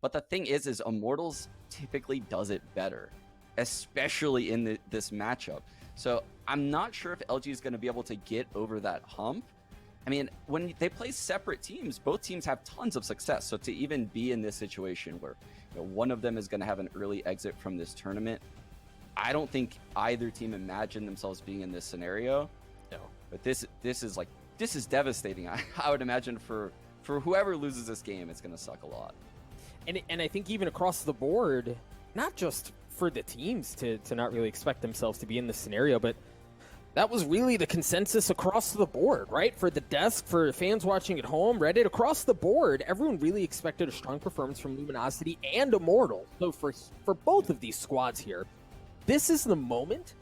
But the thing is Immortals typically does it better, especially in this matchup. So I'm not sure if LG is going to be able to get over that hump. I mean, when they play separate teams, both teams have tons of success. So to even be in this situation where one of them is going to have an early exit from this tournament, I don't think either team imagined themselves being in this scenario. No. But this is devastating. I would imagine for whoever loses this game, it's going to suck a lot. And I think even across the board, not just for the teams to not really expect themselves to be in this scenario, but that was really the consensus across the board, right? For the desk, for fans watching at home, Reddit, across the board, everyone really expected a strong performance from Luminosity and Immortal. So for both of these squads here, this is the moment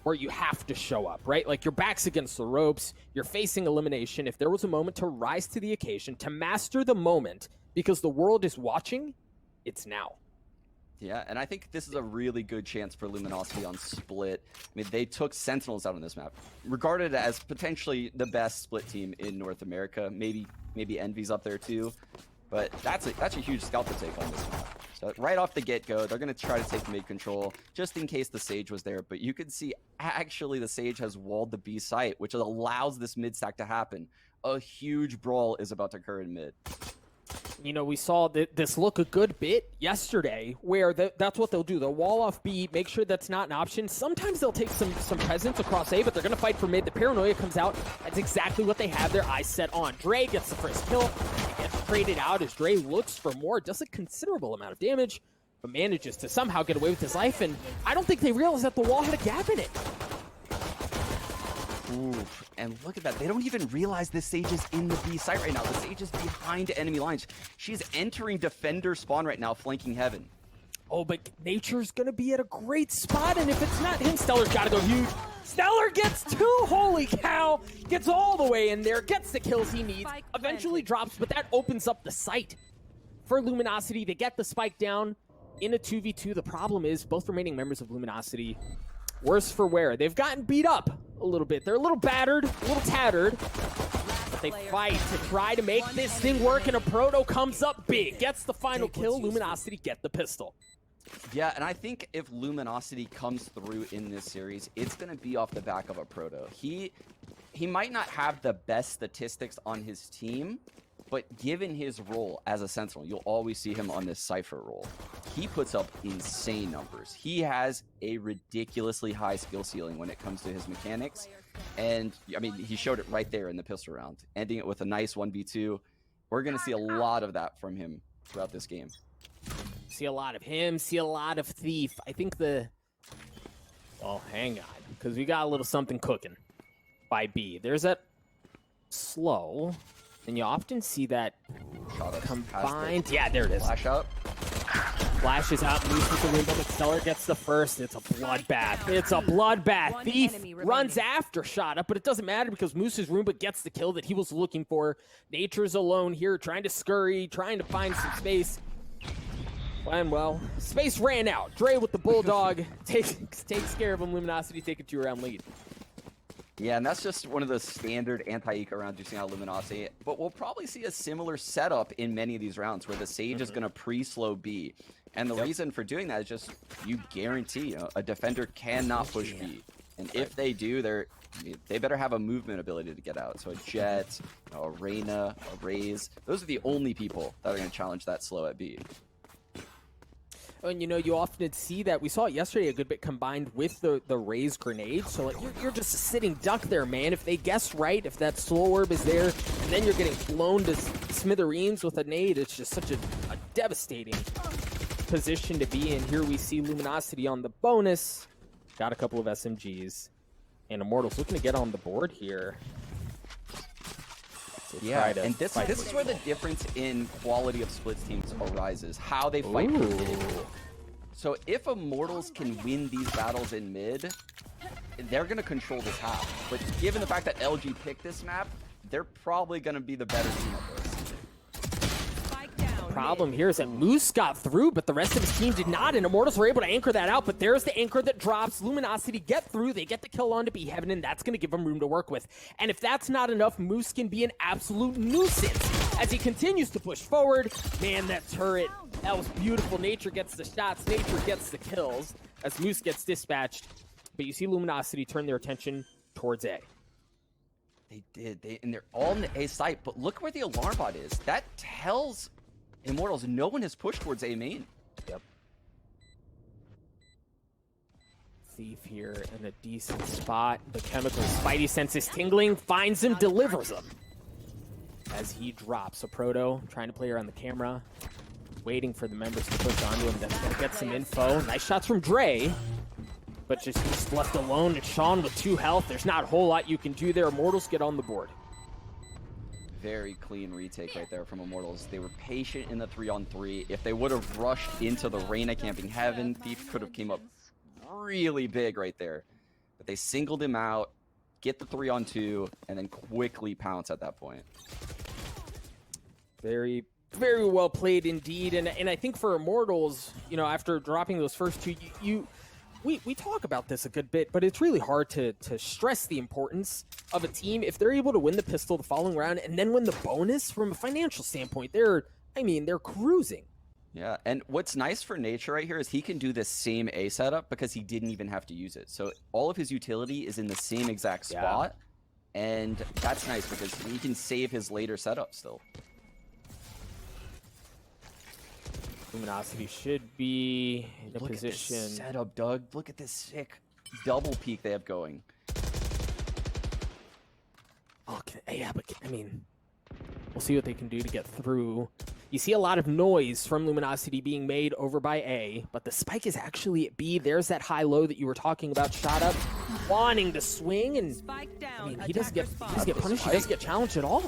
where you have to show up, right? Like, your back's against the ropes, you're facing elimination. If there was a moment to rise to the occasion, to master the moment, because the world is watching, it's now. Yeah, and I think this is a really good chance for Luminosity on Split. I mean, they took Sentinels out on this map, regarded as potentially the best Split team in North America. Maybe Envy's up there too, but that's a huge scalp to take on this map. So right off the get-go, they're going to try to take mid control, just in case the Sage was there. But you can see, actually, the Sage has walled the B site, which allows this mid stack to happen. A huge brawl is about to occur in mid. You know, we saw this look a good bit yesterday, where that's what they'll do. They'll wall off B, make sure that's not an option. Sometimes they'll take some presence across A, but they're going to fight for mid. The paranoia comes out. That's exactly what they have their eyes set on. Dre gets the first kill. He gets traded out as Dre looks for more. Does a considerable amount of damage, but manages to somehow get away with his life. And I don't think they realized that the wall had a gap in it. Ooh, and look at that. They don't even realize this Sage is in the B site right now. The Sage is behind enemy lines. She's entering defender spawn right now, flanking heaven. Oh, but Nature's going to be at a great spot, and if it's not him, Stellar's got to go huge. Stellar gets two, holy cow! Gets all the way in there, gets the kills he needs, eventually drops, but that opens up the site for Luminosity. They get the spike down in a 2v2. The problem is both remaining members of Luminosity, worse for wear. They've gotten beat up a little bit. They're a little battered, a little tattered, but they fight to try to make this thing work, and a Proto comes up big, gets the final kill. Luminosity get the pistol. Yeah, and I think if Luminosity comes through in this series, it's going to be off the back of a Proto. He might not have the best statistics on his team, but given his role as a Sentinel, you'll always see him on this Cypher role. He puts up insane numbers. He has a ridiculously high skill ceiling when it comes to his mechanics. And, I mean, he showed it right there in the pistol round, ending it with a nice 1v2. We're going to see a lot of that from him throughout this game. See a lot of him, see a lot of Thief. I think well, hang on, because we got a little something cooking by B. There's that slow, and you often see that combined. Yeah, there it is. Flash up. Flashes out, Moose with the window, but Stellar gets the first. It's a bloodbath. It's a bloodbath. Thief runs after shot up, but it doesn't matter because Moose's Roomba gets the kill that he was looking for. Nature's alone here, trying to scurry, trying to find some space. And well, space ran out. Dre with the Bulldog takes care of him. Luminosity take a 2-round lead. Yeah, and that's just one of the standard anti-eco rounds you're seeing out of Luminosity. But we'll probably see a similar setup in many of these rounds where the Sage is going to pre-slow B. And the reason for doing that is just you guarantee a defender cannot push B. And if they do, they better have a movement ability to get out. So a Jet, a Reyna, a Raze, those are the only people that are going to challenge that slow at B. And you know, you often see that. We saw it yesterday a good bit combined with the Raze grenade. So like you're just a sitting duck there, man. If they guess right, if that slow orb is there, and then you're getting blown to smithereens with a nade, it's just such a devastating position to be in. Here we see Luminosity on the bonus. Got a couple of SMGs. And Immortals looking to get on the board here. Yeah, and this is where the difference in quality of Split's teams arises. How they fight for mid. So if Immortals can win these battles in mid, they're going to control this half. But given the fact that LG picked this map, they're probably going to be the better team at this. Problem here is that Moose got through, but the rest of his team did not, and Immortals were able to anchor that out, but there's the anchor that drops. Luminosity get through, they get the kill on to be Heaven, and that's going to give them room to work with. And if that's not enough, Moose can be an absolute nuisance. as he continues to push forward. Man, that turret, that was beautiful. Nature gets the shots, Nature gets the kills as Moose gets dispatched. But you see Luminosity turn their attention towards A. They did. And they're all in the A site, but look where the alarm bot is. That tells Immortals no one has pushed towards A main. Yep. Thief here in a decent spot. The chemical spidey sense is tingling, finds him, delivers him. As he drops a Proto, trying to play around the camera, waiting for the members to push onto him. That's gonna get some info. Nice shots from Dre, but just left alone. And Sean with 2 health. There's not a whole lot you can do there. Immortals get on the board. Very clean retake right there from Immortals. They were patient in the 3-on-3. If they would have rushed into the Reyna camping heaven, Thief could have came up really big right there. But they singled him out, get the 3-on-2, and then quickly pounce at that point. Very, very well played indeed. And I think for Immortals, you know, after dropping those first 2, we talk about this a good bit, but it's really hard to stress the importance of a team if they're able to win the pistol the following round and then win the bonus from a financial standpoint. They're cruising. Yeah, and what's nice for Nature right here is he can do this same A setup because he didn't even have to use it. So all of his utility is in the same exact spot, and that's nice because he can save his later setup still. Luminosity should be in a position. Look at this setup, Doug. Look at this sick double peek they have going. Okay, yeah, but I mean, we'll see what they can do to get through. You see a lot of noise from Luminosity being made over by A, but the spike is actually at B. There's that high-low that you were talking about. Shot up, wanting to swing, and I mean, he doesn't get punished. He doesn't get challenged at all.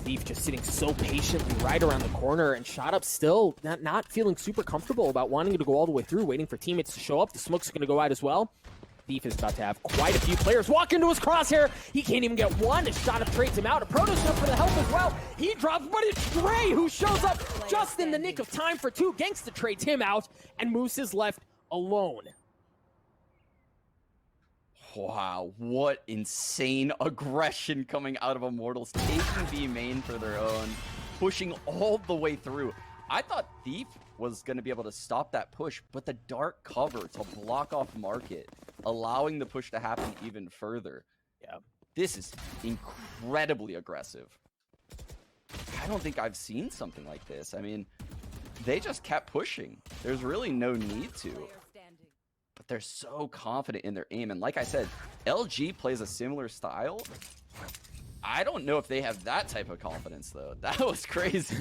Thief just sitting so patiently right around the corner, and Shot up still not feeling super comfortable about wanting to go all the way through, waiting for teammates to show up. The smoke's going to go out as well. Thief is about to have quite a few players walk into his crosshair. He can't even get one as Shot up trades him out. A Proto's up for the help as well. He drops, but it's Dre who shows up just in the nick of time for 2. Gangsta trades him out, and Moose is left alone. Wow, what insane aggression coming out of Immortals, taking B main for their own, pushing all the way through. I thought Thief was going to be able to stop that push, but the dark cover to block off Market, allowing the push to happen even further. Yeah, this is incredibly aggressive. I don't think I've seen something like this. I mean, they just kept pushing. There's really no need to. But they're so confident in their aim. And like I said, LG plays a similar style. I don't know if they have that type of confidence, though. That was crazy.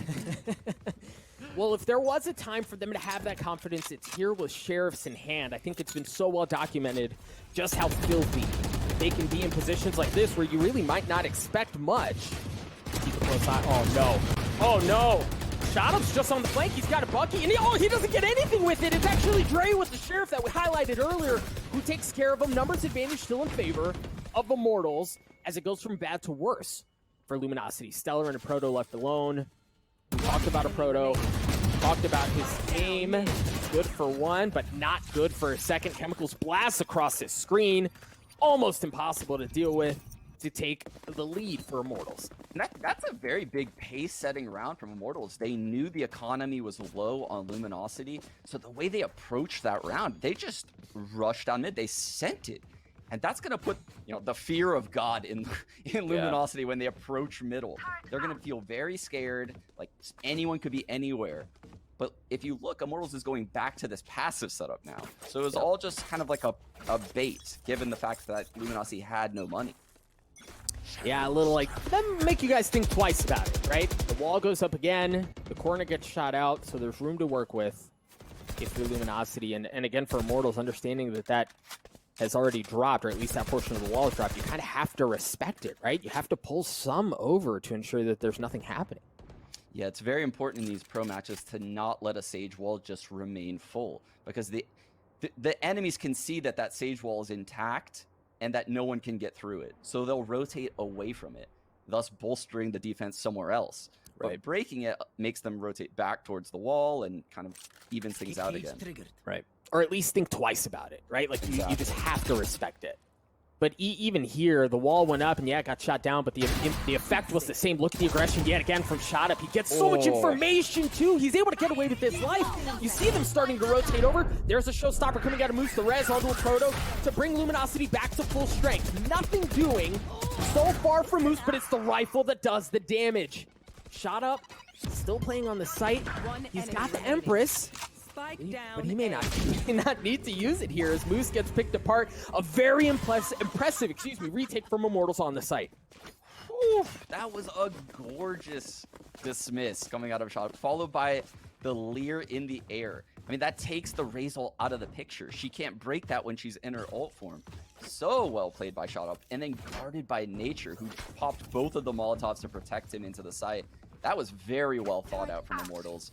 Well, if there was a time for them to have that confidence, it's here with Sheriffs in hand. I think it's been so well documented just how filthy they can be in positions like this where you really might not expect much. Keep a close eye. Oh, no. Oh, no. Shot up's just on the flank. He's got a Bucky, and he doesn't get anything with it. It's actually Dre with the Sheriff that we highlighted earlier who takes care of him. Numbers advantage still in favor of Immortals as it goes from bad to worse for Luminosity. Stellar and a Proto left alone. We talked about a Proto. Talked about his aim. Good for 1, but not good for a second. Chemicals blast across his screen. Almost impossible to deal with to take the lead for Immortals. That's a very big pace-setting round from Immortals. They knew the economy was low on Luminosity, so the way they approached that round, they just rushed down mid. They sent it. And that's going to put, you know, the fear of God in Luminosity when they approach middle. They're going to feel very scared, like anyone could be anywhere. But if you look, Immortals is going back to this passive setup now. So it was all just kind of like a bait, given the fact that Luminosity had no money. Yeah, a little like, that make you guys think twice about it, right? The wall goes up again, the corner gets shot out, so there's room to work with if you're Luminosity. And again, for Immortals, understanding that has already dropped, or at least that portion of the wall has dropped, you kind of have to respect it, right? You have to pull some over to ensure that there's nothing happening. Yeah, it's very important in these pro matches to not let a Sage wall just remain full, because the enemies can see that Sage wall is intact and that no one can get through it. So they'll rotate away from it, thus bolstering the defense somewhere else. Right. But breaking it makes them rotate back towards the wall and kind of evens things out again. Right. Or at least think twice about it, right? Like, you just have to respect it. But even here, the wall went up, and yeah, it got shot down, but the effect was the same. Look at the aggression yet again from Shot Up. He gets so much information, too. He's able to get away with this life. You see them starting to rotate over. There's a showstopper coming out of Moose, the res onto a Proto to bring Luminosity back to full strength. Nothing doing so far from Moose, but it's the rifle that does the damage. Shot Up, still playing on the site. He's got the Empress. But he may not need to use it here as Moose gets picked apart. A very impressive retake from Immortals on the site. Oof, that was a gorgeous dismiss coming out of Shot, followed by the leer in the air. I mean, that takes the Razor out of the picture. She can't break that when she's in her ult form. So well played by Shot Up, and then guarded by Nature, who popped both of the Molotovs to protect him into the site. That was very well thought out from Immortals.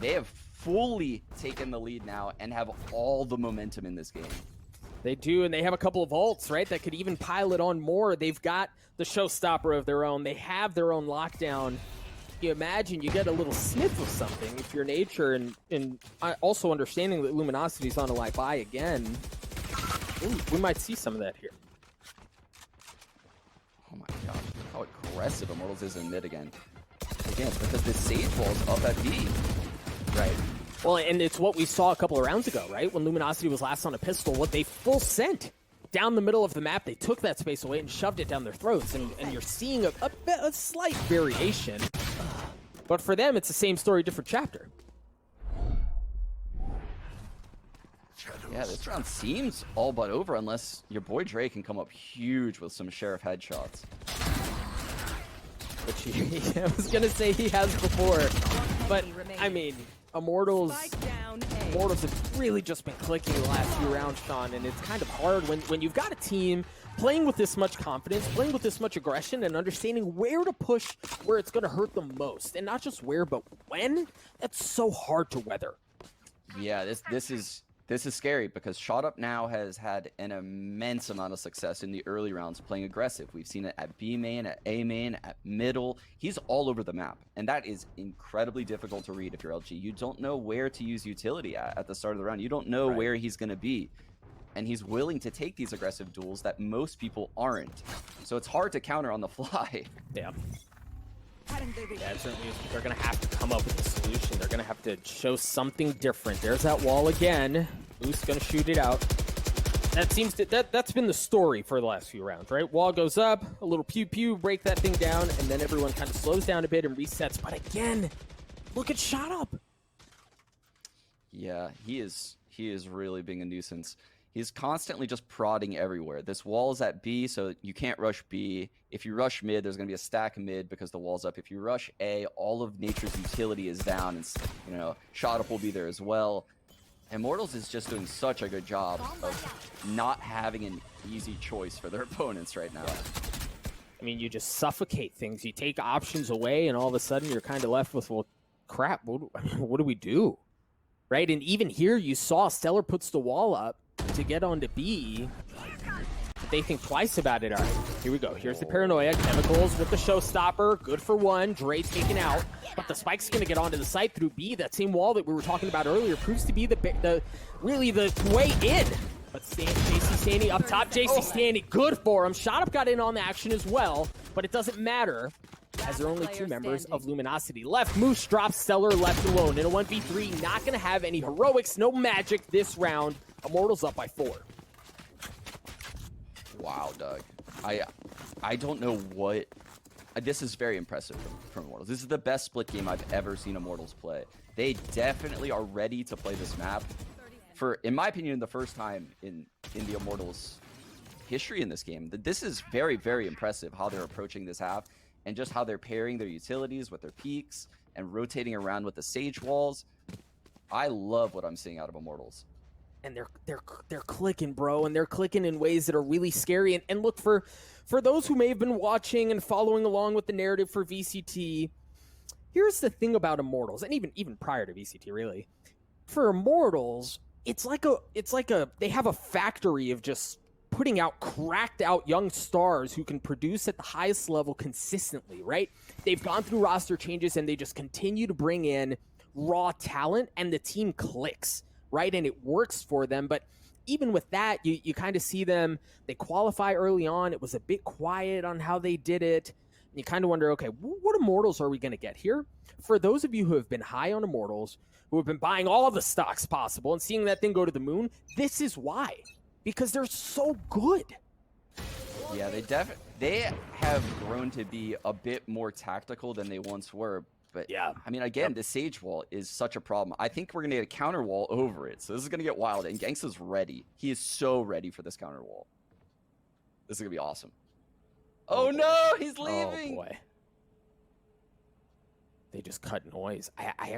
They have fully taken the lead now and have all the momentum in this game. They do, and they have a couple of ults, right, that could even pile it on more. They've got the showstopper of their own. They have their own lockdown. You imagine you get a little sniff of something if you're Nature, and also understanding that Luminosity's on a light buy again. Ooh, we might see some of that here. Oh my god, how aggressive Immortals is in mid again. Again, it's because the Sage Wall's up at B. Right. Well, and it's what we saw a couple of rounds ago, right? When Luminosity was last on a pistol, what they full sent down the middle of the map. They took that space away and shoved it down their throats, and you're seeing a slight variation. But for them, it's the same story, different chapter. Yeah, this round seems all but over unless your boy Dre can come up huge with some Sheriff headshots. Which I was going to say he has before. But, I mean, Immortals have really just been clicking the last few rounds, Sean, and it's kind of hard when you've got a team playing with this much confidence, playing with this much aggression, and understanding where to push where it's going to hurt them most. And not just where, but when. That's so hard to weather. Yeah, this is scary because Shot Up now has had an immense amount of success in the early rounds playing aggressive. We've seen it at B main, at A main, at middle. He's all over the map, and that is incredibly difficult to read if you're LG. You don't know where to use utility at the start of the round. You don't know where he's going to be, and he's willing to take these aggressive duels that most people aren't. So it's hard to counter on the fly. Yeah. Yeah, it certainly is. They're going to have to come up with a solution. They're going to have to show something different. There's that wall again. Moose going to shoot it out. That's been the story for the last few rounds, right? Wall goes up, a little pew-pew, break that thing down, and then everyone kind of slows down a bit and resets. But again, look at Shot Up. Yeah, he is really being a nuisance. He's constantly just prodding everywhere. This wall is at B, so you can't rush B. If you rush mid, there's going to be a stack of mid because the wall's up. If you rush A, all of Nature's utility is down, and Shot Up will be there as well. Immortals is just doing such a good job of not having an easy choice for their opponents right now. I mean, you just suffocate things. You take options away, and all of a sudden you're kind of left with, well, crap, what do we do? Right? And even here, you saw Stellar puts the wall up to get onto B. They think twice about it. All right, here we go. Here's the paranoia. Chemicals with the showstopper. Good for one. Dre taken out. But the spike's going to get onto the site through B. That same wall that we were talking about earlier proves to be really the way in. But JC Stanley up top. JC Stanley, good for him. Shot Up got in on the action as well. But it doesn't matter, as there are only two members of Luminosity left. Moose drops Stellar left alone in a 1v3. Not going to have any heroics, no magic this round. Immortals up by 4. Wow, Doug. I don't know what... This is very impressive from Immortals. This is the best split game I've ever seen Immortals play. They definitely are ready to play this map for, in my opinion, the first time in the Immortals history in this game. This is very, very impressive how they're approaching this half and just how they're pairing their utilities with their peaks and rotating around with the Sage walls. I love what I'm seeing out of Immortals. And they're clicking, bro, and they're clicking in ways that are really scary. And look, for those who may have been watching and following along with the narrative for VCT, here's the thing about Immortals, and even prior to VCT, really. For Immortals, it's like they have a factory of just putting out cracked out young stars who can produce at the highest level consistently, right? They've gone through roster changes and they just continue to bring in raw talent, and the team clicks. Right, and it works for them, but even with that, you kind of see them, they qualify early on. It was a bit quiet on how they did it. And you kind of wonder, okay, what Immortals are we going to get here? For those of you who have been high on Immortals, who have been buying all the stocks possible and seeing that thing go to the moon, this is why. Because they're so good. Yeah, they have grown to be a bit more tactical than they once were. But yeah, I mean, again, the Sage Wall is such a problem. I think we're going to get a counter wall over it. So this is going to get wild. And Gangsta's ready. He is so ready for this counter wall. This is going to be awesome. Oh no, he's leaving. Oh boy. They just cut noise. I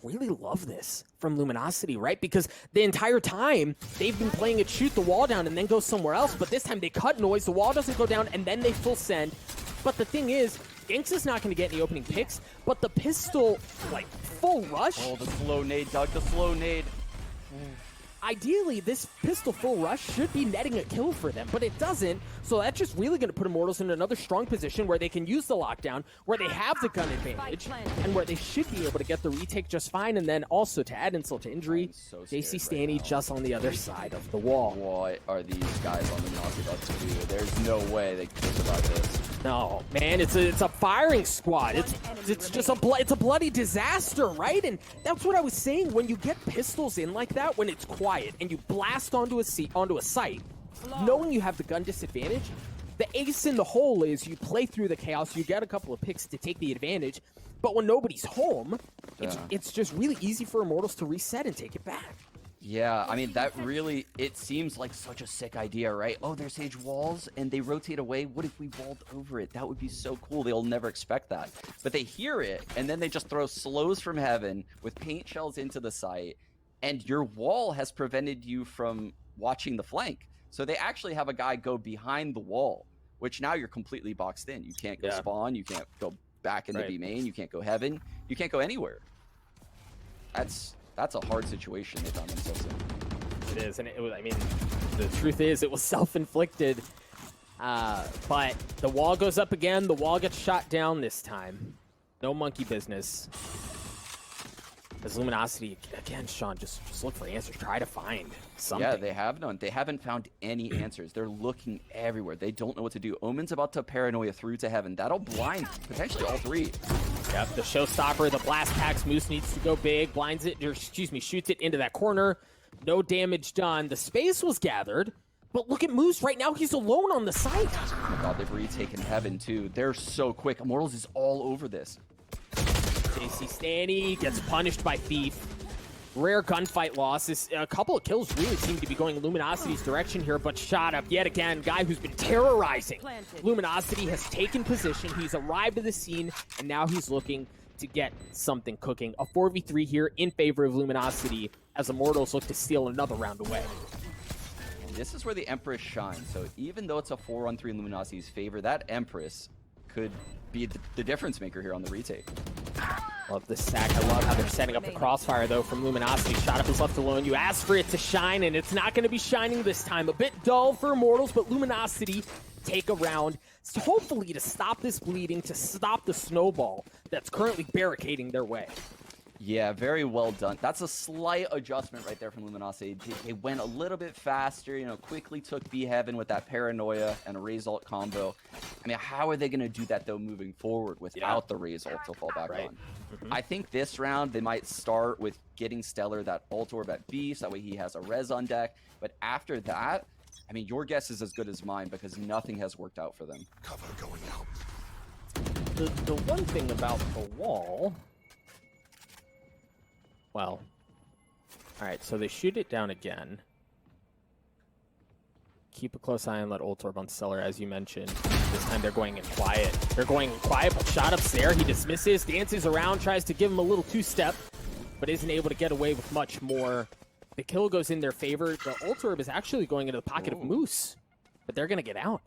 really love this from Luminosity, right? Because the entire time they've been playing it shoot the wall down and then go somewhere else, but this time they cut noise, the wall doesn't go down, and then they full send. But the thing is, Gangsta's not going to get any opening picks, but the pistol, like, full rush. Oh, the slow nade, Doug, the slow nade. Ideally, this pistol full rush should be netting a kill for them, but it doesn't, so that's just really going to put Immortals in another strong position where they can use the lockdown, where they have the gun advantage, and where they should be able to get the retake just fine, and then also to add insult to injury, So JC Stanny just on the other side of the wall. What are these guys on the Luminosity about to do? There's no way they can survive this. No, man, it's a firing squad. It's just a bloody disaster, right? And that's what I was saying. When you get pistols in like that, when it's quiet and you blast onto a site, knowing you have the gun disadvantage, the ace in the hole is you play through the chaos, you get a couple of picks to take the advantage, but when nobody's home, it's just really easy for Immortals to reset and take it back. Yeah, I mean, that really, it seems like such a sick idea, right? Oh, there's Sage walls, and they rotate away. What if we walled over it? That would be so cool. They'll never expect that. But they hear it, and then they just throw slows from heaven with paint shells into the site, and your wall has prevented you from watching the flank. So they actually have a guy go behind the wall, which now you're completely boxed in. You can't go spawn, you can't go back into B main, you can't go heaven, you can't go anywhere. That's a hard situation they found themselves in. It is, and it was, I mean, the truth is it was self-inflicted, but the wall goes up again, the wall gets shot down this time. No monkey business. As Luminosity, again, Sean, just look for answers, try to find something. Yeah, they have none. They haven't found any answers. They're looking everywhere. They don't know what to do. Omen's about to paranoia through to heaven. That'll blind potentially all three. Yep, the showstopper, the blast packs. Moose needs to go big, blinds it, or excuse me, shoots it into that corner. No damage done. The space was gathered, but look at Moose right now. He's alone on the site. Oh my god, they've retaken heaven too. They're so quick. Immortals is all over this. JC Stanny gets punished by Thief. Rare gunfight losses. A couple of kills really seem to be going Luminosity's direction here, but shot up yet again. Guy who's been terrorizing. Luminosity has taken position. He's arrived at the scene, and now he's looking to get something cooking. A 4v3 here in favor of Luminosity as Immortals look to steal another round away. And this is where the Empress shines. So even though it's a 4-on-3 in Luminosity's favor, that Empress could be the difference maker here on the retake. Love this stack. I love how they're setting up the crossfire, though, from Luminosity. Shot up is left alone. You ask for it to shine, and it's not going to be shining this time. A bit dull for Immortals, but Luminosity take a round, hopefully to stop this bleeding, to stop the snowball that's currently barricading their way. Yeah, very well done. That's a slight adjustment right there from Luminosity. They went a little bit faster, you know, quickly took B Heaven with that paranoia and a Raze ult combo. I mean, how are they going to do that, though, moving forward without the Raze ult to fall back on? I think this round they might start with getting Stellar that ult orb at B, so that way he has a res on deck. But after that, I mean, your guess is as good as mine because nothing has worked out for them. Cover going out. The one thing about the wall... Well, all right, so they shoot it down again. Keep a close eye and let ult orb on Stellar, as you mentioned. This time they're going in quiet. They're going in quiet, but shot up's there. He dismisses, dances around, tries to give him a little two-step, but isn't able to get away with much more. The kill goes in their favor. The ult orb is actually going into the pocket of Moose, but they're going to get out.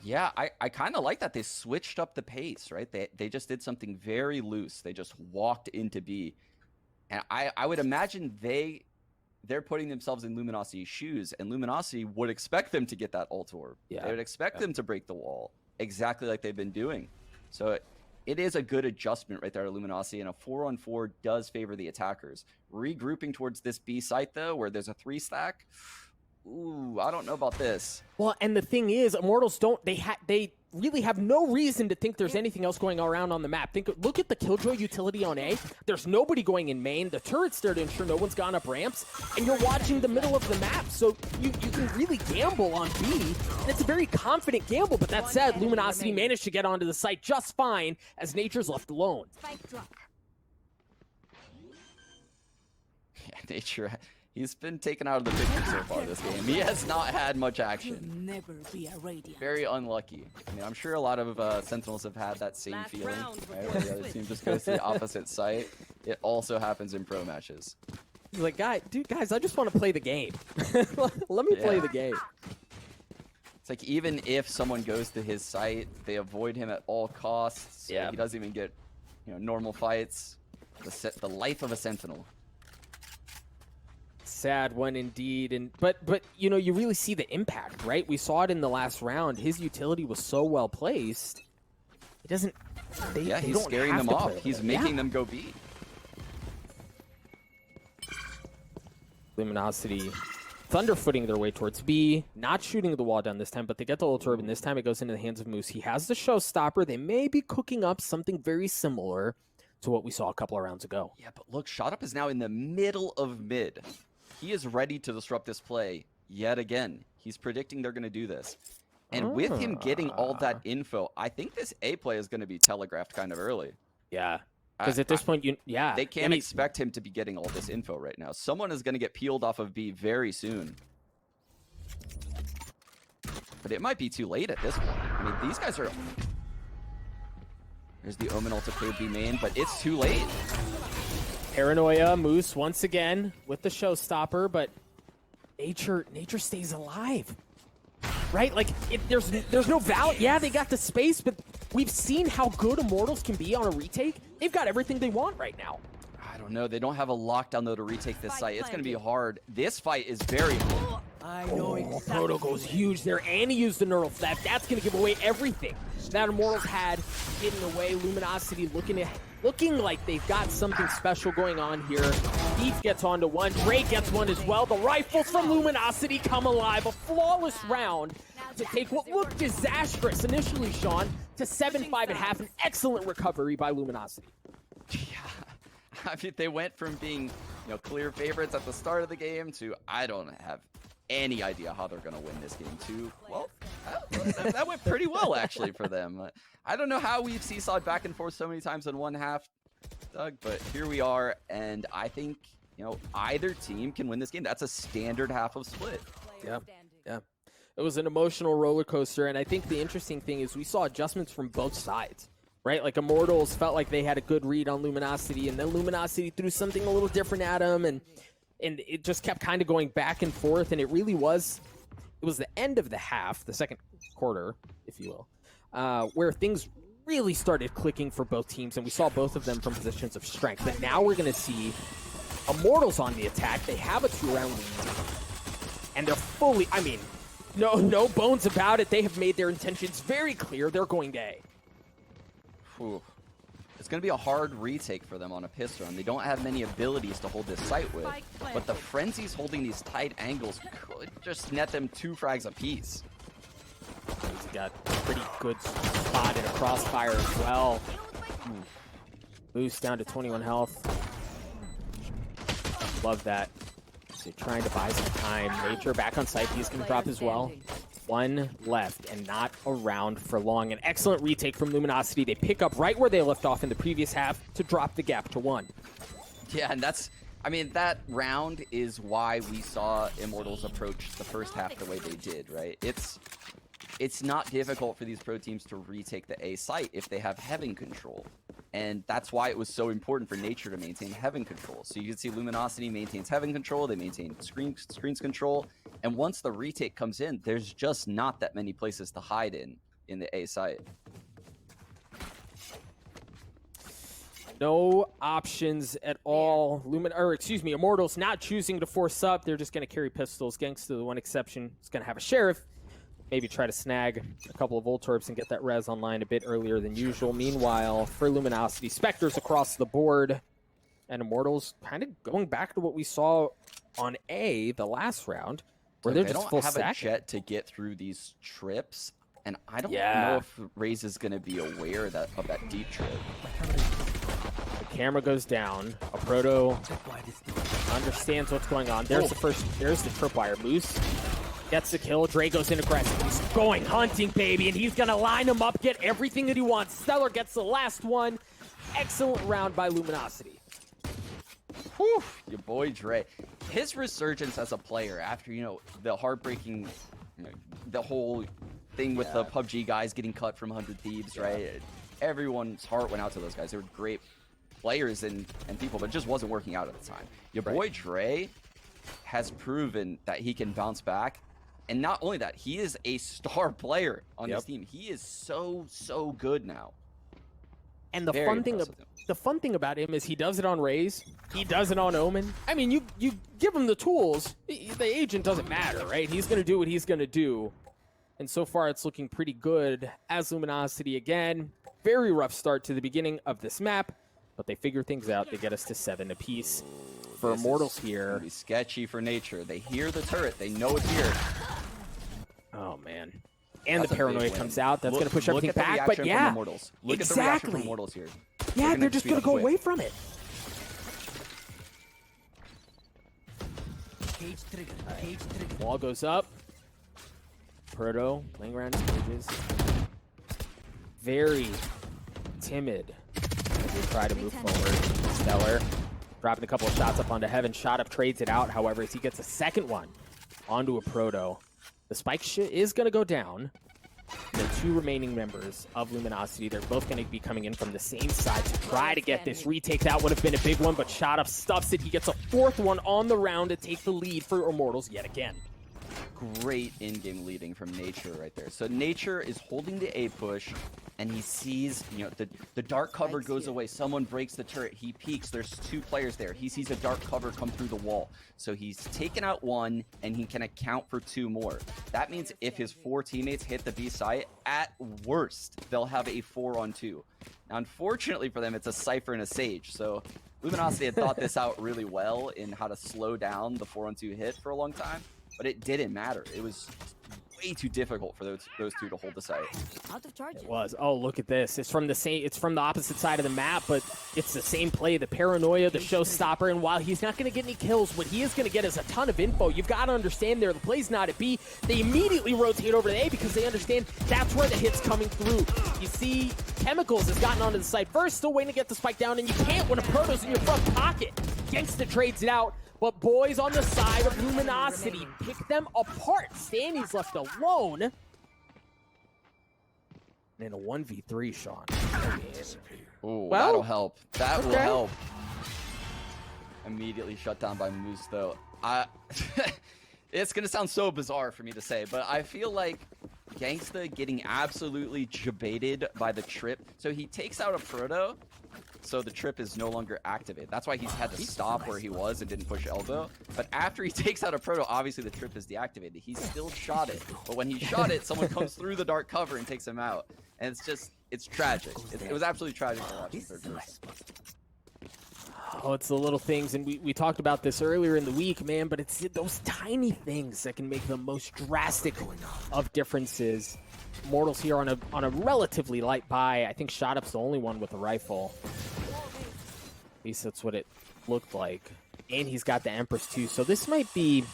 Yeah, I kind of like that. They switched up the pace, right? They just did something very loose. They just walked into B. And I would imagine they're putting themselves in Luminosity's shoes, and Luminosity would expect them to get that ult orb. Yeah. They would expect them to break the wall, exactly like they've been doing. So it is a good adjustment right there to Luminosity, and a 4-on-4 does favor the attackers. Regrouping towards this B site, though, where there's a 3-stack, ooh, I don't know about this. Well, and the thing is, Immortals don't, they really have no reason to think there's anything else going around on the map. Look at the Killjoy utility on A. There's nobody going in main. The turret's there to ensure no one's gone up ramps, and you're watching the middle of the map, so you can really gamble on B, and it's a very confident gamble. But that said, Luminosity managed to get onto the site just fine as Nature's left alone. Yeah, Nature, he's been taken out of the picture so far this game. He has not had much action. Never be a Radiant. Very unlucky. I mean, I'm sure a lot of Sentinels have had that same feeling, right? Where the other team just goes to the opposite site. It also happens in pro matches. He's like, guys, I just want to play the game. Let me play the game. It's like, even if someone goes to his site, they avoid him at all costs. So he doesn't even get, normal fights. The life of a Sentinel. Sad one indeed, but you really see the impact, right? We saw it in the last round. His utility was so well placed. It doesn't. He's scaring them off. He's making them go B. Luminosity thunderfooting their way towards B, not shooting the wall down this time, but they get the ult orb, and this time it goes into the hands of Moose. He has the showstopper. They may be cooking up something very similar to what we saw a couple of rounds ago. Yeah, but look, Shot Up is now in the middle of mid. He is ready to disrupt this play yet again. He's predicting they're going to do this. And with him getting all that info, I think this A play is going to be telegraphed kind of early. Yeah. Because at this point, they can't expect him to be getting all this info right now. Someone is going to get peeled off of B very soon. But it might be too late at this point. I mean, these guys are... There's the Omen ult to clear B main, but it's too late. Paranoia, Moose once again with the showstopper, but Nature stays alive. Right? Like, there's no value. Yeah, they got the space, but we've seen how good Immortals can be on a retake. They've got everything they want right now. I don't know. They don't have a lockdown, though, to retake this site. It's going to be hard. This fight is very hard. I know exactly. Proto goes huge there, and he used the neural theft. That's going to give away everything that Immortals had hidden away. Luminosity looking like they've got something special going on here. Beef gets onto one. Drake gets one as well. The rifles from Luminosity come alive. A flawless round to take what looked disastrous initially, Sean, to 7-5 at half. An excellent recovery by Luminosity. Yeah. I mean, they went from being, clear favorites at the start of the game to, I don't have any idea how they're going to win this game, to, well, that went pretty well, actually, for them. I don't know how we've seesawed back and forth so many times in one half, Doug, but here we are, and I think, either team can win this game. That's a standard half of split. Yeah. It was an emotional roller coaster, and I think the interesting thing is we saw adjustments from both sides. Right, like Immortals felt like they had a good read on Luminosity, and then Luminosity threw something a little different at them, and it just kept kind of going back and forth, and it was the end of the half, the second quarter, if you will, where things really started clicking for both teams, and we saw both of them from positions of strength. But now we're going to see Immortals on the attack. They have a 2-round lead, and they're fully, no bones about it. They have made their intentions very clear. They're going to A. Ooh. It's going to be a hard retake for them on a pistol run. They don't have many abilities to hold this site with, but the Frenzy's holding these tight angles could just net them 2 frags apiece. He's got a pretty good spot in a crossfire as well. Boost down to 21 health. Love that. So trying to buy some time. Nature back on site. He's going to drop as well. 1 left and not around for long. An excellent retake from Luminosity. They pick up right where they left off in the previous half to drop the gap to 1. Yeah, and that round is why we saw Immortals approach the first half the way they did, right? It's not difficult for these pro teams to retake the A site if they have Heaven control. And that's why it was so important for Nature to maintain Heaven control. So you can see Luminosity maintains Heaven control, they maintain screens control, and once the retake comes in, there's just not that many places to hide in the A site. No options at all. Immortals not choosing to force up. They're just going to carry pistols. Gangsta, the one exception, is going to have a Sheriff. maybe try to snag a couple of Voltorbs and get that res online a bit earlier than usual. Meanwhile, for Luminosity, Spectres across the board, and Immortals kind of going back to what we saw on A the last round, where they're just full have stack. a jet to get through these trips, and I don't Yeah. know if Raze is going to be aware of that deep trip. The camera goes down. A Proto understands what's going on. There's the tripwire. Moose gets the kill. Dre goes in aggressive. He's going hunting, baby, and he's going to line him up, get everything that he wants. Stellar gets the last one. Excellent round by Luminosity. Whew, your boy Dre. His resurgence as a player after, the heartbreaking, the whole thing with the PUBG guys getting cut from 100 Thieves, right? Everyone's heart went out to those guys. They were great players and people, but it just wasn't working out at the time. Your boy Dre has proven that he can bounce back. And not only that, he is a star player on this team. He is so good now. And the fun thing about him is he does it on Raze. He does it on Omen. I mean, you give him the tools. The agent doesn't matter, right? He's going to do what he's going to do. And so far, it's looking pretty good as Luminosity again. Very rough start to the beginning of this map, but they figure things out. They get us to 7 apiece. For Immortals here. It's be sketchy for Nature. They hear the turret. They know it's here. Oh, man. And the paranoia comes out. That's going to push everything back. But yeah, look at the reaction from Immortals here. Yeah, they're just going to go away from it. Wall goes up. Proto playing around his cages. Very timid as they try to move forward. Stellar dropping a couple of shots up onto Heaven. Shot up trades it out, however, as he gets a second one onto a Proto. The spike is going to go down. The 2 remaining members of Luminosity, they're both going to be coming in from the same side to try to get this retake. That would have been a big one, but Shot up stuffs it. He gets a 4th one on the round to take the lead for Immortals yet again. Great in-game leading from Nature right there. So Nature is holding the A push, and he sees, the dark cover goes away. Someone breaks the turret. He peeks. There's 2 players there. He sees a dark cover come through the wall. So he's taken out 1, and he can account for 2 more. That means if his 4 teammates hit the B site, at worst, they'll have a 4-on-2. Now, unfortunately for them, it's a Cypher and a Sage. So Luminosity had thought this out really well in how to slow down the 4-on-2 hit for a long time. But it didn't matter. It was way too difficult for those 2 to hold the site. Out of charge. It was. Oh, look at this. It's from the opposite side of the map, but it's the same play. The paranoia, the showstopper, and while he's not going to get any kills, what he is going to get is a ton of info. You've got to understand there, the play's not at B. They immediately rotate over to A because they understand that's where the hit's coming through. You see, Chemicals has gotten onto the site first, still waiting to get the spike down, and you can't when a Proto's in your front pocket. Gangsta trades it out. But boys on the side of Luminosity pick them apart. Stanny's left alone. And in a 1v3, Sean. Ooh, Well, that'll help. That will okay. help. Immediately shut down by Moose, though. It's going to sound so bizarre for me to say, but I feel like Gangsta getting absolutely jebaited by the trip. So he takes out a Proto, so the trip is no longer activated. That's why he's had to stop where he was and didn't push elbow. But after he takes out a Proto, obviously the trip is deactivated. He still shot it. But when he shot it, someone comes through the dark cover and takes him out. And it's tragic. It was absolutely tragic to watch in third person. Oh, it's the little things, and we talked about this earlier in the week, man, but it's those tiny things that can make the most drastic of differences. Immortals here on a relatively light buy. I think Shot Up's the only one with a rifle. At least that's what it looked like. And he's got the Empress too, so this might be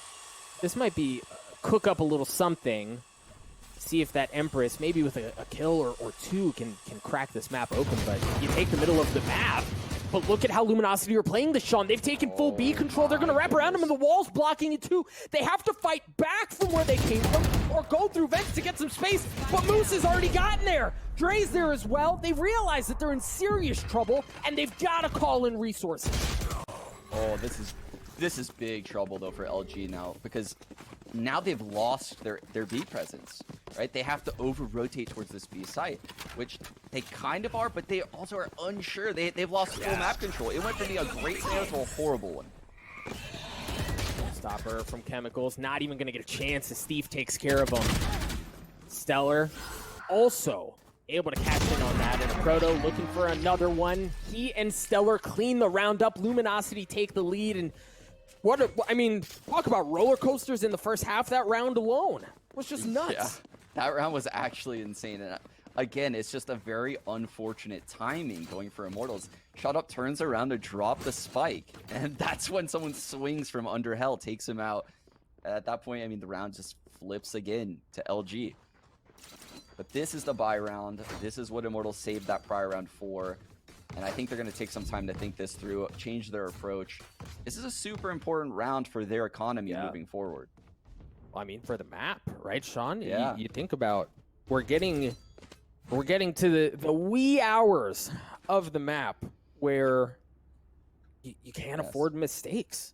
cook up a little something. See if that Empress, maybe with a kill or 2, can crack this map open, but you take the middle of the map. But look at how Luminosity are playing this, Sean. They've taken full B control. They're going to wrap around him, and the wall's blocking it too. They have to fight back from where they came from or go through vents to get some space. But Moose has already gotten there. Dre's there as well. They realize that they're in serious trouble, and they've got to call in resources. Oh, this is big trouble, though, for LG now, because now they've lost their B presence, right? They have to over-rotate towards this B site, which they kind of are, but they also are unsure. They've lost full map control. It went from being a great scenario to a horrible one. Stopper from Chemicals. Not even going to get a chance as Steve takes care of him. Stellar also able to catch in on that, and a Proto looking for another one. He and Stellar clean the round up. Luminosity take the lead, and I mean, talk about roller coasters in the first half. That round alone was just nuts. Yeah, that round was actually insane. And again, it's just a very unfortunate timing going for Immortals. Shut Up turns around to drop the spike, and that's when someone swings from under hell, takes him out. At that point, I mean, the round just flips again to LG. But this is the buy round. This is what Immortals saved that prior round for. And I think they're going to take some time to think this through, change their approach. This is a super important round for their economy moving forward. Well, I mean, for the map, right, Sean? Yeah. You think about, we're getting to the wee hours of the map where you can't afford mistakes.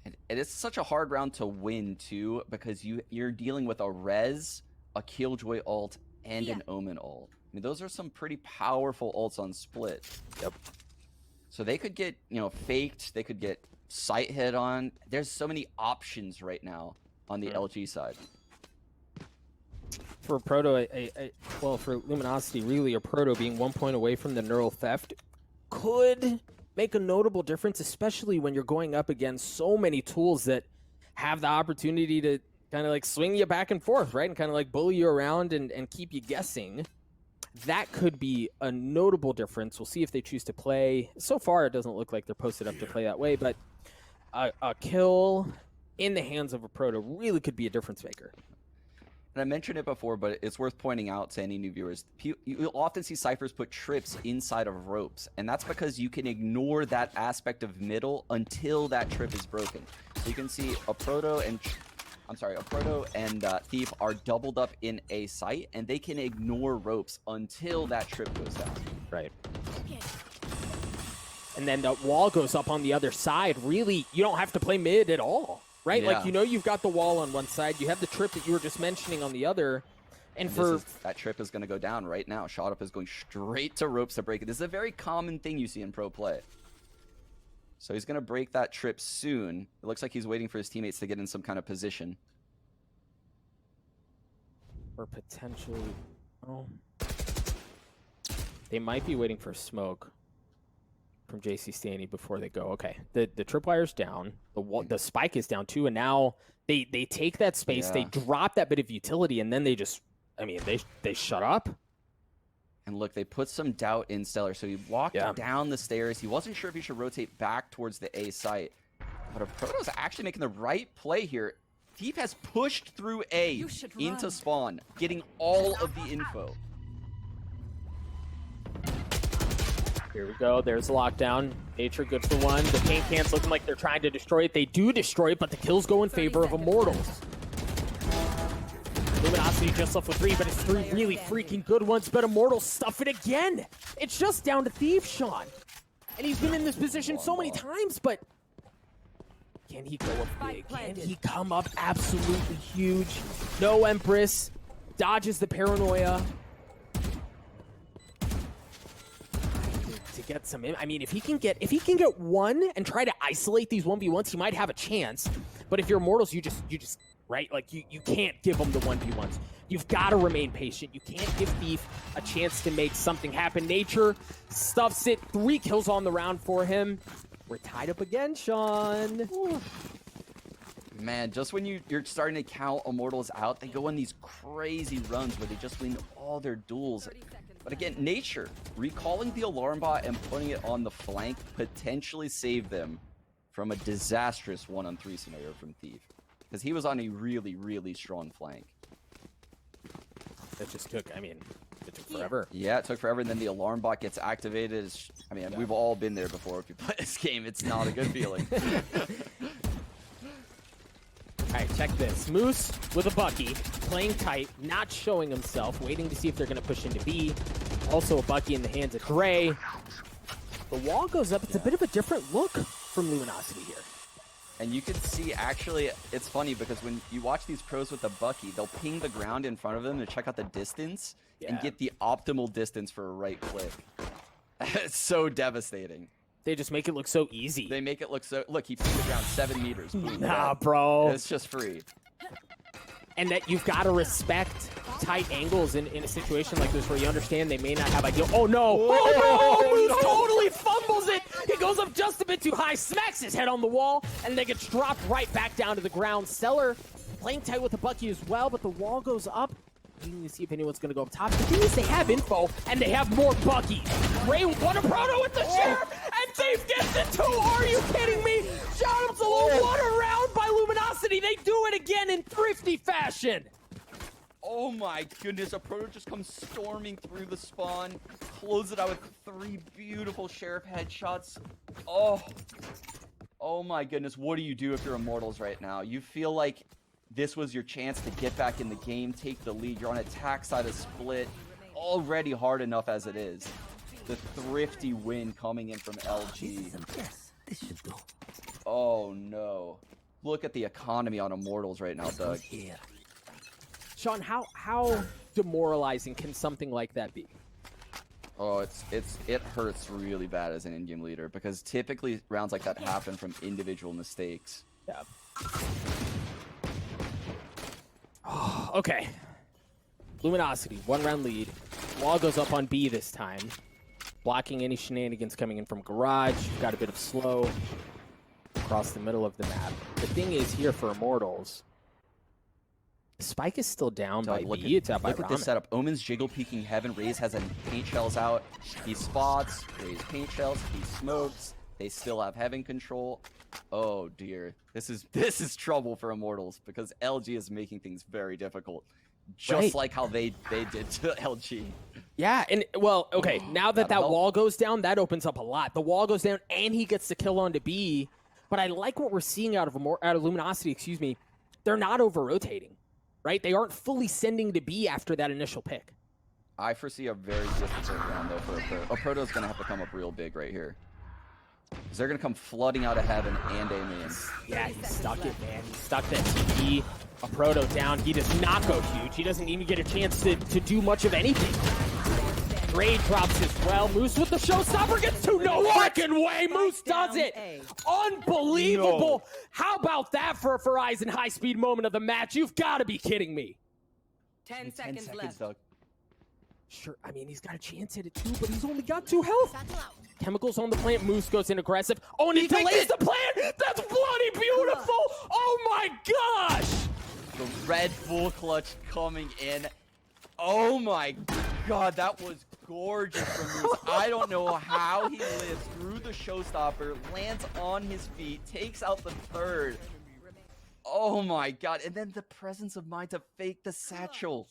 And it's such a hard round to win, too, because you're dealing with a Res, a Killjoy ult, and an Omen ult. I mean, those are some pretty powerful ults on split. Yep. So they could get, faked. They could get sight hit on. There's so many options right now on the LG side. For Proto, well, for Luminosity, really, a Proto being 1 point away from the neural theft could make a notable difference, especially when you're going up against so many tools that have the opportunity to kind of like swing you back and forth, right? And kind of like bully you around and keep you guessing. That could be a notable difference. We'll see if they choose to play. So far, it doesn't look like they're posted up to play that way, but a kill in the hands of a Proto really could be a difference maker. And I mentioned it before, but it's worth pointing out to any new viewers. You'll often see Cyphers put trips inside of ropes, and that's because you can ignore that aspect of middle until that trip is broken. So you can see a Proto and Thief are doubled up in a site, and they can ignore ropes until that trip goes down. Right. And then the wall goes up on the other side. Really, you don't have to play mid at all. Right? Yeah. Like, you've got the wall on one side. You have the trip that you were just mentioning on the other. And that trip is going to go down right now. Shot Up is going straight to ropes to break it. This is a very common thing you see in pro play. So he's going to break that trip soon. It looks like he's waiting for his teammates to get in some kind of position. Or potentially... Oh. They might be waiting for smoke from JC Stanley before they go. Okay, the tripwire's down, the spike is down too, and now they take that space, they drop that bit of utility, and then they just, I mean, they shut up. And look, they put some doubt in Stellar, so he walked down the stairs. He wasn't sure if he should rotate back towards the A site, but a Proto's actually making the right play here. Thief has pushed through A into spawn, getting all of the info. Here we go. There's the lockdown. Nature good for one. The paint cans looking like they're trying to destroy it. They do destroy it, but the kills go in favor of Immortals. Luminosity just left with 3, but it's 3 really freaking good ones. But Immortals stuff it again. It's just down to Thief, Sean. And he's been in this position so many times, but can he go up big? Can he come up absolutely huge? No Empress. Dodges the paranoia. To get some, I mean, if he can get one and try to isolate these 1v1s, he might have a chance. But if you're Immortals, you just right, like you can't give them the 1v1s. You've got to remain patient. You can't give Thief a chance to make something happen. Nature stuffs it. 3 kills on the round for him. We're tied up again, Sean. Ooh. Man, just when you're starting to count Immortals out, they go on these crazy runs where they just win all their duels. But again, Nature, recalling the alarm bot and putting it on the flank potentially saved them from a disastrous 1-on-3 scenario from Thief. Because he was on a really, really strong flank. That just took, I mean, it took forever. Yeah, it took forever, and then the alarm bot gets activated. I mean, we've all been there before. If you play this game, it's not a good feeling. All right, check this. Moose with a Bucky, playing tight, not showing himself, waiting to see if they're going to push into B. Also a Bucky in the hands of Dre. The wall goes up. It's a bit of a different look from Luminosity here. And you can see, actually, it's funny because when you watch these pros with the Bucky, they'll ping the ground in front of them to check out the distance and get the optimal distance for a right click. It's so devastating. They just make it look so easy. They make it look so... Look, he pinged the ground 7 meters. Boom, nah, bro. It's just free. and that you've got to respect tight angles in a situation like this where you understand they may not have ideal. Oh no! Oh no! Moose totally fumbles it! He goes up just a bit too high, smacks his head on the wall, and then gets dropped right back down to the ground. Seller playing tight with the Bucky as well, but the wall goes up. Waiting to see if anyone's going to go up top. The thing is, they have info, and they have more Buckies. Ray won a proto with the Sheriff, and Thief gets it too! Are you kidding me? Shoutouts alone, one around by Luminosity. They do it again in thrifty fashion. Oh my goodness, a proto just comes storming through the spawn, close it out with 3 beautiful Sheriff headshots. Oh my goodness, what do you do if you're Immortals right now? You feel like this was your chance to get back in the game, take the lead. You're on attack side of split, already hard enough as it is. The thrifty win coming in from LG. Yes, this should do. Oh no. Look at the economy on Immortals right now, Doug. Here. Sean, how demoralizing can something like that be? Oh, it hurts really bad as an in-game leader because typically rounds like that happen from individual mistakes. Yeah. Okay. Luminosity, 1-round lead. Wall goes up on B this time. Blocking any shenanigans coming in from Garage. You've got a bit of slow across the middle of the map. The thing is here for Immortals, Spike is still down by B. It's out by Look at this setup. Omen's jiggle peeking heaven. Raze has a paint shells out. He spots. Raze paint shells. He smokes. They still have heaven control. Oh dear. This is trouble for Immortals because LG is making things very difficult. Just like how they did to LG. Yeah, and well, okay, now that wall goes down, that opens up a lot. The wall goes down and he gets the kill onto B. But I like what we're seeing out of Luminosity, excuse me. They're not over-rotating, right? They aren't fully sending to B after that initial pick. I foresee a very difficult round though for a Proto. A Proto's gonna have to come up real big right here. Because they're going to come flooding out of heaven and A main. Yeah, he stuck it, man. He stuck that TP. A Proto down. He does not go huge. He doesn't even get a chance to do much of anything. Ray drops as well. Moose with the showstopper gets to no freaking way. Moose does it. Unbelievable. No. How about that for a Verizon high-speed moment of the match? You've got to be kidding me. 10 seconds left. Doug. Sure, I mean, he's got a chance at it too, but he's only got 2 health. Chemicals on the plant. Moose goes in aggressive. Oh, and he delays the plant. That's bloody beautiful. Oh my gosh. The Red Bull clutch coming in. Oh my god, that was gorgeous from Moose. I don't know how he lives through the showstopper, lands on his feet, takes out the third. Oh my god, and then the presence of mind to fake the satchel.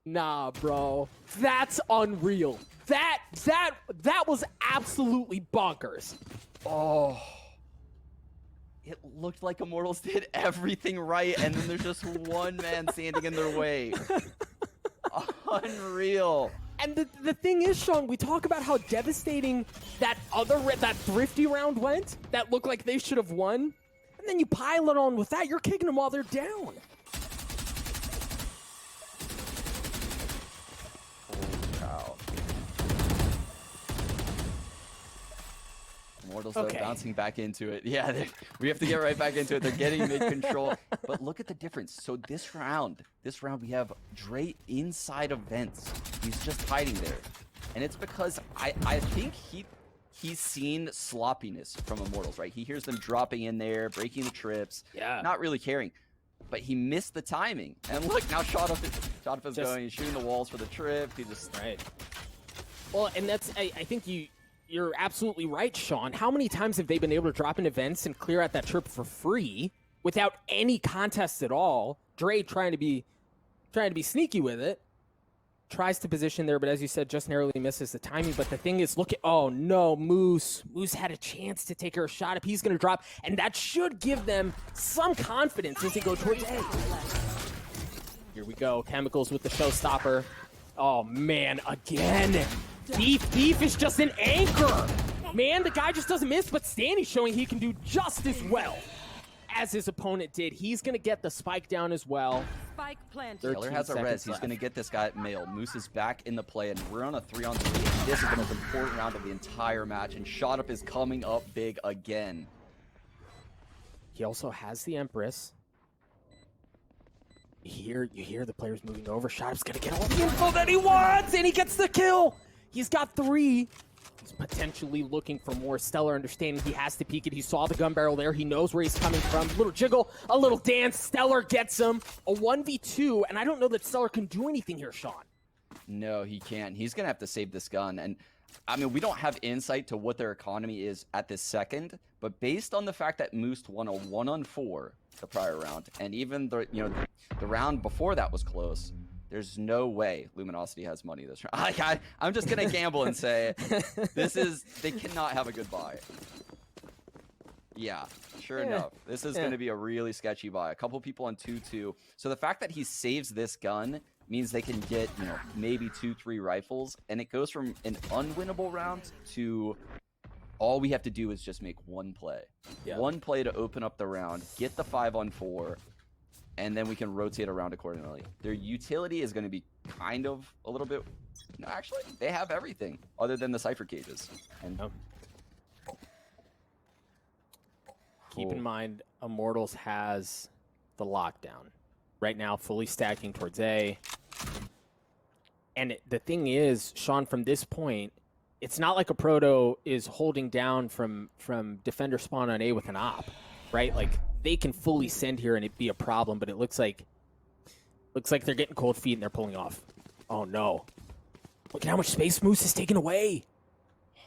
Nah, bro. That's unreal. That was absolutely bonkers. Oh. It looked like Immortals did everything right, and then there's just one man standing in their way. Unreal. And the thing is, Sean, we talk about how devastating that thrifty round went. That looked like they should have won. And then you pile it on with that. You're kicking them while they're down. Immortals though, bouncing back into it. Yeah, we have to get right back into it. They're getting mid-control. But look at the difference. So this round we have Dre inside of vents. He's just hiding there. And it's because I think he's seen sloppiness from Immortals, right? He hears them dropping in there, breaking the trips, not really caring. But he missed the timing. And look, now Shot up is going, he's shooting the walls for the trip. He just... Right. Well, and that's, I think you're absolutely right, Sean. How many times have they been able to drop in events and clear out that trip for free without any contests at all? Dre trying to be sneaky with it. Tries to position there, but as you said, just narrowly misses the timing. But the thing is, look at, oh no, Moose had a chance to take her shot if he's going to drop, and that should give them some confidence as they go towards A. Here we go, Chemicals with the showstopper. Oh man, again. Thief is just an anchor. Man, the guy just doesn't miss, but Stanny's showing he can do just as well as his opponent did. He's going to get the spike down as well. Spike planted. Taylor has a res. He's going to get this guy at mail. Moose is back in the play, and we're on a 3-on-3. This is the most important round of the entire match, and Shot Up is coming up big again. He also has the Empress. You hear the players moving over. Shotup's gonna get all the info that he wants, and he gets the kill. He's got 3. He's potentially looking for more. Stellar understanding he has to peek it. He saw the gun barrel there. He knows where he's coming from. A little jiggle, a little dance. Stellar gets him. A 1v2, and I don't know that Stellar can do anything here, Sean. No, he can't. He's going to have to save this gun. And I mean, we don't have insight to what their economy is at this second, but based on the fact that Moose won a 1-on-4 the prior round, and even the round before that was close, there's no way Luminosity has money this round. I'm just going to gamble and say they cannot have a good buy. Yeah, sure enough. This is going to be a really sketchy buy. A couple people on 2-2. So the fact that he saves this gun means they can get, maybe 2-3 rifles, and it goes from an unwinnable round to all we have to do is just make one play. Yeah. One play to open up the round, get the 5-on-4, and then we can rotate around accordingly. Their utility is going to be kind of a little bit... No, actually, they have everything other than the Cypher cages. And keep in mind, Immortals has the lockdown. Right now, fully stacking towards A. And the thing is, Sean, from this point, it's not like a Proto is holding down from defender spawn on A with an op, right? Like, they can fully send here and it'd be a problem, but it looks like they're getting cold feet and they're pulling off. Oh no. Look at how much space Moose has taken away.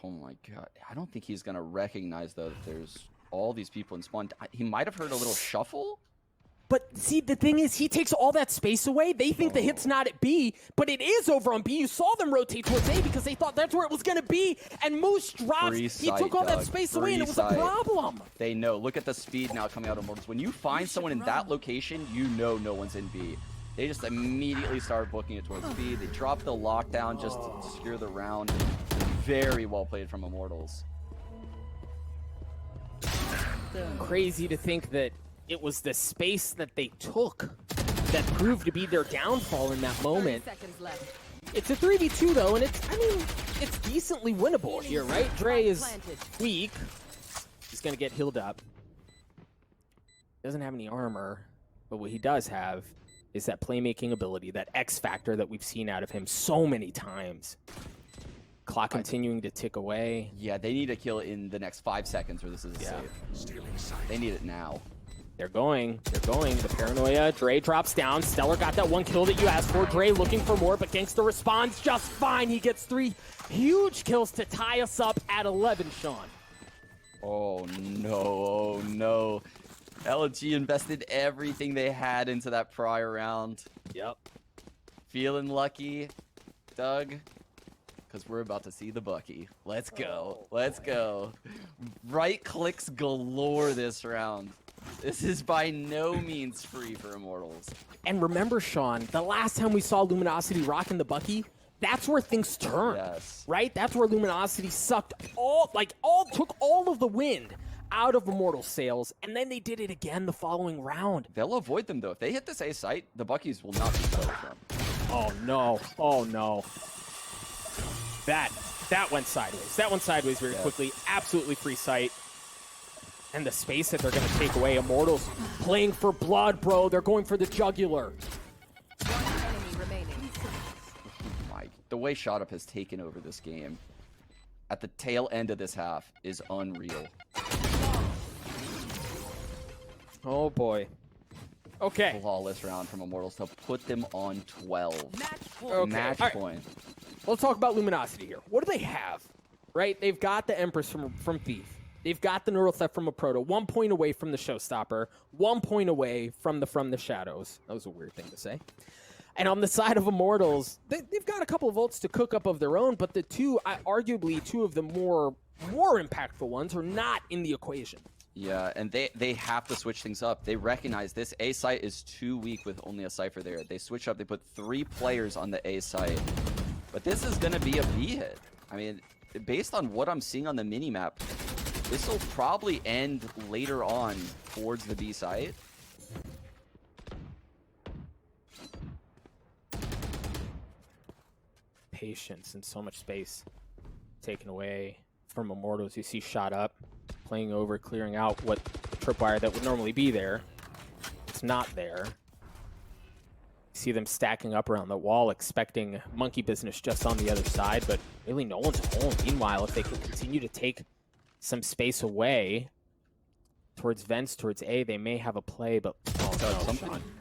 Oh my god. I don't think he's gonna recognize though that there's all these people in spawn. He might have heard a little shuffle. But see, the thing is, he takes all that space away. They think the hit's not at B, but it is over on B. You saw them rotate towards A because they thought that's where it was going to be. And Moose drops. He took all that space away, and it was a problem. They know. Look at the speed now coming out of Immortals. When you find someone in that location, you know no one's in B. They just immediately start booking it towards B. They drop the lockdown just to secure the round. Very well played from Immortals. Crazy to think that it was the space that they took that proved to be their downfall in that moment. It's a 3v2 though, and it's decently winnable here, right? Dre is weak. He's gonna get healed up. Doesn't have any armor, but what he does have is that playmaking ability, that X factor that we've seen out of him so many times. Clock continuing to tick away. Yeah, they need a kill in the next 5 seconds or this is safe. They need it now. They're going. The paranoia. Dre drops down. Stellar got that one kill that you asked for. Dre looking for more, but Gangster responds just fine. He gets 3 huge kills to tie us up at 11, Sean. Oh, no. Oh, no. LG invested everything they had into that prior round. Yep. Feeling lucky, Doug? Because we're about to see the Bucky. Let's go. Let's go. Right clicks galore this round. This is by no means free for Immortals. And remember, Sean, the last time we saw Luminosity rocking the Bucky, that's where things turned, right? That's where Luminosity sucked took all of the wind out of Immortals' sails, and then they did it again the following round. They'll avoid them, though. If they hit this A site, the Buckies will not be close from. Oh, no. Oh, no. That went sideways. That went sideways very quickly. Absolutely free sight. And the space that they're going to take away. Immortals playing for blood, bro. They're going for the jugular. The way Shotup has taken over this game at the tail end of this half is unreal. Oh, boy. Okay. Flawless round from Immortals to put them on 12. Match point. Let's talk about Luminosity here. What do they have? Right? They've got the Empress from Thief. They've got the Neural Theft from a Proto. 1 point away from the Showstopper. 1 point away from the Shadows. That was a weird thing to say. And on the side of Immortals, they've got a couple of ults to cook up of their own, but the arguably two of the more impactful ones are not in the equation. Yeah, and they have to switch things up. They recognize this A site is too weak with only a Cypher there. They switch up. They put 3 players on the A site. But this is going to be a B hit. I mean, based on what I'm seeing on the minimap, this will probably end later on towards the B site. Patience and so much space taken away from Immortals. You see Shotup playing over, clearing out what the tripwire that would normally be there. It's not there. See them stacking up around the wall, expecting monkey business just on the other side, but really no one's home. Meanwhile, if they can continue to take some space away towards vents, towards A, they may have a play, but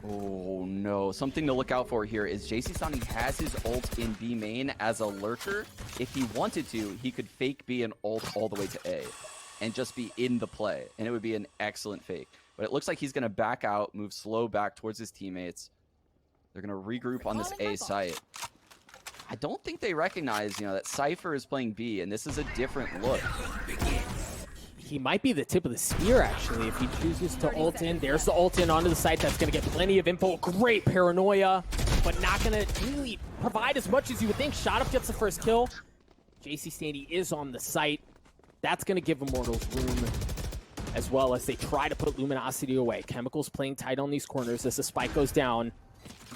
oh no, something to look out for here is JC Sani has his ult in B main as a lurker. If he wanted to, he could fake B and ult all the way to A and just be in the play, and it would be an excellent fake. But it looks like he's going to back out, move slow back towards his teammates. They're going to regroup on this A site. I don't think they recognize, that Cypher is playing B, and this is a different look. He might be the tip of the spear, actually, if he chooses to ult in. There's the ult in onto the site. That's going to get plenty of info. Great paranoia, but not going to really provide as much as you would think. Shot up gets the first kill. JC Standy is on the site. That's going to give Immortals room, as well as they try to put Luminosity away. Chemicals playing tight on these corners as the spike goes down.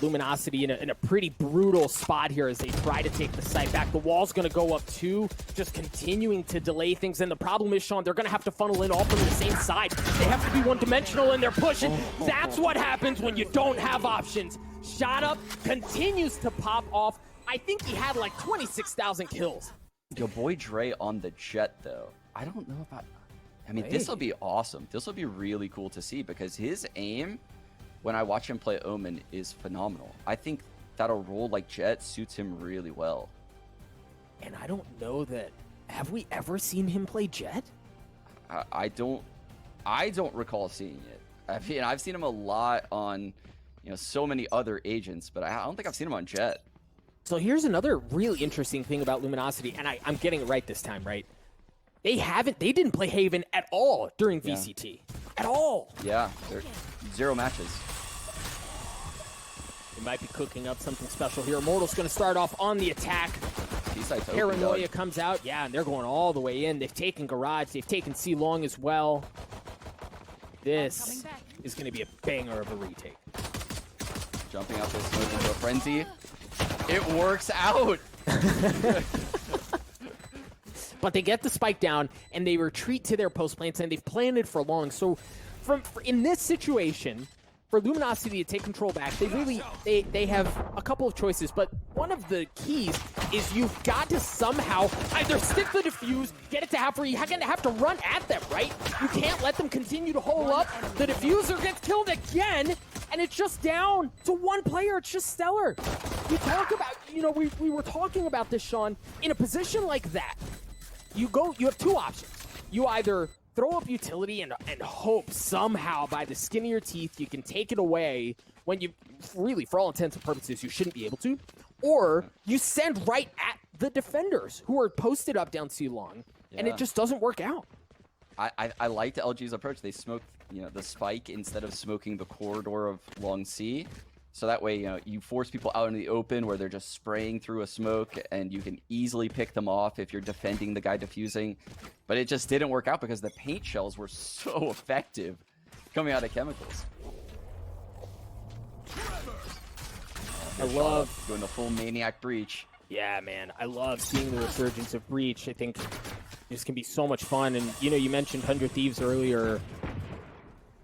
Luminosity in a pretty brutal spot here as they try to take the site back. The wall's going to go up too, just continuing to delay things. And the problem is, Sean, they're going to have to funnel in all from the same side. They have to be one-dimensional and they're pushing. That's what happens when you don't have options. Shot up continues to pop off. I think he had like 26,000 kills. Your boy Dre on the Jet, though. I don't know about... I mean, this will be awesome. This will be really cool to see because his aim, when I watch him play Omen, is phenomenal. I think that a role like Jet suits him really well. And I don't know that... Have we ever seen him play Jet? I don't recall seeing it. I mean, I've seen him a lot on, so many other agents, but I don't think I've seen him on Jet. So here's another really interesting thing about Luminosity, and I'm getting it right this time, right? They didn't play Haven at all during VCT. At all. Yeah, 0 matches. They might be cooking up something special here. Immortals going to start off on the attack. Paranoia comes out. Yeah, and they're going all the way in. They've taken Garage. They've taken C-Long as well. This is going to be a banger of a retake. Jumping out this smoke into a frenzy. It works out. But they get the spike down, and they retreat to their post plants, and they've planned it for long. So in this situation, for Luminosity to take control back, they have a couple of choices, but one of the keys is you've got to somehow either stick the defuse, get it to half, where you're going to have to run at them, right? You can't let them continue to hold up. The diffuser gets killed again, and it's just down to one player. It's just Stellar. We talk about, we were talking about this, Sean, in a position like that. You have two options. You either throw up utility and hope somehow by the skin of your teeth you can take it away when you really, for all intents and purposes, you shouldn't be able to. Or you send right at the defenders who are posted up down C-Long, and it just doesn't work out. I liked LG's approach. They smoked, the spike instead of smoking the corridor of long C. So that way, you force people out in the open where they're just spraying through a smoke and you can easily pick them off if you're defending the guy defusing. But it just didn't work out because the paint shells were so effective coming out of Chemicals. I love doing the full Maniac Breach. Yeah, man. I love seeing the resurgence of Breach. I think this can be so much fun. And, you mentioned 100 Thieves earlier.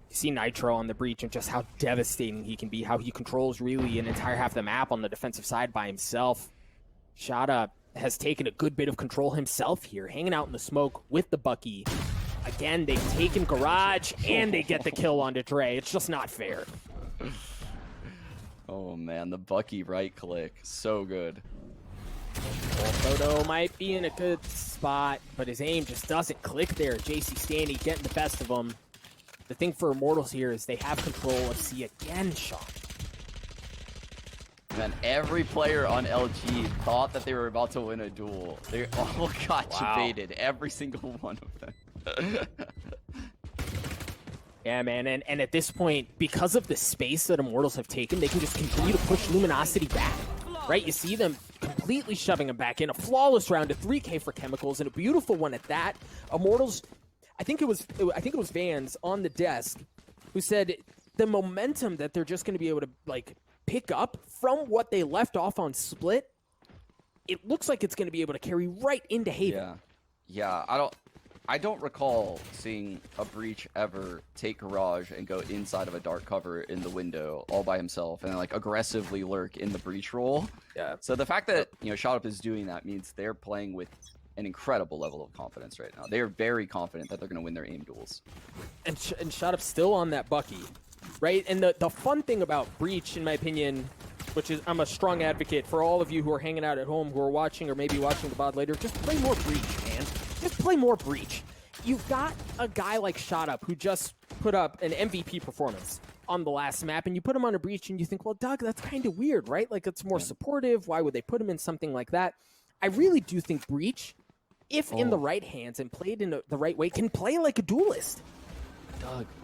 See Nitro on the Breach and just how devastating he can be, how he controls really an entire half of the map on the defensive side by himself. Shada has taken a good bit of control himself here, hanging out in the smoke with the Bucky. Again, they've taken Garage and they get the kill onto Dre. It's just not fair. Oh man, the Bucky right click, so good. Well, Photo might be in a good spot, but his aim just doesn't click there. JC Standy getting the best of him. The thing for Immortals here is they have control of C again, Sean. Man, every player on LG thought that they were about to win a duel. They all got baited, every single one of them. Yeah, man, and at this point, because of the space that Immortals have taken, they can just continue to push Luminosity back, right? You see them completely shoving them back in. A flawless round, a 3K for Chemicals, and a beautiful one at that. Immortals... I think it was Vans on the desk who said the momentum that they're just going to be able to pick up from what they left off on Split, it looks like it's going to be able to carry right into Haven. Yeah. I I don't recall seeing a Breach ever take Garage and go inside of a dark cover in the window all by himself and like aggressively lurk in the Breach role. Yeah. So the fact that, you know, Shot Up is doing that means they're playing with an incredible level of confidence right now. They are very confident that they're going to win their aim duels. And Shot Up's still on that Bucky, right? And the fun thing about Breach, in my opinion, which is I'm a strong advocate for all of you who are hanging out at home, who are watching or maybe watching the VOD later, just play more Breach, man. Just play more Breach. You've got a guy like Shot Up who just put up an MVP performance on the last map, and you put him on a Breach, and you think, well, Doug, that's kind of weird, right? Like, it's more supportive. Why would they put him in something like that? I really do think Breach, if in the right hands and played in the right way, can play like a duelist.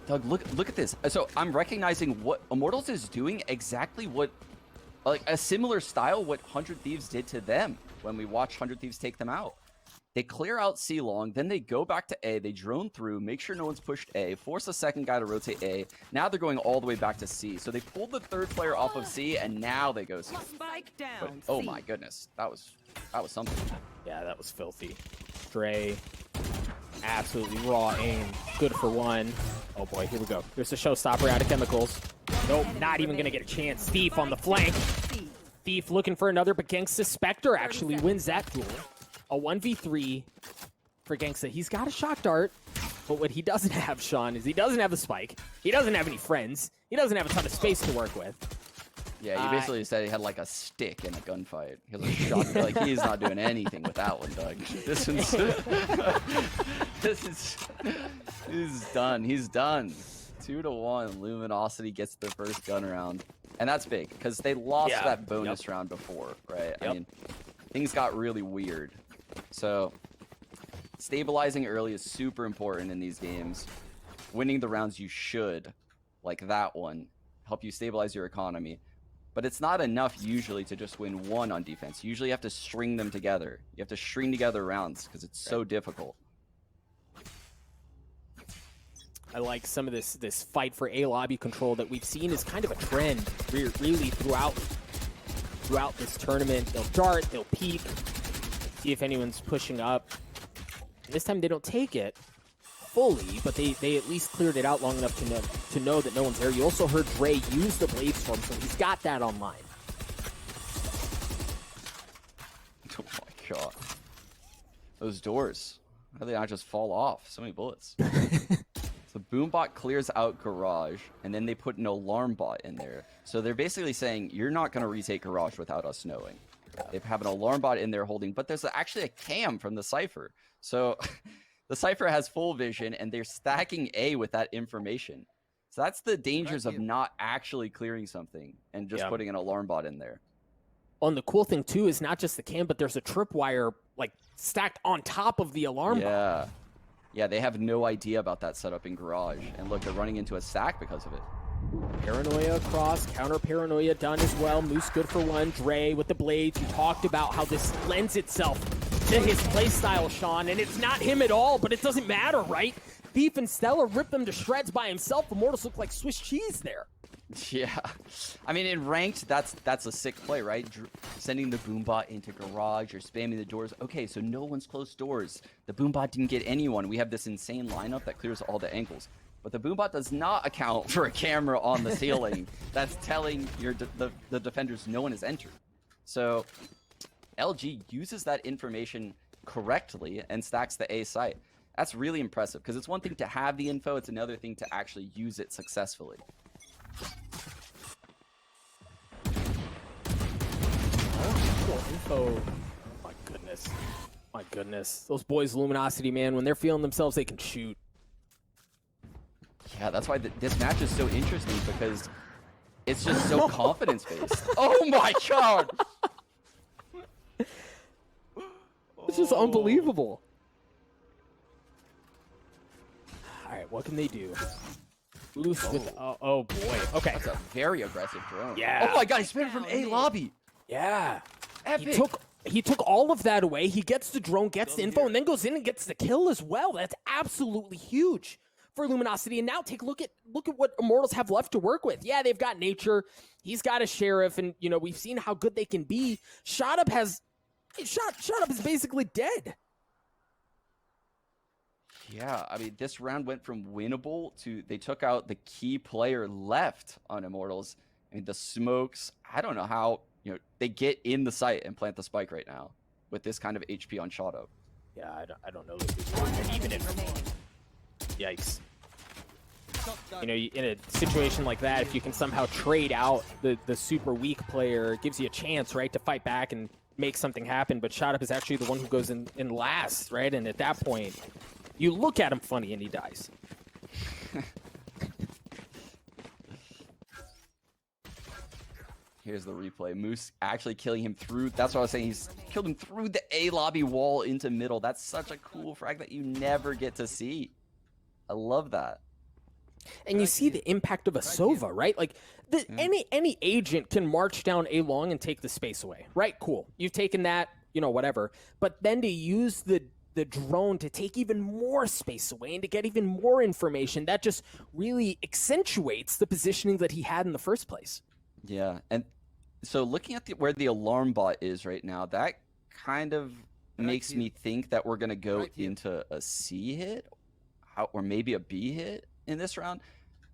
Doug, look at this. So I'm recognizing what Immortals is doing exactly what, like a similar style, what 100 Thieves did to them when we watched 100 Thieves take them out. They clear out C long, then they go back to A, they drone through, make sure no one's pushed A, force a second guy to rotate A. Now they're going all the way back to C. So they pulled the third player off of C, and now they go C. Spike down. But, oh my goodness, that was something. Yeah, that was filthy. Dre, absolutely raw aim. Good for one. Oh boy, here we go. There's a showstopper out of chemicals. Nope, not even gonna get a chance. Thief on the flank. Thief looking for another, but Gangsta Spectre actually wins that duel. A 1v3 for Gangsta. He's got a shock dart, but what he doesn't have, Sean, is he doesn't have a spike. He doesn't have any friends. He doesn't have a ton of space to work with. Yeah, you basically said he had like a stick in a gunfight. He was like shot. Like he's not doing anything with that one, Doug. This one's he's done. He's done. 2-1. Luminosity gets the first gun round, and that's big because they lost that bonus round before, right? I mean, things got really weird. So stabilizing early is super important in these games. Winning the rounds you should, like that one, help you stabilize your economy. But it's not enough usually to just win one on defense. Usually you have to string them together. You have to string together rounds because it's so difficult. I like some of this fight for A lobby control that we've seen is kind of a trend really throughout this tournament. They'll dart, they'll peek, see if anyone's pushing up. This time they don't take it fully, but they at least cleared it out long enough to know that no one's there. You also heard Dre use the Blade Storm, so he's got that online. Oh my god. Those doors. How do they not just fall off? So many bullets. So Boombot clears out Garage, and then they put an alarm bot in there. So they're basically saying, you're not going to retake Garage without us knowing. They have an alarm bot in there holding, but there's actually a cam from the Cypher. So the Cypher has full vision, and they're stacking A with that information. So that's the dangers of not actually clearing something and just putting an alarm bot in there. Oh, and the cool thing, too, is not just the cam, but there's a tripwire, like, stacked on top of the alarm bot. Yeah, they have no idea about that setup in Garage. And look, they're running into a stack because of it. Paranoia across, counter paranoia done as well. Moose good for one. Dre with the blades. You talked about how this lends itself to his playstyle, Sean, and it's not him at all, but it doesn't matter, right? Thief and Stella rip them to shreds by himself. Immortals look like Swiss cheese there. Yeah, I mean, in ranked, that's a sick play, right? Sending the Boombot into Garage or spamming the doors. Okay, so no one's closed doors. The Boombot didn't get anyone. We have this insane lineup that clears all the angles. But the Boombot does not account for a camera on the ceiling that's telling the defenders no one has entered. So LG uses that information correctly and stacks the A site. That's really impressive because it's one thing to have the info, it's another thing to actually use it successfully. Info. Oh my goodness. Those boys, Luminosity, man, when they're feeling themselves, they can shoot. Yeah, that's why this match is so interesting because it's just so confidence-based. Oh my god! It's just unbelievable. All right, what can they do? Boost with, oh boy. Okay. That's a very aggressive drone. Yeah. Oh my god, he spin from A lobby. Yeah. Epic. He took all of that away. He gets the drone, gets the info, and then goes in and gets the kill as well. That's absolutely huge for Luminosity. And now take a look at what Immortals have left to work with. Yeah, they've got Nature. He's got a Sheriff, and you know, we've seen how good they can be. Shot Up is basically dead. Yeah, I mean, this round went from winnable to they took out the key player left on Immortals. I mean, the smokes, I don't know how, they get in the site and plant the spike right now with this kind of HP on shot up. Yeah, I don't know. And even if, yikes. In a situation like that, if you can somehow trade out the super weak player, it gives you a chance, right, to fight back and make something happen. But Shot Up is actually the one who goes in last, right? And at that point, you look at him funny and he dies. Here's the replay. Moose actually killing him through. That's what I was saying. He's killed him through the A lobby wall into middle. That's such a cool frag that you never get to see. I love that. And you see the impact of a Sova, right? Like any agent can march down A long and take the space away, right? Cool. You've taken that, whatever. But then to use the drone to take even more space away and to get even more information, that just really accentuates the positioning that he had in the first place. Yeah, and so looking at where the alarm bot is right now, that kind of makes me think that we're going to go into a C hit or maybe a B hit in this round.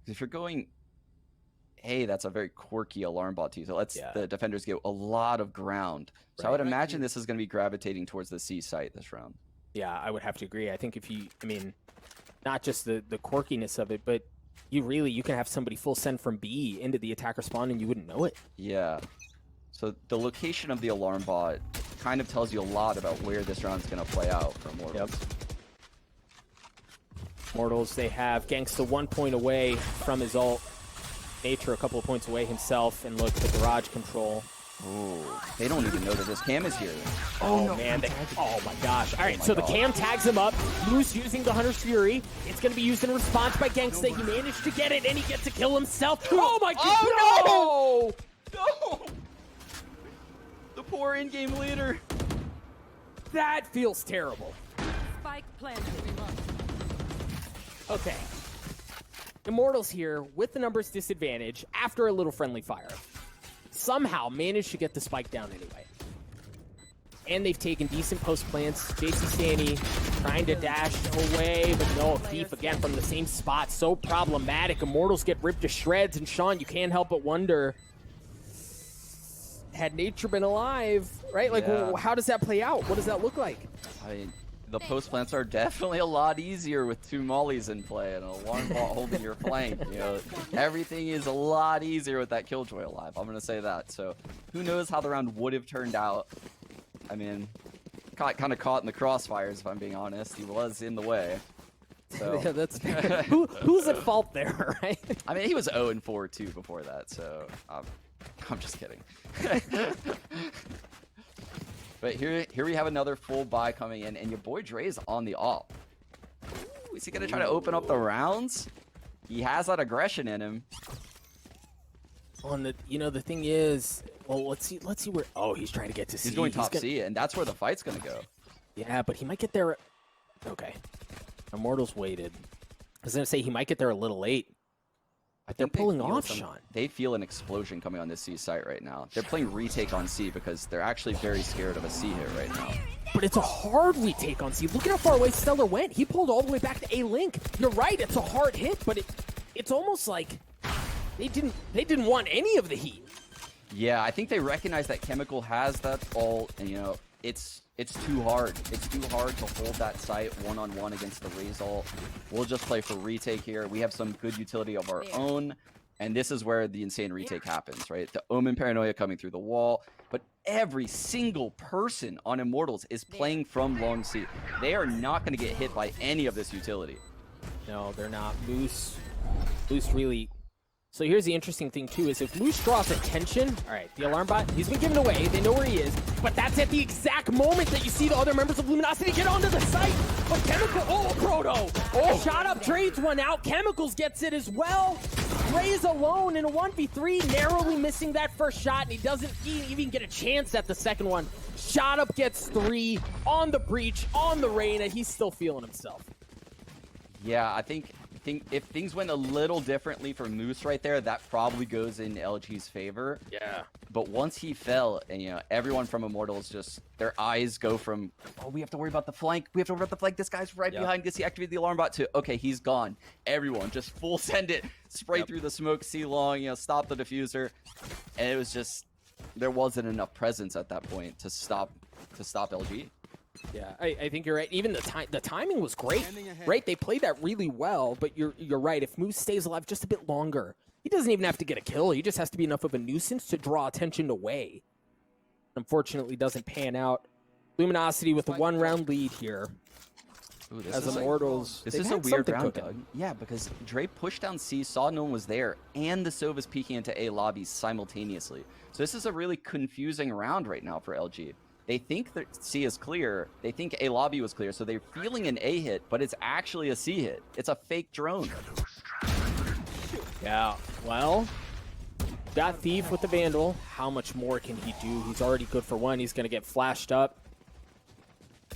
If you're going A, that's a very quirky alarm bot too. So lets the defenders get a lot of ground. So I would imagine this is going to be gravitating towards the C site this round. Yeah, I would have to agree. I think not just the quirkiness of it, but you can have somebody full send from B into the attacker spawn and you wouldn't know it. Yeah. So the location of the alarm bot kind of tells you a lot about where this round's going to play out for Immortals. Yep. Immortals, they have Gangsta 1 point away from his ult. Nature a couple of points away himself, and look, the garage control. Ooh, they don't even know that this cam is here. Oh, no, man. Oh, my gosh. All right, so the cam tags him up. Moose using the Hunter's Fury. It's going to be used in response by Gangsta. He managed to get it, and he gets to kill himself. Oh, my God. Oh, no! The poor in-game leader. That feels terrible. Spike planted. Okay. Immortals here with the numbers disadvantage after a little friendly fire. Somehow managed to get the spike down anyway. And they've taken decent post plants. JC Stanny trying to dash away, but no, Thief again from the same spot. So problematic. Immortals get ripped to shreds, and Sean, you can't help but wonder, had Nature been alive, right? Like, well, how does that play out? What does that look like? I mean, the post plants are definitely a lot easier with 2 mollies in play and an alarm bot holding your flank. Everything is a lot easier with that Killjoy alive. I'm going to say that. So who knows how the round would have turned out. I mean, kind of caught in the crossfires, if I'm being honest. He was in the way. So. Yeah, that's who's at fault there, right? I mean, he was 0-4 too before that, so I'm just kidding. But here we have another full buy coming in, and your boy Dre's on the op. Ooh, is he gonna try to open up the rounds? He has that aggression in him. On the the thing is, well, let's see where. Oh, he's trying to get to C. He's going top C, and that's where the fight's gonna go. Yeah, but he might get there. Okay, Immortals waited. I was gonna say he might get there a little late. But they're pulling off, Sean. They feel an explosion coming on this C site right now. They're playing retake on C because they're actually very scared of a C hit right now. But it's a hard retake on C. Look at how far away Stellar went. He pulled all the way back to A Link. You're right, it's a hard hit, but it's almost like they didn't want any of the heat. Yeah, I think they recognize that Chemical has that ult, and it's too hard. It's too hard to hold that site one-on-one against the Raze ult. We'll just play for retake here. We have some good utility of our own, and this is where the insane retake happens, right? The Omen Paranoia coming through the wall, but every single person on Immortals is playing from long C. They are not going to get hit by any of this utility. No, they're not. Moose really... So here's the interesting thing, too, is if Moose draws attention, all right, the alarm bot, he's been given away. They know where he is. But that's at the exact moment that you see the other members of Luminosity get onto the site. But Chemical, Proto. Shot up, trades one out. Chemicals gets it as well. Raze alone in a 1v3, narrowly missing that first shot, and he doesn't even get a chance at the second one. Shot up gets 3 on the breach, on the Reyna. He's still feeling himself. Yeah, I think think if things went a little differently for Moose right there, that probably goes in LG's favor. Yeah. But once he fell, and you know, everyone from Immortals just their eyes go from, oh, we have to worry about the flank. We have to worry about the flank. This guy's right behind. Gets he activated the alarm bot to, okay, he's gone. Everyone just full send it, spray through the smoke, see long, you know, stop the diffuser, and it was just there wasn't enough presence at that point to stop LG. Yeah, I think you're right. Even the timing was great, right? They played that really well, but you're right. If Moose stays alive just a bit longer, he doesn't even have to get a kill. He just has to be enough of a nuisance to draw attention away. Unfortunately, doesn't pan out. Luminosity with a 1-round lead here. Ooh, As Immortals, this is a weird round, Doug. Yeah, because Dre pushed down C, saw no one was there, and the Sova's peeking into A lobby simultaneously. So this is a really confusing round right now for LG. They think that C is clear. They think A lobby was clear, so they're feeling an A hit, but it's actually a C hit. It's a fake drone. Yeah, well, got Thief with the Vandal. How much more can he do? He's already good for one. He's going to get flashed up.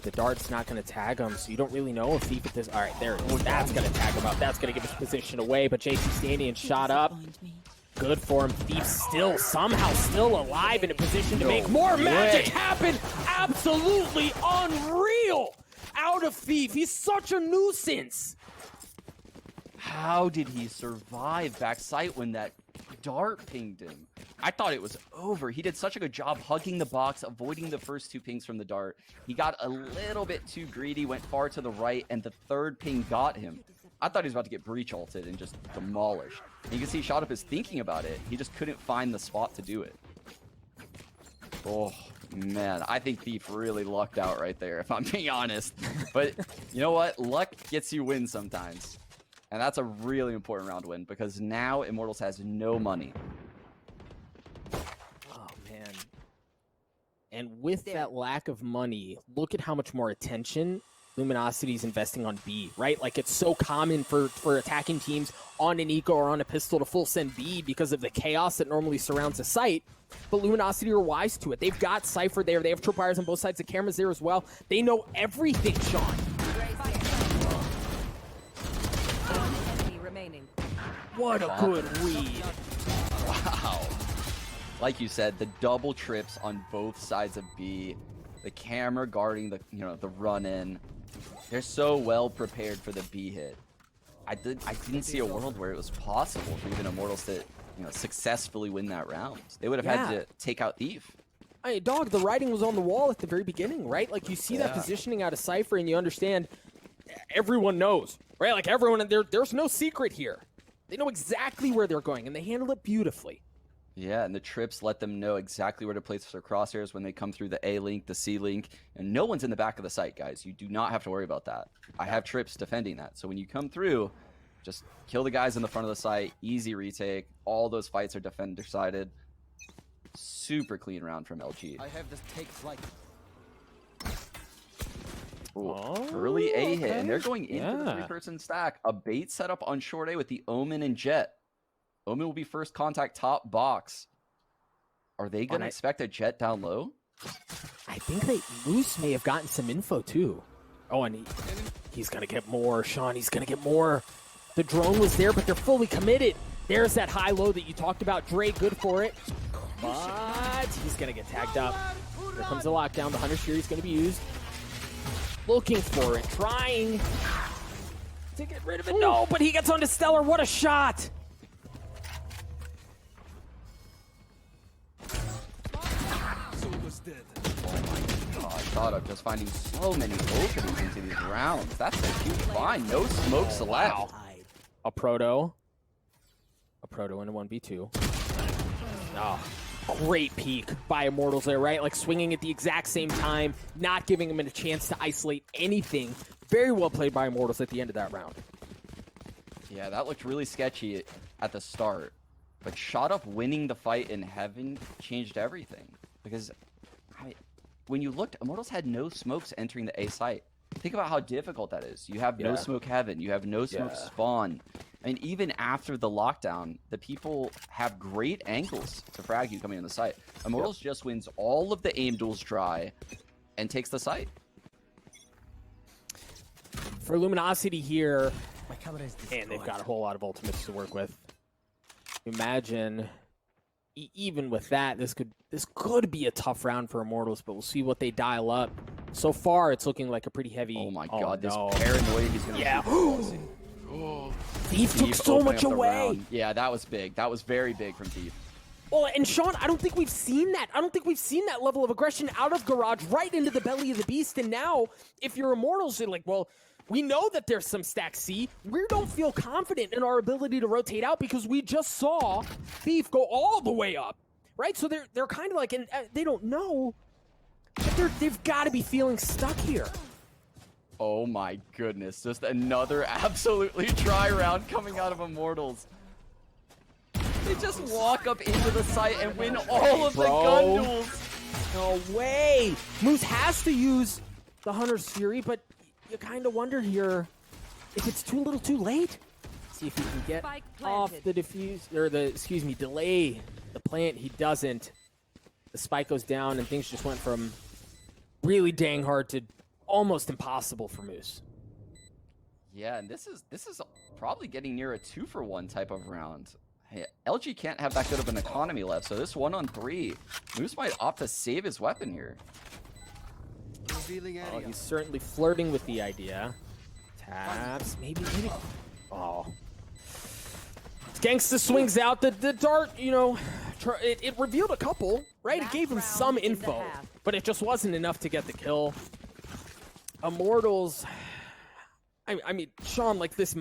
The dart's not going to tag him, so you don't really know if Thief at this... All right, there it is. That's going to tag him up. That's going to give his position away, but JC standing and shot up. Good for him. Thief somehow still alive in a position to make more magic happen. Absolutely unreal out of Thief. He's such a nuisance. How did he survive backside when that dart pinged him? I thought it was over. He did such a good job hugging the box, avoiding the first 2 pings from the dart. He got a little bit too greedy, went far to the right, and the 3rd ping got him. I thought he was about to get breach ulted and just demolished. And you can see Shot Up is thinking about it. He just couldn't find the spot to do it. Oh, man. I think Thief really lucked out right there, if I'm being honest. But you know what? Luck gets you wins sometimes. And that's a really important round win because now Immortals has no money. Oh, man. And with that lack of money, look at how much more attention Luminosity's investing on B, right? Like, it's so common for attacking teams on an eco or on a pistol to full send B because of the chaos that normally surrounds a site. But Luminosity are wise to it. They've got Cypher there. They have tripwires on both sides. The cameras there as well. They know everything, Sean. What a good read. Wow. Like you said, the double trips on both sides of B, the camera guarding the, you know, the run in. They're so well prepared for the B hit. I didn't see a world where it was possible for even Immortals to, you know, successfully win that round. They would have had to take out Thief. Hey, dog, the writing was on the wall at the very beginning, right? Like, you see that positioning out of Cypher and you understand everyone knows, right? Like, everyone, there's no secret here. They know exactly where they're going, and they handle it beautifully. Yeah, and the trips let them know exactly where to place their crosshairs when they come through the A link, the C link, and no one's in the back of the site, guys. You do not have to worry about that. I have trips defending that. So when you come through, just kill the guys in the front of the site, easy retake. All those fights are defender-sided. Super clean round from LG. I have this take flight. Early A hit, and they're going in for the 3-person stack. A bait setup on short A with the Omen and Jet. Omen will be first contact top box. Are they going to expect a Jet down low? I think Moose may have gotten some info too. Oh, and he's going to get more, Sean. He's going to get more. The drone was there, but they're fully committed. There's that high-low that you talked about. Dre, good for it. But he's going to get tagged up. Here comes the lockdown. The Hunter's Fury is going to be used. Looking for it, trying to get rid of it. No, but he gets onto Stellar. What a shot! Thought of just finding so many openings into these rounds. That's a huge find. No smokes left. Wow. A proto in a 1v2. Oh, great peek by Immortals there, right? Like swinging at the exact same time, not giving him a chance to isolate anything. Very well played by Immortals at the end of that round. Yeah, that looked really sketchy at the start. But Shot Up winning the fight in Heaven changed everything. Because, when you looked, Immortals had no smokes entering the A site. Think about how difficult that is. You have no smoke Heaven. You have no smoke Spawn. I mean, even after the lockdown, the people have great angles to frag you coming on the site. Immortals just wins all of the aim duels dry and takes the site. For Luminosity here, And they've got a whole lot of ultimates to work with. Imagine, even with that, this could be a tough round for Immortals, but we'll see what they dial up. So far, it's looking like a pretty heavy. Oh my god, no. this paranoia he's gonna Thief took so much away. Yeah, that was big. That was very big from Thief. Well, and Sean, I don't think we've seen that. I don't think we've seen that level of aggression out of Garage right into the belly of the beast. And now, if you're Immortals, you're like, well, we know that there's some stack C. We don't feel confident in our ability to rotate out because we just saw Thief go all the way up, right? So they're kind of like, and they don't know, but they've got to be feeling stuck here. Oh my goodness, just another absolutely dry round coming out of Immortals. They just walk up into the site and win all of the gun duels. No way. Moose has to use the Hunter's Fury, but you kind of wonder here if it's too little too late. See if he can get off the delay the plant. He doesn't. The spike goes down and things just went from really dang hard to almost impossible for Moose. Yeah, and this is probably getting near a 2-for-1 type of round. Hey, LG can't have that good of an economy left, so this 1-on-3, Moose might opt to save his weapon here. Oh, he's certainly flirting with the idea. Taps, maybe. Oh. Gangsta swings out the dart, you know, it revealed a couple, right? It gave him some info, but it just wasn't enough to get the kill. Immortals, I mean, Sean, like this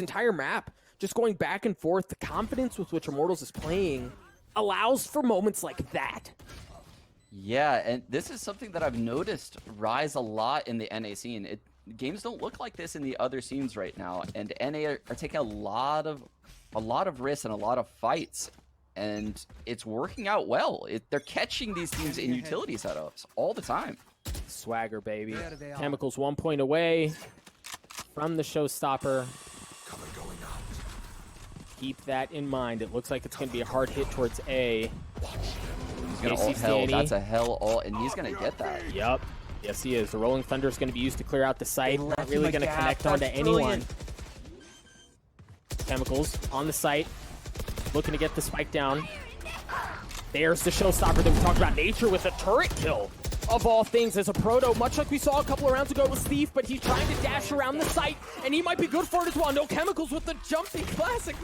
entire map, just going back and forth, the confidence with which Immortals is playing allows for moments like that. Yeah, and this is something that I've noticed rise a lot in the NA scene. Games don't look like this in the other scenes right now, and NA are taking a lot of risks and a lot of fights, and it's working out well. They're catching these teams in utility setups all the time. Swagger, baby. Chemicals 1 point away from the showstopper. Keep that in mind. It looks like it's going to be a hard hit towards A. He's going to ult hell. That's a hell ult, and he's going to get that. Yep. Yes, he is. The Rolling Thunder is going to be used to clear out the site. Not really going to connect onto anyone. Chemicals on the site. Looking to get the spike down. There's the showstopper that we talked about. Nature with a turret kill. Of all things, as a proto, much like we saw a couple of rounds ago with Steve, but he's trying to dash around the site, and he might be good for it as well. No Chemicals with the jumping classic.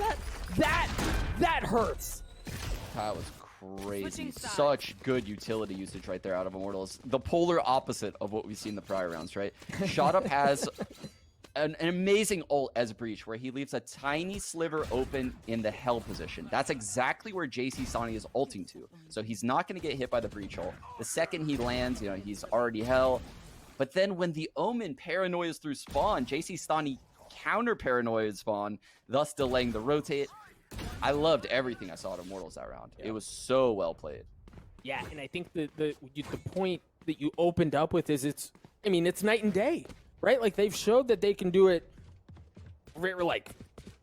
That hurts. That was crazy. Such good utility usage right there out of Immortals. The polar opposite of what we've seen in the prior rounds, right? Shot Up has an amazing ult as Breach, where he leaves a tiny sliver open in the hell position. That's exactly where JC Sonny is ulting to. So he's not going to get hit by the Breach ult. The second he lands, you know, he's already hell. But then when the Omen paranoias through spawn, JC Sonny counter paranoia spawn, thus delaying the rotate. I loved everything I saw at Immortals that round. Yeah. It was so well played. Yeah, and I think the point that you opened up with is it's night and day. Right? Like, they've showed that they can do it, like,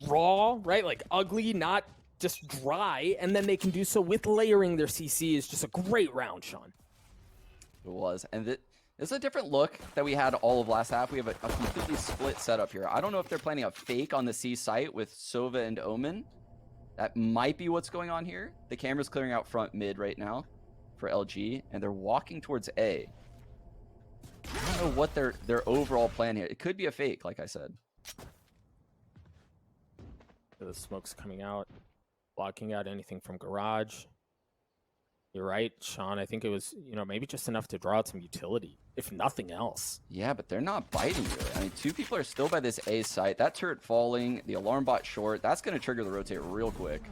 raw, right? Like, ugly, not just dry. And then they can do so with layering their CC is just a great round, Sean. It was. And this is a different look that we had all of last half. We have a completely split setup here. I don't know if they're planning a fake on the C site with Sova and Omen. That might be what's going on here. The camera's clearing out front mid right now for LG, and they're walking towards A. I don't know what their overall plan here. It could be a fake, like I said. The smoke's coming out, blocking out anything from Garage. You're right, Sean. I think it was, maybe just enough to draw out some utility, if nothing else. Yeah, but they're not biting really. I mean, 2 people are still by this A site. That turret falling, the alarm bot short. That's going to trigger the rotate real quick.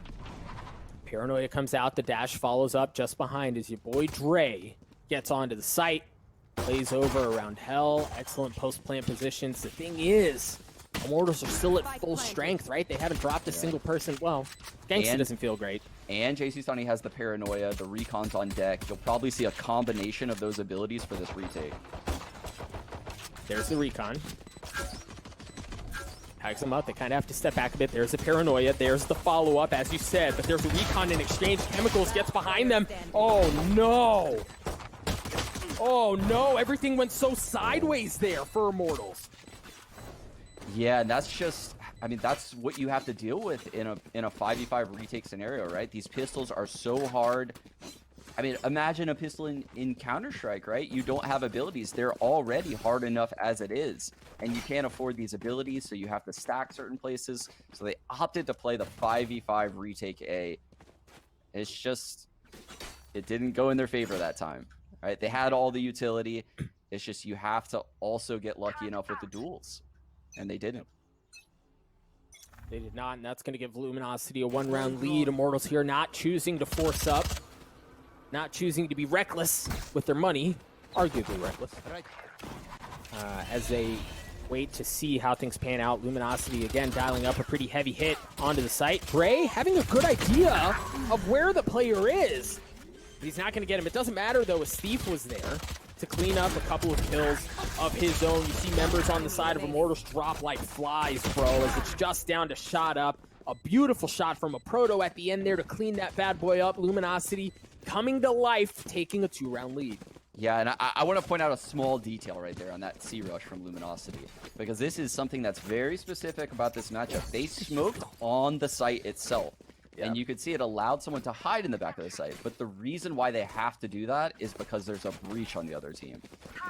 Paranoia comes out. The dash follows up just behind as your boy Dre gets onto the site. Plays over around hell. Excellent post-plant positions. The thing is, Immortals are still at full strength, right? They haven't dropped a single person. Well, Gangsta doesn't feel great. And JC Sonny has the paranoia. The recon's on deck. You'll probably see a combination of those abilities for this retake. There's the recon. Tags them up. They kind of have to step back a bit. There's the paranoia. There's the follow-up, as you said. But there's a recon in exchange. Chemicals gets behind them. Oh, no. Oh, no. Everything went so sideways there for Immortals. Yeah, and that's just I mean, that's what you have to deal with in a 5v5 retake scenario, right? These pistols are so hard. I mean, imagine a pistol in Counter-Strike, right? You don't have abilities. They're already hard enough as it is, and you can't afford these abilities, so you have to stack certain places. So they opted to play the 5v5 retake A. It's just, it didn't go in their favor that time, right? They had all the utility. It's just you have to also get lucky enough with the duels, and they didn't. They did not, and that's going to give Luminosity a 1-round lead. Immortals here not choosing to force up, not choosing to be reckless with their money, arguably reckless, as they wait to see how things pan out. Luminosity, again, dialing up a pretty heavy hit onto the site. Bray having a good idea of where the player is, but he's not going to get him. It doesn't matter, though, as Thief was there to clean up a couple of kills of his own. You see members on the side of Immortals drop like flies, bro, as it's just down to shot up. A beautiful shot from a Proto at the end there to clean that bad boy up. Luminosity coming to life, taking a 2-round lead. Yeah, and I want to point out a small detail right there on that C-Rush from Luminosity, because this is something that's very specific about this matchup. They smoked on the site itself. And you could see it allowed someone to hide in the back of the site. But the reason why they have to do that is because there's a breach on the other team.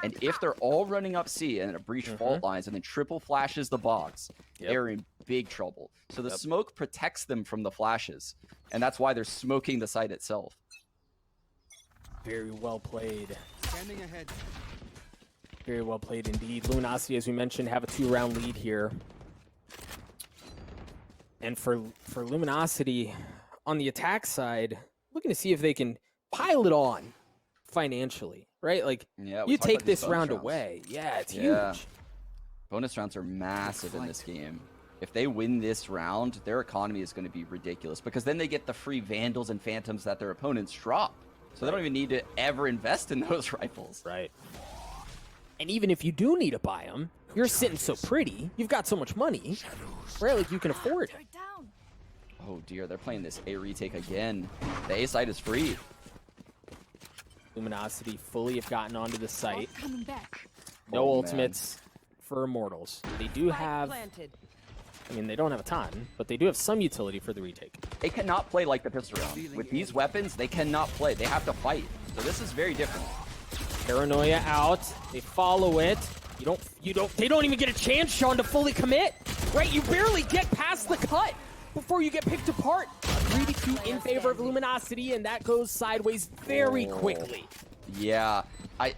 And if they're all running up C and a breach fault lines and then triple flashes the box, they're in big trouble. So the smoke protects them from the flashes. And that's why they're smoking the site itself. Very well played. Standing ahead. Very well played indeed. Luminosity, as we mentioned, have a 2-round lead here. And for Luminosity, on the attack side, looking to see if they can pile it on financially, right? Like, you take this round away. Yeah, it's huge. Bonus rounds are massive in this game. If they win this round, their economy is going to be ridiculous, because then they get the free Vandals and Phantoms that their opponents drop. So they don't even need to ever invest in those rifles. Right. And even if you do need to buy them, you're sitting so pretty, you've got so much money, right? Like, you can afford it. Oh dear, they're playing this A retake again. The A site is free. Luminosity fully have gotten onto the site. No Oh, ultimates for Immortals. They do have, I mean, they don't have a ton, but they do have some utility for the retake. They cannot play like the pistol round. With these weapons, they cannot play. They have to fight. So this is very different. Paranoia out. They follow it. They don't even get a chance, Sean, to fully commit. Right? You barely get past the cut before you get picked apart. 3-2 in favor of Luminosity, and that goes sideways very quickly. Yeah. I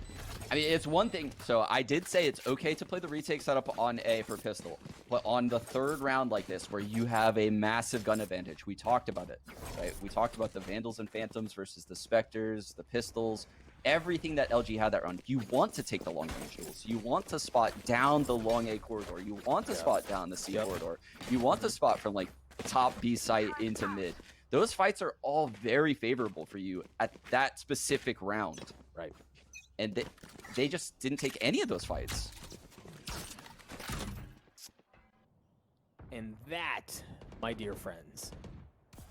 mean, it's one thing. So I did say it's okay to play the retake setup on A for pistol, but on the 3rd round like this, where you have a massive gun advantage, we talked about it, right? We talked about the Vandals and Phantoms versus the Spectres, the pistols, everything that LG had that round. You want to take the long range duels. You want to spot down the long A corridor. You want to spot down the C corridor. You want to spot from like top B site into mid. Those fights are all very favorable for you at that specific round. Right. And they just didn't take any of those fights. And that, my dear friends,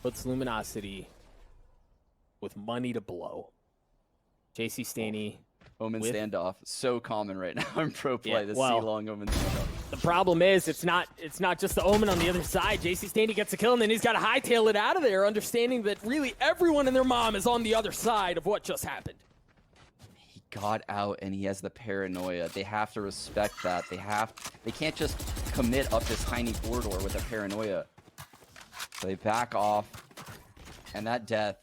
puts Luminosity with money to blow. JC Staney. Omen standoff. So common right now in pro play. The well, C-long Omen standoff. The problem is it's not just the Omen on the other side. JC Staney gets a kill, and then he's got to hightail it out of there, understanding that really everyone and their mom is on the other side of what just happened. He got out, and he has the paranoia. They have to respect that. They can't just commit up this tiny corridor with a paranoia. So they back off, and that death.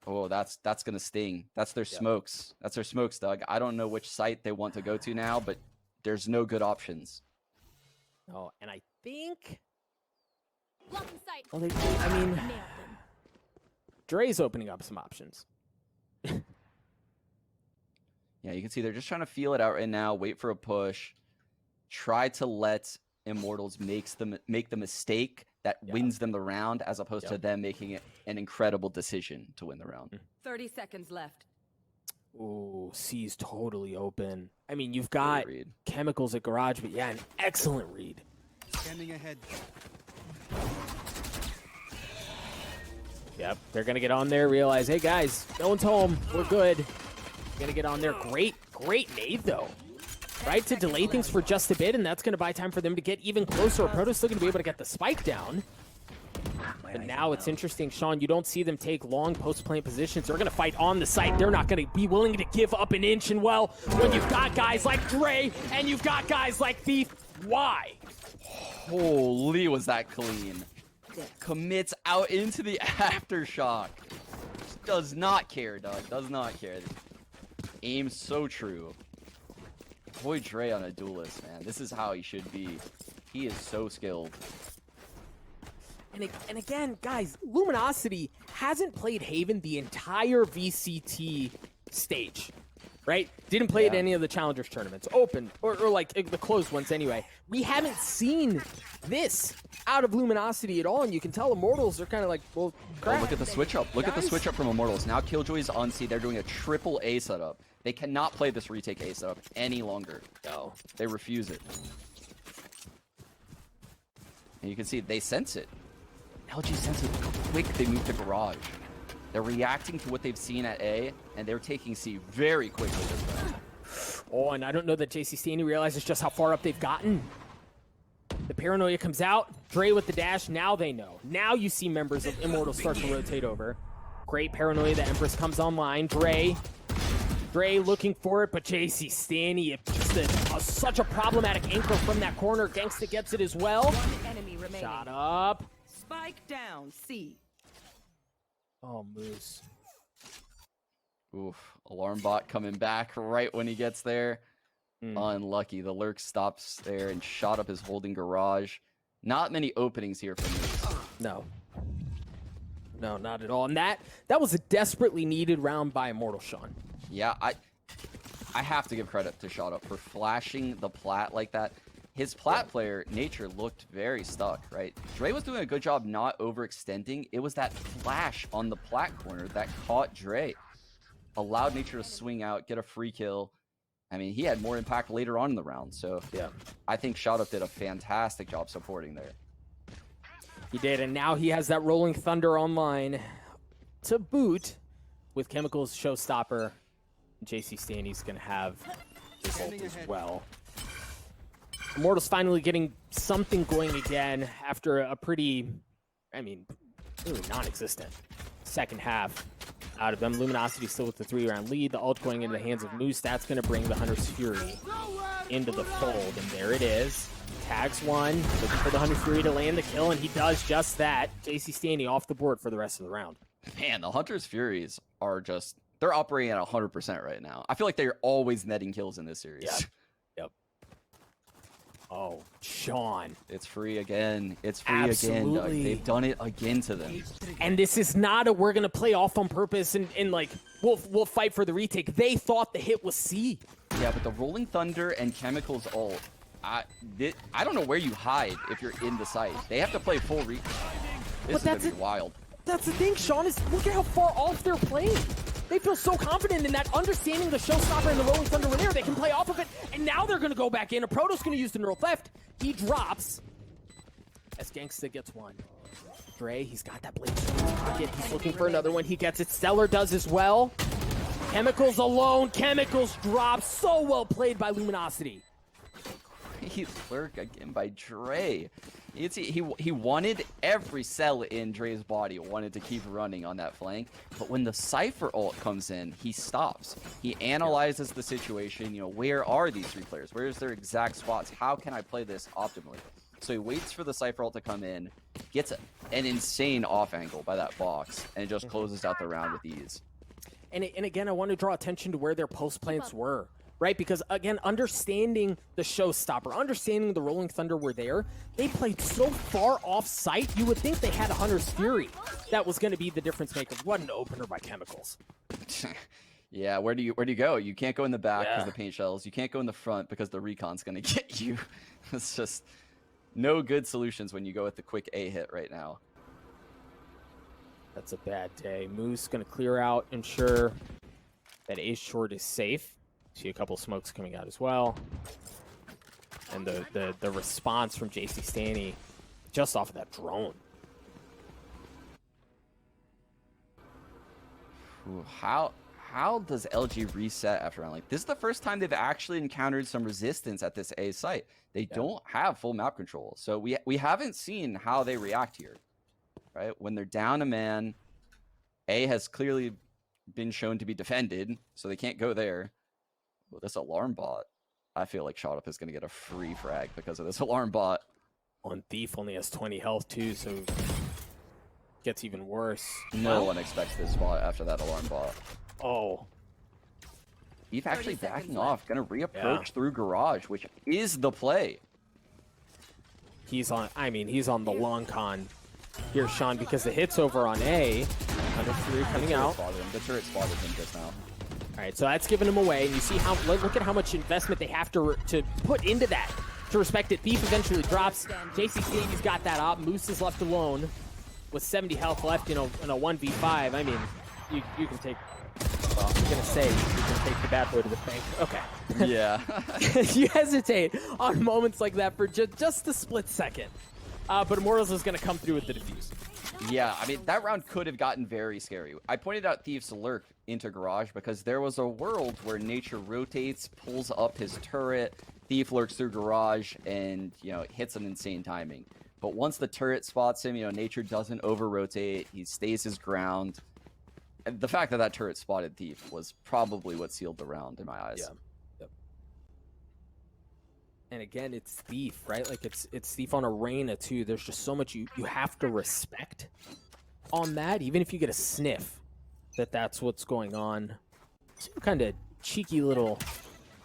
Oh, that's gonna sting. That's their smokes. That's their smokes, Doug. I don't know which site they want to go to now, but there's no good options. Oh, and I think. Blocking sight. Well, I mean, Dre's opening up some options. Yeah, you can see they're just trying to feel it out right now. Wait for a push. Try to let Immortals make the mistake that wins them the round, as opposed to them making it an incredible decision to win the round. 30 seconds left. Ooh, C's totally open. I mean, you've got chemicals at garage, but yeah, an excellent read. Standing ahead. Yep, they're gonna get on there, realize, hey guys, no one's home, we're good. Gonna get on there. Great nade though. right, to delay things for just a bit, and that's going to buy time for them to get even closer. Proto's still going to be able to get the spike down. But now it's interesting, Sean, you don't see them take long post-plant positions. They're going to fight on the site. They're not going to be willing to give up an inch. And, well, when you've got guys like Dre and you've got guys like Thief, why? Holy, was that clean. Commits out into the aftershock. Does not care, dog. Does not care. Aim so true. Boy, Dre on a duelist, man. This is how he should be. He is so skilled. And again, guys, Luminosity hasn't played Haven the entire VCT stage, right? Didn't play at any of the Challengers tournaments, open, or like the closed ones anyway. We haven't seen this out of Luminosity at all, and you can tell Immortals are kind of like, well, crap. Oh, look at the switch up. Look at the switch up from Immortals. Now Killjoy's on C. They're doing a triple A setup. They cannot play this retake A setup any longer. No, they refuse it. And you can see they sense it. LG sense it quick. They move to garage. They're reacting to what they've seen at A, and they're taking C very quickly this round. Oh, and I don't know that JC Stanley realizes just how far up they've gotten. The paranoia comes out. Dre with the dash. Now they know. Now you see members of Immortals start to rotate over. Great paranoia. The Empress comes online. Dre looking for it, but JC Stanley, just such a problematic anchor from that corner. Gangsta gets it as well. One enemy remaining. Shot up. Spike down, C. Oh, Moose. Oof. Alarm bot coming back right when he gets there. Unlucky. The lurk stops there and shot up his holding garage. Not many openings here for Moose. No. No, not at all. And that was a desperately needed round by Immortal, Sean. Yeah, I have to give credit to Shot Up for flashing the plat like that. His plat player, Nature, looked very stuck, right? Dre was doing a good job not overextending. It was that flash on the plat corner that caught Dre. Allowed Nature to swing out, get a free kill. I mean, he had more impact later on in the round. So yeah, I think Shot Up did a fantastic job supporting there. He did, and now he has that Rolling Thunder online to boot with Chemicals Showstopper. JC Stanley's going to have his ult as well. Immortals finally getting something going again after a pretty, I mean, really non-existent second half out of them. Luminosity still with the 3-round lead. The ult going into the hands of Moose. That's going to bring the Hunter's Fury into the fold. And there it is. Tags one, looking for the Hunter's Fury to land the kill, and he does just that. JC Stanley off the board for the rest of the round. Man, the Hunter's Furies are just, they're operating at 100% right now. I feel like they're always netting kills in this series. Yep. Oh, Sean. It's free again. It's free Absolutely. again, Doug. They've done it again to them. And this is not a we're going to play off on purpose and like, we'll fight for the retake. They thought the hit was C. Yeah, but the Rolling Thunder and Chemicals ult, I don't know where you hide if you're in the site. They have to play full retake. This is going to be wild. That's the thing, Sean, is look at how far off they're playing. They feel so confident in that, understanding the Showstopper and the Rolling Thunder were there. They can play off of it, and now they're going to go back in. A Proto's going to use the neural theft. He drops as Gangsta gets one. Dre, he's got that blade in his pocket. He's looking for another one. He gets it. Stellar does as well. Chemicals alone. Chemicals drops. So well played by Luminosity. He's lurk again by Dre. You see, he wanted every cell in Dre's body, wanted to keep running on that flank. But when the Cypher ult comes in, he stops. He analyzes the situation. You know, where are these three players? Where is their exact spots? How can I play this optimally? So he waits for the Cypher ult to come in, gets an insane off angle by that box, and it just closes out the round with ease. And again, I want to draw attention to where their post plants were. Right, because again, understanding the Showstopper, understanding the Rolling Thunder were there, they played so far off site, you would think they had a Hunter's Fury. That was going to be the difference maker. What an opener by Chemicals. Yeah, where do you go? You can't go in the back because the paint shells. You can't go in the front because the recon's going to get you. It's just no good solutions when you go with the quick A hit right now. That's a bad day. Moose going to clear out, ensure that A short is safe. See a couple smokes coming out as well. And the response from JC Stanley just off of that drone. Ooh, how how does LG reset after round? Like, this is the first time they've actually encountered some resistance at this A site. They don't have full map control. So we haven't seen how they react here, right? When they're down a man, A has clearly been shown to be defended, so they can't go there. Well, this alarm bot, I feel like Shot Up is going to get a free frag because of this alarm bot. On Thief only has 20 health too, so gets even worse. No one expects this spot after that alarm bot. Oh, Thief actually 30 seconds backing left. off, going to reapproach through Garage, which is the play. he's on. I mean, he's on the long con here, Sean, because the hits over on A. Under 3 coming out. The turret spotted him just now. All right, so that's giving him away, and you see how look at how much investment they have to put into that to respect it. Thief eventually drops. JCC's got that up. Moose is left alone with 70 health left in a 1v5. I mean, you can take. Well, I'm gonna say you can take the bad boy to the bank. Okay. Yeah. You hesitate on moments like that for just a split second. But Immortals is gonna come through with the defuse. Yeah, I mean, that round could have gotten very scary. I pointed out Thief's lurk into Garage because there was a world where Nature rotates, pulls up his turret, Thief lurks through Garage, and, you know, hits an insane timing. But once the turret spots him, you know, Nature doesn't over-rotate, he stays his ground. And the fact that that turret spotted Thief was probably what sealed the round in my eyes. Yeah. Yep. And again, it's Thief, right? Like it's Thief on Arena too. There's just so much you have to respect on that, even if you get a sniff that that's what's going on. See what kind of cheeky little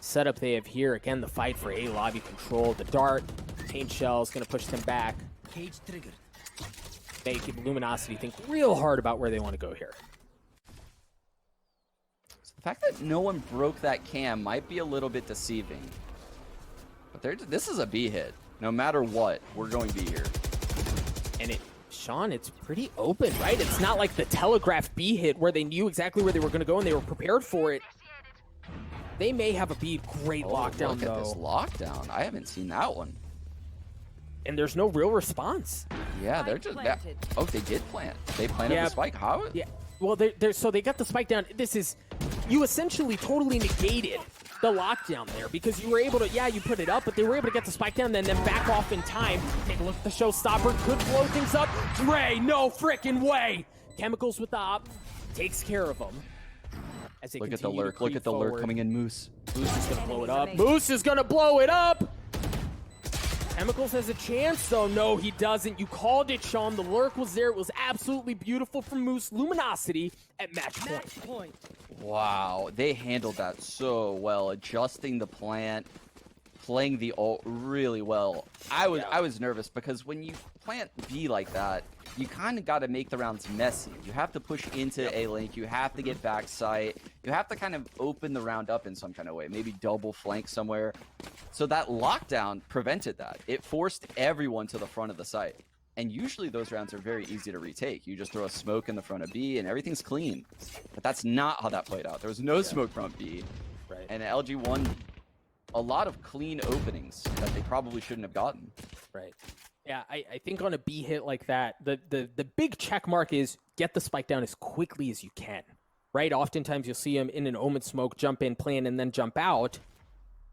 setup they have here. Again, the fight for A lobby control. The dart, Taint Shell is going to push them back. Cage triggered. Make Luminosity think real hard about where they want to go here. The fact that no one broke that cam might be a little bit deceiving. But this is a B hit. No matter what, we're going B here. And Sean, it's pretty open, right? It's not like the telegraphed B hit where they knew exactly where they were going to go and they were prepared for it. They may have a B. Great lockdown, look though. at this lockdown. I haven't seen that one. And there's no real response. Yeah, they're just... Planted. Oh, they did plant. They planted Yeah. the spike. How? Yeah. Well, so they got the spike down. This is... You essentially totally negated the lockdown there because you were able to... Yeah, you put it up, but they were able to get the spike down and then back off in time. Take a look at the showstopper. Could blow things up. Dre, no frickin' way! Chemicals with the op. Takes care of them. As they Look at the continue to lurk. Look creep at the lurk forward. coming in, Moose. Moose is gonna blow it up. Moose is gonna blow it up! Chemicals has a chance, though. No, he doesn't. You called it, Sean. The lurk was there. It was absolutely beautiful from Moose. Luminosity at match point. Match point. Wow, they handled that so well, adjusting the plant, playing the ult really well. I was nervous because when you plant B like that, you kind of got to make the rounds messy. You have to push into A link, you have to get backside, you have to kind of open the round up in some kind of way, maybe double flank somewhere. So that lockdown prevented that. It forced everyone to the front of the site. And usually those rounds are very easy to retake. You just throw a smoke in the front of B and everything's clean. But that's not how that played out. There was no smoke from B. Right. And LG won a lot of clean openings that they probably shouldn't have gotten. Right. Yeah, I think on a B hit like that, the big check mark is get the spike down as quickly as you can. Right? Oftentimes you'll see them in an omen smoke, jump in, plan, and then jump out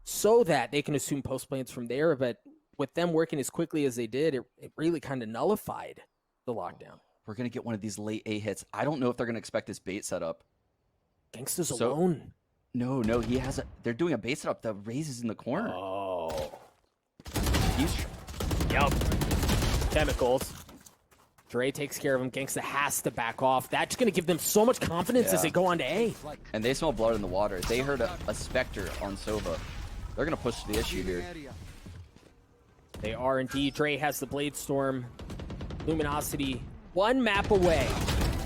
so that they can assume post plans from there. But with them working as quickly as they did, it really kind of nullified the lockdown. We're going to get one of these late A hits. I don't know if they're going to expect this bait setup. Gangsta's So- alone. No, he has a... They're doing a bait setup. The Raze is in the corner. Oh. He's... Yep. Chemicals. Dre takes care of him. Gangsta has to back off. That's going to give them so much confidence as Yeah. they go on to A. And they smell blood in the water. They heard a Spectre on Sova. They're going to push the issue here. Area. They are indeed. Dre has the Blade Storm. Luminosity one map away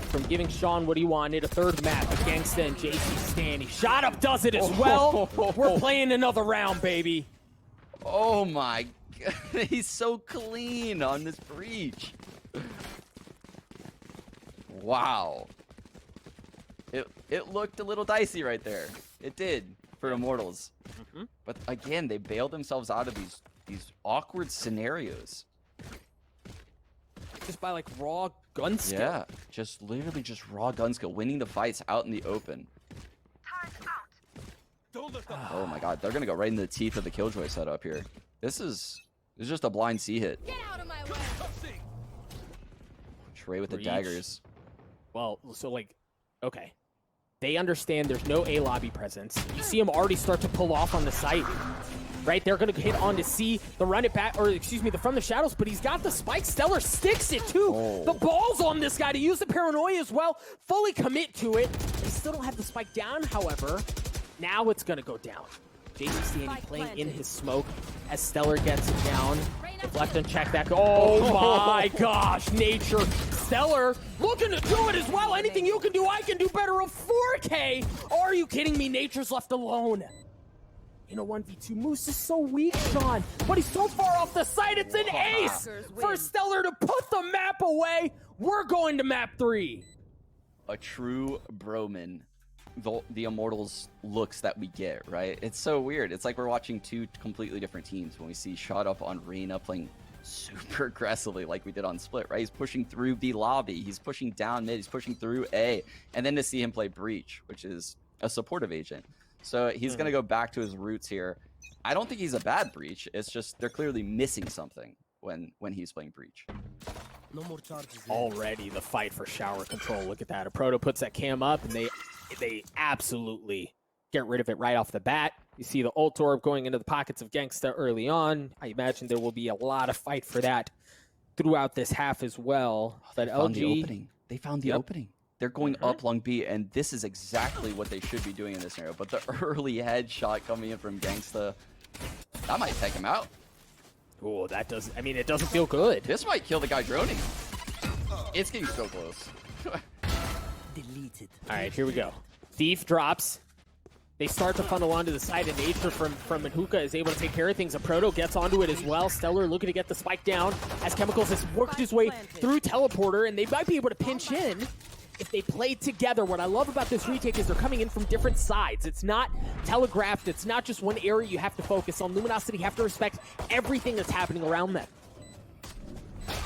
from giving Sean what he wanted. A third map. But Gangsta and JC Stanley. Shot Up does it as well. We're playing another round, baby. Oh my god. He's so clean on this breach. Wow. It looked a little dicey right there. It did for Immortals. But again, they bailed themselves out of these awkward scenarios. Just by like raw gun skill. Yeah, literally just raw gun skill, winning the fights out in the open. Oh my god, they're gonna go right in the teeth of the Killjoy setup here. This is just a blind C hit. Get out of my way. Trey with the Breach. daggers. Well, so like, okay. They understand there's no A lobby presence. You see him already start to pull off on the site. Right, they're gonna hit on to C, the run it back, or excuse me, the from the shadows, but he's got the spike. Stellar sticks it too. Oh. The ball's on this guy to use the paranoia as well. Fully commit to it. They still don't have the spike down, however. Now it's gonna go down. JCC playing in his smoke as Stellar gets it down. If left unchecked, that oh my gosh, Nature. Stellar looking to do it as well. Anything you can do, I can do better. A 4K. Are you kidding me? Nature's left alone. In a 1v2, Moose is so weak, Sean, but he's so far off the site. It's an ace for Stellar to put the map away. We're going to map 3. A true broman. The Immortals looks that we get, right? It's so weird. It's like we're watching two completely different teams when we see Shot Up on Reyna playing super aggressively like we did on Split, right? He's pushing through B lobby, he's pushing down mid, he's pushing through A, and then to see him play Breach, which is a supportive agent. So he's going to go back to his roots here. I don't think he's a bad Breach. It's just they're clearly missing something when he's playing Breach. No more charges. Already the fight for shower control. Look at that. A Proto puts that cam up, and they absolutely get rid of it right off the bat. You see the ult orb going into the pockets of Gangsta early on. I imagine there will be a lot of fight for that throughout this half as well. But Found LG, the opening. They found the opening. They're going up long B, and this is exactly what they should be doing in this scenario. But the early headshot coming in from Gangsta, that might take him out. oh, that does. I mean, it doesn't feel good. This might kill the guy droning. It's getting so close. Deleted. All right, here we go. Thief drops. They start to funnel onto the side, and Nature from Hookah is able to take care of things. A Proto gets onto it as well. Stellar looking to get the spike down as Chemicals has worked his way through Teleporter, and they might be able to pinch in if they play together. What I love about this retake is they're coming in from different sides. It's not telegraphed. It's not just one area you have to focus on. Luminosity have to respect everything that's happening around them.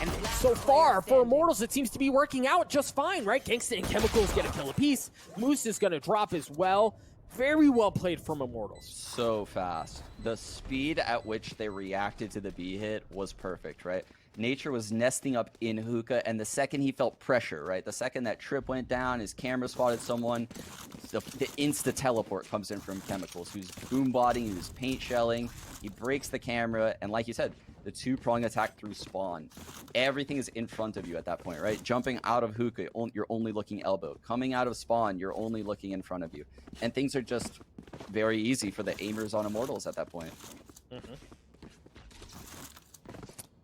And so far, for Immortals, it seems to be working out just fine, right? Gangsta and Chemicals get a kill apiece. Moose is going to drop as well. Very well played from Immortals. So fast. The speed at which they reacted to the B hit was perfect, right? Nature was nesting up in Hookah, and the second he felt pressure, right? The second that trip went down, his camera spotted someone, the insta teleport comes in from Chemicals, who's boombotting, who's paint shelling. He breaks the camera, and like you said, the two-prong attack through spawn. Everything is in front of you at that point, right? Jumping out of Hookah, you're only looking elbow. Coming out of spawn, you're only looking in front of you. And things are just very easy for the aimers on Immortals at that point.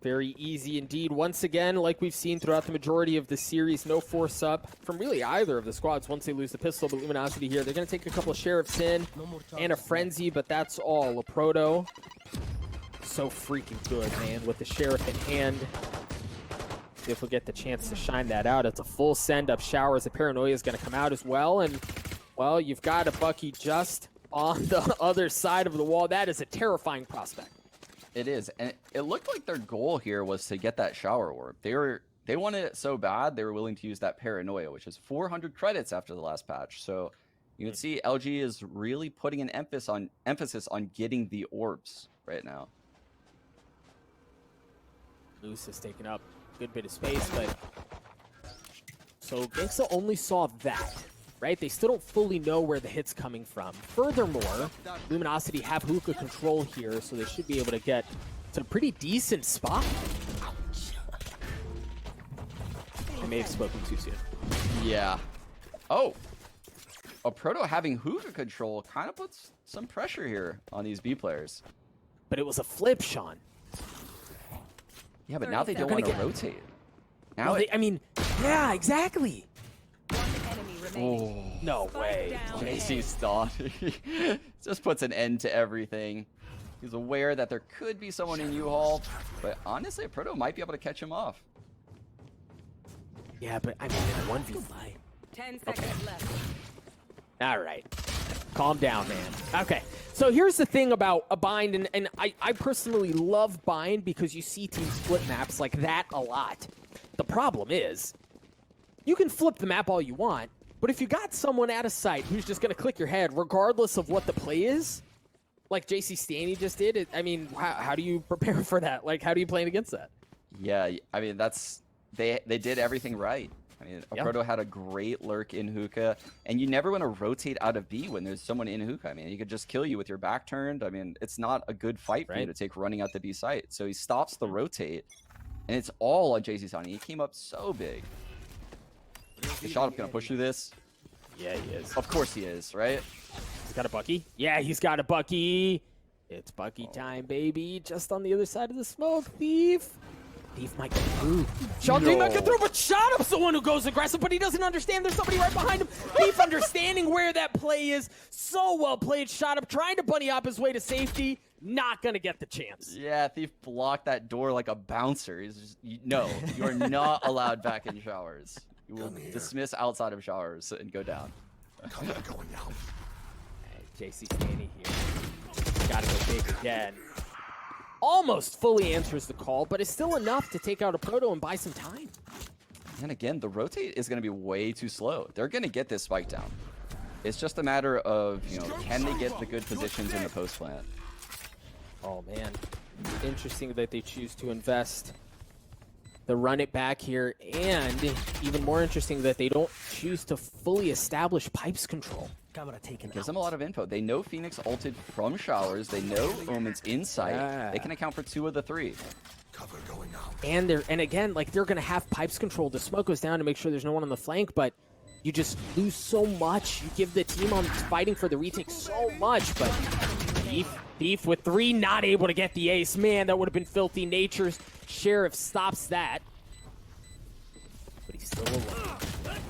Very easy indeed. Once again, like we've seen throughout the majority of the series, no force up from really either of the squads once they lose the pistol. But Luminosity here, they're going to take a couple of Sheriffs in and a Frenzy, but that's all. A Proto, so freaking good, man, with the Sheriff in hand. See if we'll get the chance to shine that out. It's a full send-up shower as the Paranoia is going to come out as well. And, well, you've got a Bucky just on the other side of the wall. That is a terrifying prospect. It is, and it looked like their goal here was to get that shower orb. They wanted it so bad they were willing to use that paranoia, which is 400 credits after the last patch. So you can see LG is really putting an emphasis on getting the orbs right now. Moose has taken up a good bit of space, but so Gangsta only saw that. Right? They still don't fully know where the hit's coming from. Furthermore, Luminosity have Hookah control here, so they should be able to get to a pretty decent spot. I may have spoken too soon. Yeah. Oh. A Proto having Hookah control kind of puts some pressure here on these B players. But it was a flip, Sean. Yeah, but now they don't want to rotate. Now Well, I mean, yeah, exactly. Oh, No way. JC's thought. Just puts an end to everything. He's aware that there could be someone in U-Haul, but honestly, a Proto might be able to catch him off. Yeah, but I mean, in a 1v5. 10 seconds left. All right. Calm down, man. Okay. So here's the thing about a bind, and I personally love bind because you see team split maps like that a lot. The problem is, you can flip the map all you want, But if you got someone at a site who's just going to click your head, regardless of what the play is, like JC Stanny just did, I mean, how do you prepare for that? Like, how do you play against that? Yeah, I mean, they did everything right. I mean, Yeah. Proto had a great lurk in hookah, and you never want to rotate out of B when there's someone in hookah. I mean, he could just kill you with your back turned. I mean, it's not a good fight for you Right. to take running out the B site. So he stops the rotate, and it's all on JC Stanny. He came up so big. Is Shot Up gonna push through this? Yeah, he is. Of course he is, right? He's got a Bucky. Yeah, he's got a Bucky. It's Bucky time, baby. Just on the other side of the smoke, Thief. Thief might get through. Sean Thief might get through, but Shot Up's the one who goes aggressive, but he doesn't understand there's somebody right behind him. Thief understanding where that play is. So well played. Shot Up trying to bunny hop his way to safety. Not going to get the chance. Yeah, Thief blocked that door like a bouncer. He's just, no, you are not allowed back in showers. You will dismiss outside of showers and go down. JC Stanny here. Gotta go big again. Almost fully answers the call, but it's still enough to take out a Proto and buy some time. And again, the rotate is going to be way too slow. They're going to get this spike down. It's just a matter of, can they get the good positions in the post plant? Oh, man. Interesting that they choose to invest the run it back here, and even more interesting that they don't choose to fully establish pipes control. Camera taken Gives out. them a lot of info. They know Phoenix ulted from showers. They know Omen's in sight. Yeah. They can account for 2 of the 3. And again, like, they're gonna have pipes control. The smoke goes down to make sure there's no one on the flank, but you just lose so much. You give the team on fighting for the retake so much, but Thief with 3, not able to get the ace. Man, that would have been filthy. Nature's Sheriff stops that. But he's still alone.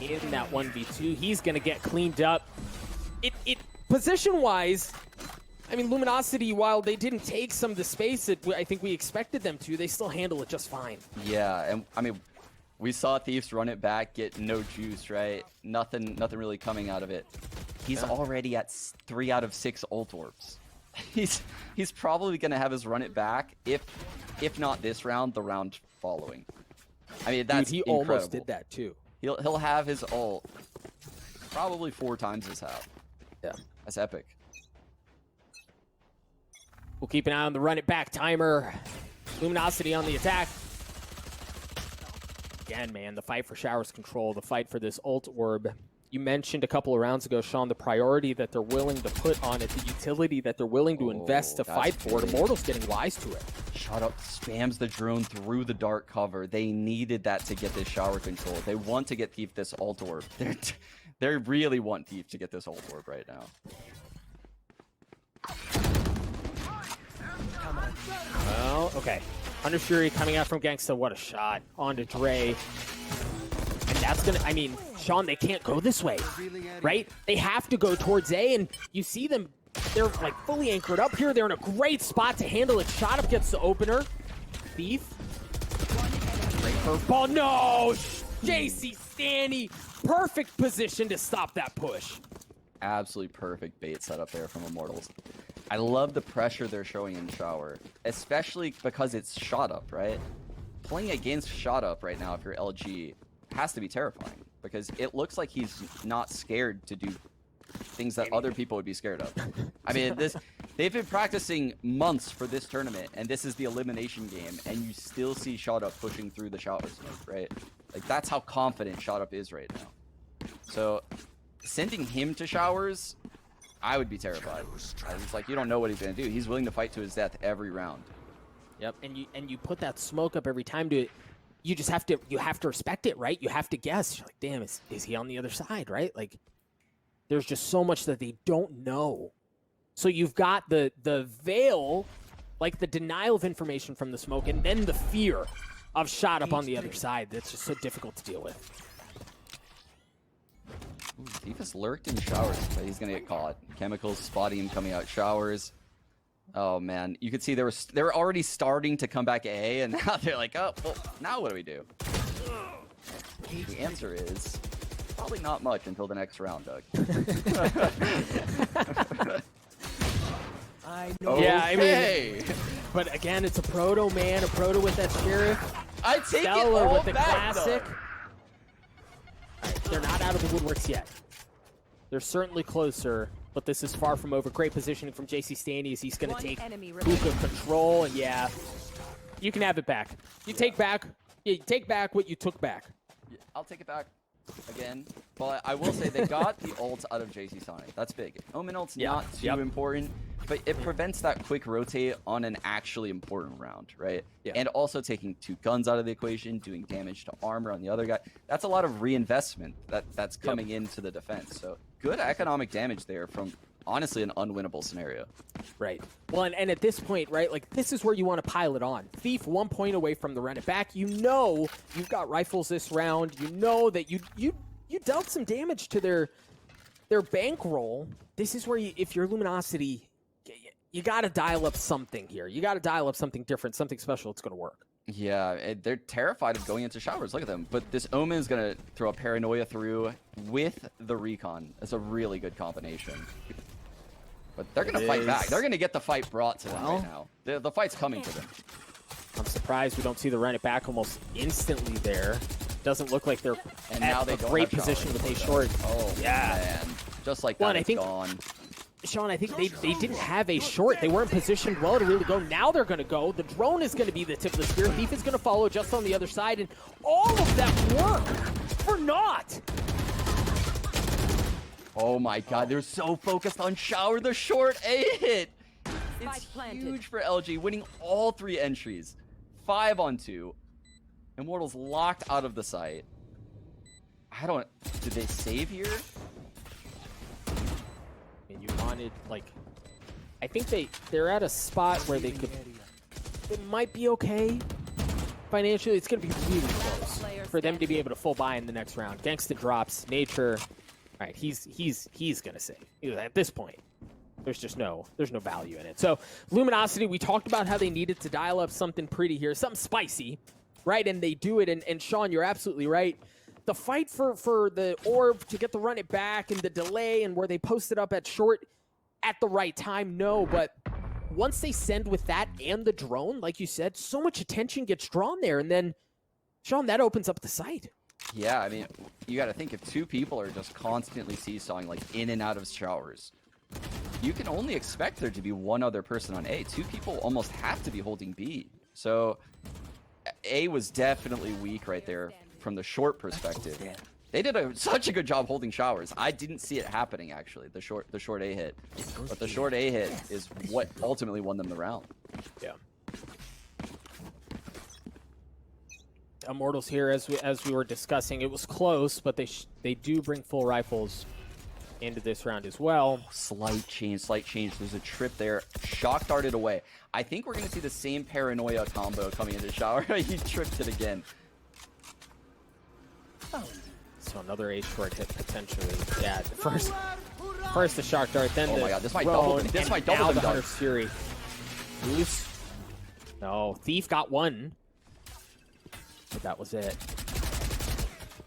In that 1v2, he's gonna get cleaned up. It position-wise, I mean, Luminosity, while they didn't take some of the space that I think we expected them to, they still handle it just fine. Yeah, and I mean, we saw Thieves run it back, get no juice, right? Nothing really coming out of it. He's already at 3 out of 6 ult orbs. He's probably gonna have his run it back, if not this round, the round following. I mean, that's Dude, he incredible. almost did that too. He'll have his ult probably 4 times his half. Yeah. That's epic. We'll keep an eye on the run it back timer. Luminosity on the attack. Again, man, the fight for showers control, the fight for this ult orb. You mentioned a couple of rounds ago, Sean, the priority that they're willing to put on it, the utility that they're willing to invest to that's fight for it. big. Immortals getting wise to it. Shut Up spams the drone through the dark cover. They needed that to get this shower control. They want to get Thief this ult orb. They really want Thief to get this ult orb right now. Well, okay. Under Fury coming out from Gangsta. What a shot. On to Dre. And that's going to, I mean, Sean, they can't go this way, right? They have to go towards A, and you see them, they're like fully anchored up here. They're in a great spot to handle it. Shot Up gets the opener. Thief. Great curveball. No! JC Stanny. Perfect position to stop that push. Absolutely perfect bait setup there from Immortals. I love the pressure they're showing in shower, especially because it's Shot Up, right? Playing against Shot Up right now, if you're LG, has to be terrifying because it looks like he's not scared to do things that other people would be scared of. I mean, they've been practicing months for this tournament, and this is the elimination game, and you still see Shot Up pushing through the shower smoke, right? Like, that's how confident Shot Up is right now. So, sending him to showers, I would be terrified. It's like, you don't know what he's going to do. He's willing to fight to his death every round. Yep, and you put that smoke up every time to, you just have to respect it, right? You have to guess. You're like, damn, is he on the other side, right? Like, there's just so much that they don't know. So you've got the veil, like the denial of information from the smoke, and then the fear of Shot Up on the other side. That's just so difficult to deal with. Ooh, Thief has lurked in showers, but he's gonna get caught. Chemicals spotting him coming out showers. Oh man, you could see they were already starting to come back A, and now they're like, oh, well, now what do we do? The answer is probably not much until the next round, Doug. I know. Yeah, I Okay. mean, but again, it's a Proto, man, a Proto with that Sheriff. I take Stellar it all with the back, classic. though. All right, They're not out of the woodworks yet. They're certainly closer, but this is far from over. Great positioning from JC Stanley as he's going to One take enemy remaining. hookah control, and yeah, you can have it back. You take back what you took back. Yeah, I'll take it back again. But I will say they got the ult out of JC Sonic. That's big. Omen ult's not too important, but it prevents that quick rotate on an actually important round, right? Yeah. And also taking 2 guns out of the equation, doing damage to armor on the other guy. That's a lot of reinvestment that's coming into the defense. So good economic damage there from honestly an unwinnable scenario. Right. Well, and at this point, right, like this is where you want to pile it on. Thief 1 point away from the run it back. You know you've got rifles this round. You know that you dealt some damage to their bankroll. This is where if you're Luminosity, you got to dial up something here. You got to dial up something different, something special. It's going to work. Yeah, they're terrified of going into showers. Look at them. But this Omen is going to throw a paranoia through with the recon. That's a really good combination. But they're going to fight back. They're going to get the fight brought to them right now. The fight's coming to them. I'm surprised we don't see the run it back almost instantly there. Doesn't look like they're And at now they a don't great have position showers. with a short. Oh, Yeah. man. Just like Well, that, and I it's think- gone. Sean, I think they didn't have a short. They weren't positioned well to really go. Now they're going to go. The drone is going to be the tip of the spear. Thief is going to follow just on the other side. And all of that work for naught. Oh my god, they're so focused on shower. The short A hit. Spike It's planted. huge for LG, winning all 3 entries. 5 on 2. Immortals locked out of the site. Did they save here? And you wanted, like, I think they're at a spot where they could, it might be okay. Financially, it's going to be really close for them to be able to full buy in the next round. Gangsta drops, Nature. All right, he's going to save. At this point, there's no value in it. So Luminosity, we talked about how they needed to dial up something pretty here, something spicy, right? And they do it. And Sean, you're absolutely right. The fight for the orb to get the run it back and the delay and where they posted up at short at the right time, no. But once they send with that and the drone, like you said, so much attention gets drawn there. And then, Sean, that opens up the site. Yeah, I mean, you got to think if 2 people are just constantly seesawing, like in and out of showers, you can only expect there to be 1 other person on A. 2 people almost have to be holding B. So A was definitely weak right there from the short perspective. They did such a good job holding showers. I didn't see it happening, actually, the short A hit. But the short A hit is what ultimately won them the round. Yeah. Immortals here, as we were discussing, it was close, but they do bring full rifles into this round as well. Slight change. There's a trip there. Shock darted away. I think we're going to see the same paranoia combo coming into shower. He tripped it again. So another A short hit potentially. Yeah, first the shock dart, then Oh my god, this might double them. This might double them, the Doug. Hunter's Fury. Loose. No, Thief got 1. But that was it.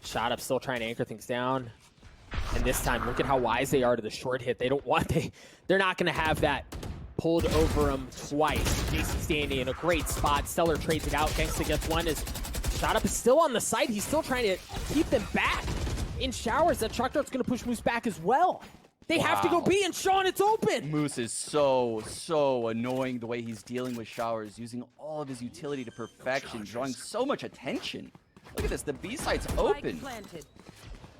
Shot up, still trying to anchor things down. And this time, look at how wise they are to the short hit. They're not going to have that pulled over them twice. JC standing in a great spot. Stellar trades it out. Gangsta gets 1. Shot up is still on the site. He's still trying to keep them back in showers. That shock dart's going to push Moose back as well. They have to go B, and Sean, it's open. Moose is so annoying the way he's dealing with showers, using all of his utility to perfection, drawing so much attention. Look at this, the B site's open. Planted.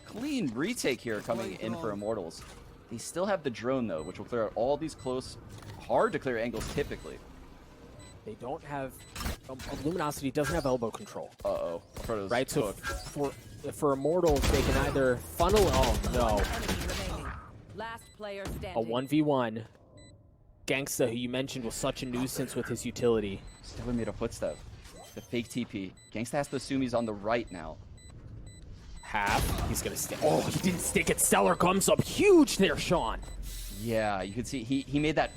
Clean retake here coming in for Immortals. They still have the drone though, which will clear out all these close, hard to clear angles typically. They don't have Luminosity doesn't have elbow control. Uh-oh. Right, so for Immortals, they can either funnel. Oh no, Enemy remaining. Last player standing. a 1v1. Gangsta, who you mentioned was such a nuisance with his utility. Stellar made a footstep. The fake TP. Gangsta has to assume he's on the right now. Half. He's gonna stick. Oh, he didn't stick it. Stellar comes up huge there, Sean. Yeah, you can see he made that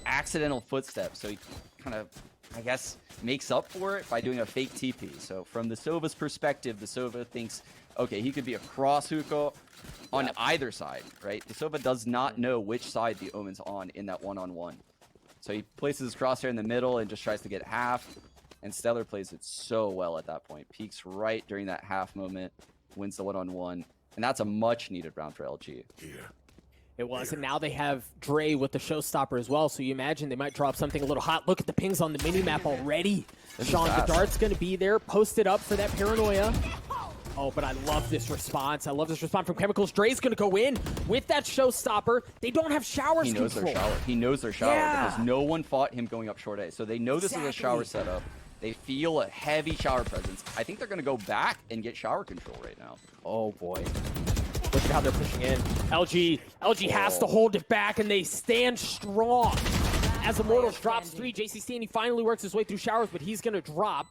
accidental footstep, so he kind of, I guess, makes up for it by doing a fake TP. So from the Sova's perspective, the Sova thinks, okay, he could be across hookah on either side, right? The Sova does not know which side the Omen's on in that one-on-one. So he places his crosshair in the middle and just tries to get half, and Stellar plays it so well at that point. Peeks right during that half moment, wins the one-on-one, And that's a much needed round for LG. It was, and now they have Dre with the showstopper as well, so you imagine they might drop something a little hot. Look at the pings on the mini-map already. This is Sean, the fast. dart's going to be there, posted up for that paranoia. Oh, but I love this response. I love this response from Chemicals. Dre's going to go in with that showstopper. They don't have showers He knows control. their shower. He knows their shower Yeah. because no one fought him going up short A. So they know this is a shower setup. They feel a heavy shower presence. I think they're going to go back and get shower control right now. Oh, boy. Look at how they're pushing in. LG has to hold it back, and they stand strong. As Immortals drops 3, JC Stanley finally works his way through showers, but he's going to drop.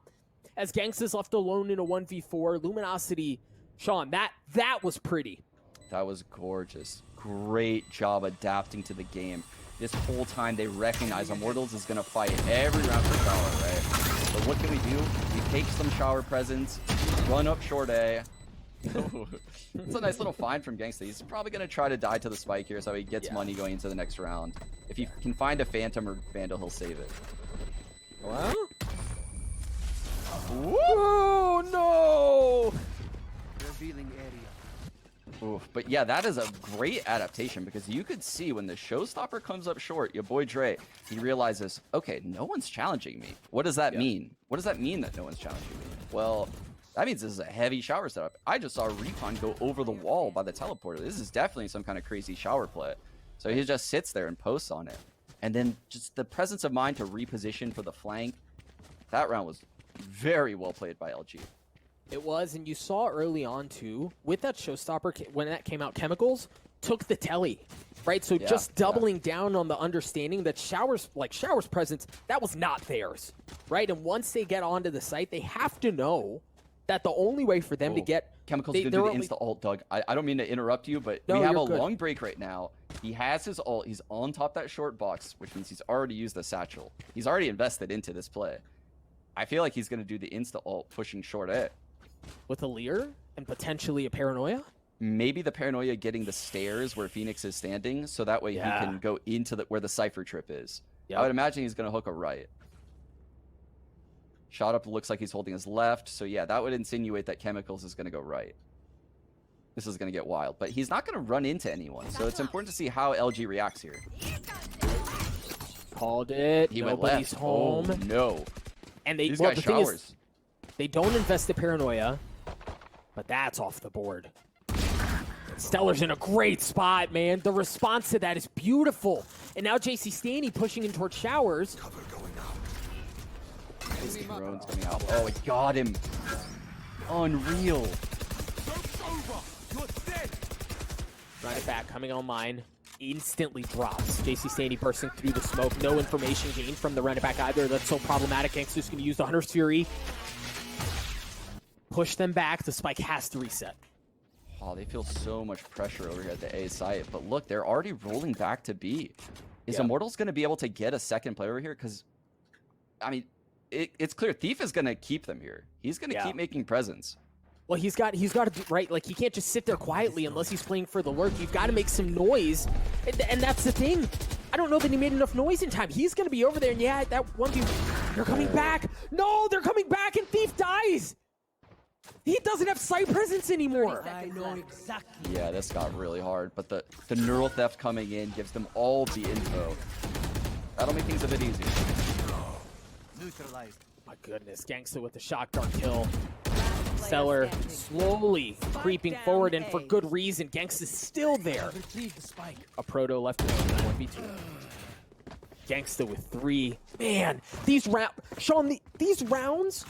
As Gangsta's left alone in a 1v4. Luminosity, Sean, that was pretty. That was gorgeous. Great job adapting to the game. This whole time they recognize Immortals is going to fight every round for shower, right? So what can we do? We take some shower presence, run up short A. It's a nice little find from Gangsta. He's probably going to try to die to the spike here so he gets money going into the next round. If he can find a Phantom or Vandal, he'll save it. Well? Oh, no! Revealing area. Oof. But yeah, that is a great adaptation because you could see when the showstopper comes up short, your boy Dre, he realizes, okay, no one's challenging me. What does that mean? What does that mean that no one's challenging me? Well, that means this is a heavy shower setup. I just saw Recon go over the wall by the teleporter. This is definitely some kind of crazy shower play. So he just sits there and posts on it. And then just the presence of mind to reposition for the flank. That round was very well played by LG. It was, and you saw early on, too, with that showstopper, when that came out, Chemicals took the telly, right? So just doubling down on the understanding that Shower's presence, that was not theirs, right? And once they get onto the site, they have to know that the only way for them to get... Chemicals gonna do the insta-ult, Doug. I don't mean to interrupt you, but we have a long break right now. He has his ult. He's on top of that short box, which means he's already used the satchel. He's already invested into this play. I feel like he's going to do the insta-ult pushing short A. With a Lear and potentially a Paranoia? Maybe the Paranoia getting the stairs where Phoenix is standing, so that way he can go into where the Cypher trip is. Yep. I would imagine he's going to hook a Riot. Shot up looks like he's holding his left, so yeah, that would insinuate that Chemicals is going to go right. This is going to get wild, but he's not going to run into anyone, so it's important to see how LG reacts here. Called it. He Nobody's went left. home. Oh, no. And they, These well, guys the thing showers. is, they don't invest the Paranoia, but that's off the board. Stellar's in a great spot, man. The response to that is beautiful. And now JC Stanley pushing in towards showers. His drone's coming out. Oh, it got him. Unreal. Run it back, coming online. Instantly drops. JC Stanley bursting through the smoke. No information gained from the run it back either. That's so problematic. Gangster's going to use the Hunter's Fury. Push them back. The spike has to reset. Oh, they feel so much pressure over here at the A site. But look, they're already rolling back to B. Is Immortals going to be able to get a second player over here? Because, I mean, it's clear Thief is going to keep them here. He's going to keep making presence. Well, he's got to do, right, like, he can't just sit there quietly unless he's playing for the lurk. You've got to make some noise, and that's the thing. I don't know that he made enough noise in time. He's going to be over there, and yeah, that 1v... They're coming back! No, they're coming back, and Thief dies! He doesn't have site presence anymore! I know exactly. Yeah, this got really hard, but the neural theft coming in gives them all the info. That'll make things a bit easier. Neutralized. My goodness, Gangsta with the shock dart kill. Stellar slowly creeping forward, and for good reason. Gangsta's still there. Retrieve the spike. A Proto left in 1v2. Gangsta with 3. Man, these Sean, these rounds,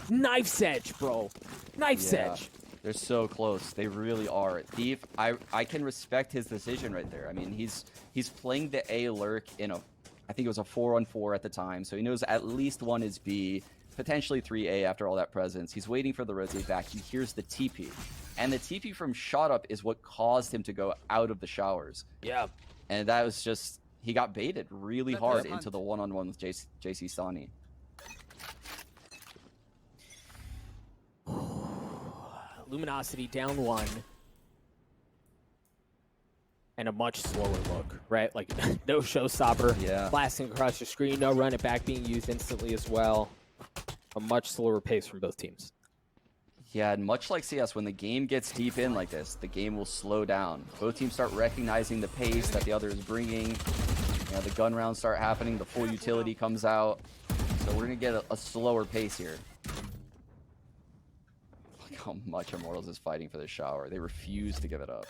knife's edge, bro. Knife's edge. They're so close. They really are. Thief, I can respect his decision right there. I mean, he's playing the A lurk in a, I think it was a 4-on-4 at the time, so he knows at least 1 is B. Potentially 3A after all that presence. He's waiting for the rotate back. He hears the TP. And the TP from shot up is what caused him to go out of the showers. Yeah. And that was just, he got baited really hard into the one-on-one with JC Stani. Luminosity down 1. And a much slower look, right? Like, no showstopper. Yeah. Blasting across your screen. No run it back being used instantly as well. A much slower pace from both teams. Yeah, and much like CS, when the game gets deep in like this, the game will slow down. Both teams start recognizing the pace that the other is bringing. You know, the gun rounds start happening, the full utility comes out. So we're going to get a slower pace here. Look how much Immortals is fighting for the shower. They refuse to give it up.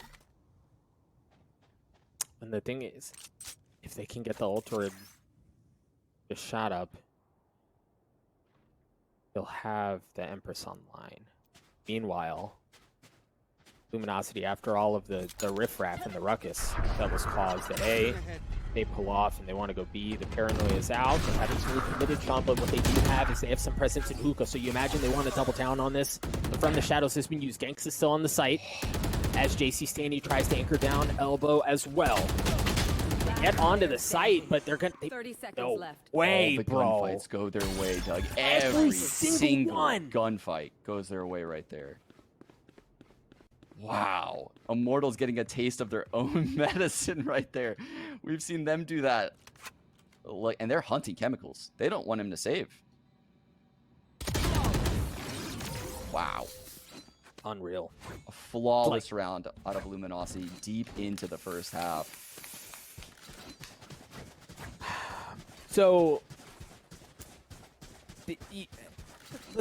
And the thing is, if they can get the ultra shot up, they'll have the Empress online. Meanwhile, Luminosity, after all of the riffraff and the ruckus that was caused at A, they pull off and they want to go B. The paranoia is out. They haven't really committed, Sean, but what they do have is they have some presence in hookah. So you imagine they want to double down on this. But from the shadows has been used. Ganks is still on the site as JC Stanley tries to anchor down elbow as well. Get onto the site, but they're gonna. 30 seconds No left. way, All the bro. gunfights go their way, Doug. Every Every single single one. gunfight goes their way right there. Wow. Immortals getting a taste of their own medicine right there. We've seen them do that. Like, and they're hunting chemicals. They don't want him to save. Wow. Unreal. A flawless round out of Luminosity deep into the first half. So, the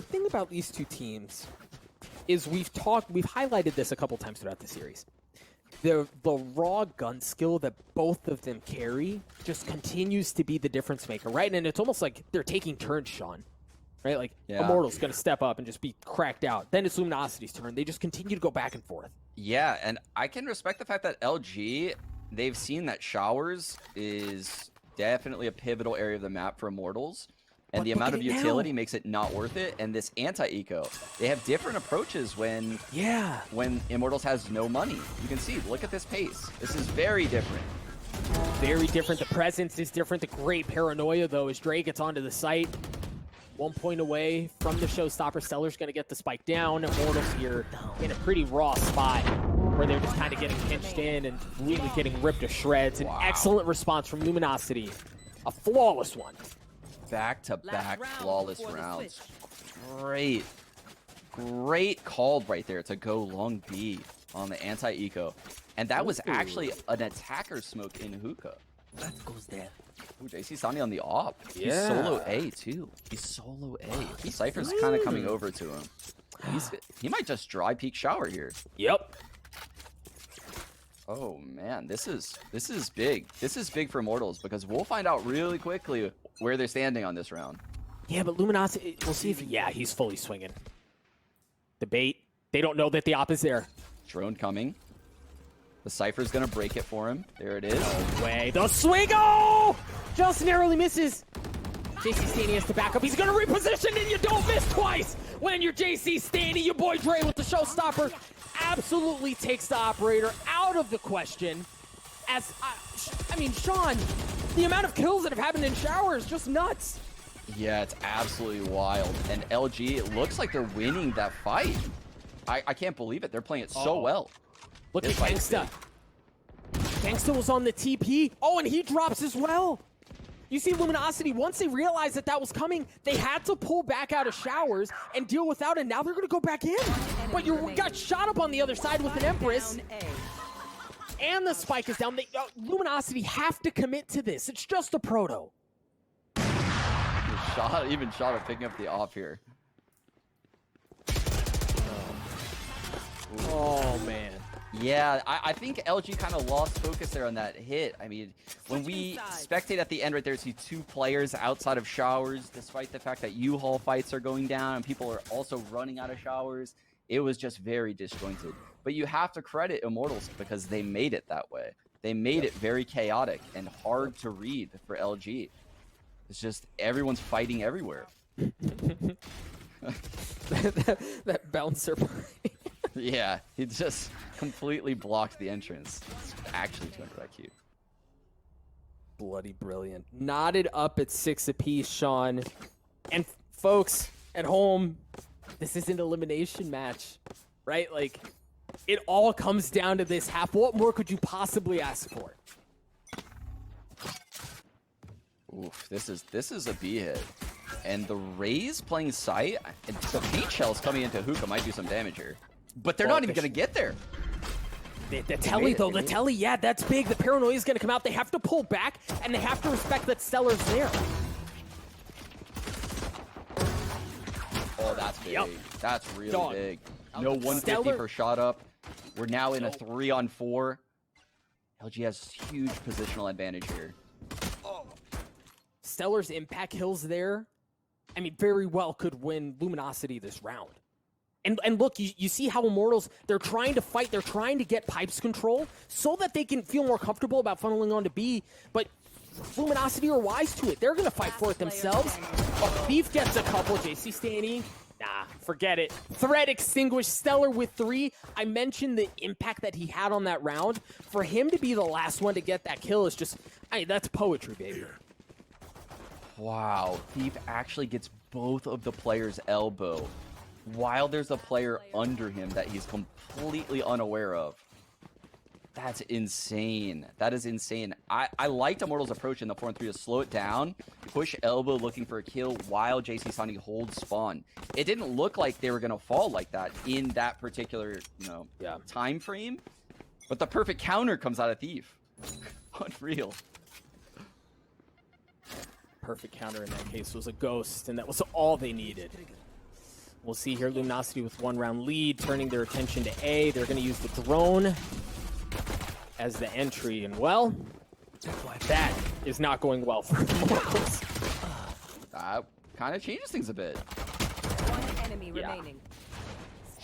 thing about these two teams is we've highlighted this a couple times throughout the series. The raw gun skill that both of them carry just continues to be the difference maker, right? And it's almost like they're taking turns, Sean. Right? Like, Yeah. Immortals going to step up and just be cracked out. Then it's Luminosity's turn. They just continue to go back and forth. Yeah, and I can respect the fact that LG, they've seen that showers is definitely a pivotal area of the map for Immortals. And But the look amount at of it now. utility makes it not worth it. And this anti-eco, they have different approaches when Immortals has no money. You can see, look at this pace. This is very different. Very different. The presence is different. The great paranoia, though, as Dre gets onto the site. 1 point away from the showstopper. Stellar's going to get the spike down. Immortals here in a pretty raw spot where they're just kind of getting pinched in and really getting ripped to shreds. An excellent response from Luminosity. A flawless one. Back-to-back Last round flawless before the rounds. Great call right there to go long B on the anti-eco. And that was actually an attacker smoke in hookah. That goes there. Ooh, JC Sani on the op. He's Yeah. solo A too. He's solo A. Cypher's kind of coming over to him. He might just dry peek shower here. Yep. Oh man, this is big. This is big for Immortals because we'll find out really quickly where they're standing on this round. Yeah, but Luminosity, we'll see if, he's fully swinging. The bait, they don't know that the op is there. Drone coming. The Cypher's gonna break it for him. There it is. No way. The swing! Oh! Just narrowly misses. JC Staney has to back up. He's going to reposition, and you don't miss twice when you're JC Staney. Your boy Dre with the showstopper absolutely takes the operator out of the question. As I mean, Sean, the amount of kills that have happened in shower is just nuts. Yeah, it's absolutely wild. And LG, it looks like they're winning that fight. I can't believe it. They're playing it so well. Look This at fight's Gangsta. Gangsta was on the TP. Oh, and he drops as well. You see Luminosity, once they realized that was coming, they had to pull back out of showers and deal without it. Now they're going to go back in. But you got shot up on the other side with an Empress. Down A. And the spike is down. Luminosity have to commit to this. It's just a proto. Even shot at picking up the off here. Oh, man. Yeah, I think LG kind of lost focus there on that hit. I mean, when we spectate at the end right there, see two players outside of showers, despite the fact that U-Haul fights are going down and people are also running out of showers, it was just very disjointed. But you have to credit Immortals because they made it that way. They made it very chaotic and hard to read for LG. It's just everyone's fighting everywhere. that bouncer party. Yeah, he just completely blocked the entrance. It's actually 200 IQ. Bloody brilliant. Knotted up at 6 apiece, Sean. And folks at home, this is an elimination match, right? Like, it all comes down to this half. What more could you possibly ask for? Oof, this is a B hit. And the Rays playing sight. The beach shells coming into hookah might do some damage here. But they're not even going to get there. The telly, though, the telly, yeah, that's big. The paranoia is going to come out. They have to pull back, and they have to respect that Stellar's there. Oh, that's big. Yep. That's really Dog. big. No 150 Stellar. for shot up. We're now in a 3-on-4. LG has huge positional advantage here. Stellar's impact kills there, I mean, very well could win Luminosity this round. And look, you see how Immortals, they're trying to fight, they're trying to get Pipes control so that they can feel more comfortable about funneling on to B, but Luminosity are wise to it. They're going to fight for it themselves. Oh, Thief gets a couple. JC Stanny, nah, forget it. Threat extinguished. Stellar with 3. I mentioned the impact that he had on that round. For him to be the last one to get that kill is just, I mean, that's poetry, baby. Wow, Thief actually gets both of the players' elbow while there's a player under him that he's completely unaware of. That's insane. That is insane. I liked Immortals' approach in the 4-on-3 to slow it down, push elbow looking for a kill while JC Sonny holds spawn. It didn't look like they were going to fall like that in that particular, time frame, but the perfect counter comes out of Thief. Unreal. Perfect counter in that case was a ghost, and that was all they needed. We'll see here Luminosity with 1-round lead, turning their attention to A. They're going to use the drone as the entry, and well, that is not going well for the Immortals. That kind of changes things a bit. One enemy remaining.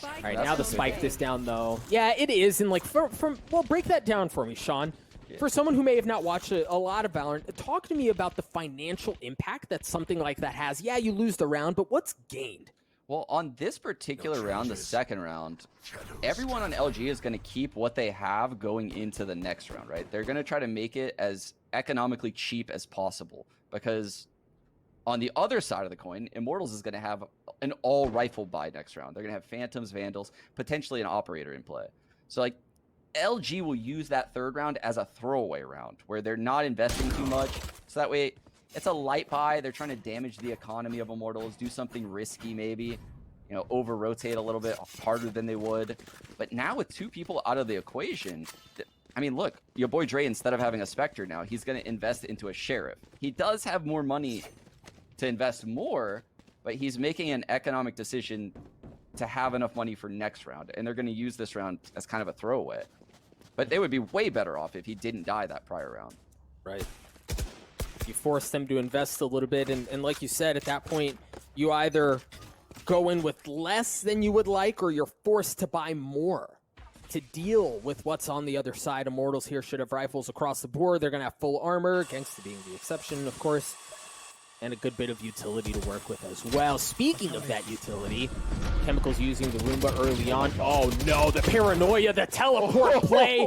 All right, now the spike this down, though. Yeah, it is, and like, well, break that down for me, Sean. For someone who may have not watched a lot of Valorant, talk to me about the financial impact that something like that has. Yeah, you lose the round, but what's gained? Well, on this particular round, the second round, everyone on LG is going to keep what they have going into the next round, right? They're going to try to make it as economically cheap as possible because on the other side of the coin, Immortals is going to have an all-rifle buy next round. They're going to have Phantoms, Vandals, potentially an Operator in play. So, like, LG will use that third round as a throwaway round where they're not investing too much. So that way, it's a light buy. They're trying to damage the economy of Immortals, do something risky maybe, over-rotate a little bit harder than they would. But now with 2 people out of the equation, I mean, look, your boy Dre, instead of having a Spectre now, he's going to invest into a Sheriff. He does have more money to invest more, but he's making an economic decision to have enough money for next round. And they're going to use this round as kind of a throwaway. But they would be way better off if he didn't die that prior round. Right. You force them to invest a little bit, and like you said, at that point, you either go in with less than you would like, or you're forced to buy more to deal with what's on the other side. Immortals here should have rifles across the board. They're going to have full armor, Gangsta being the exception, of course, and a good bit of utility to work with as well. Speaking of that utility, Chemicals using the Roomba early on. Oh no, the paranoia, the teleport play.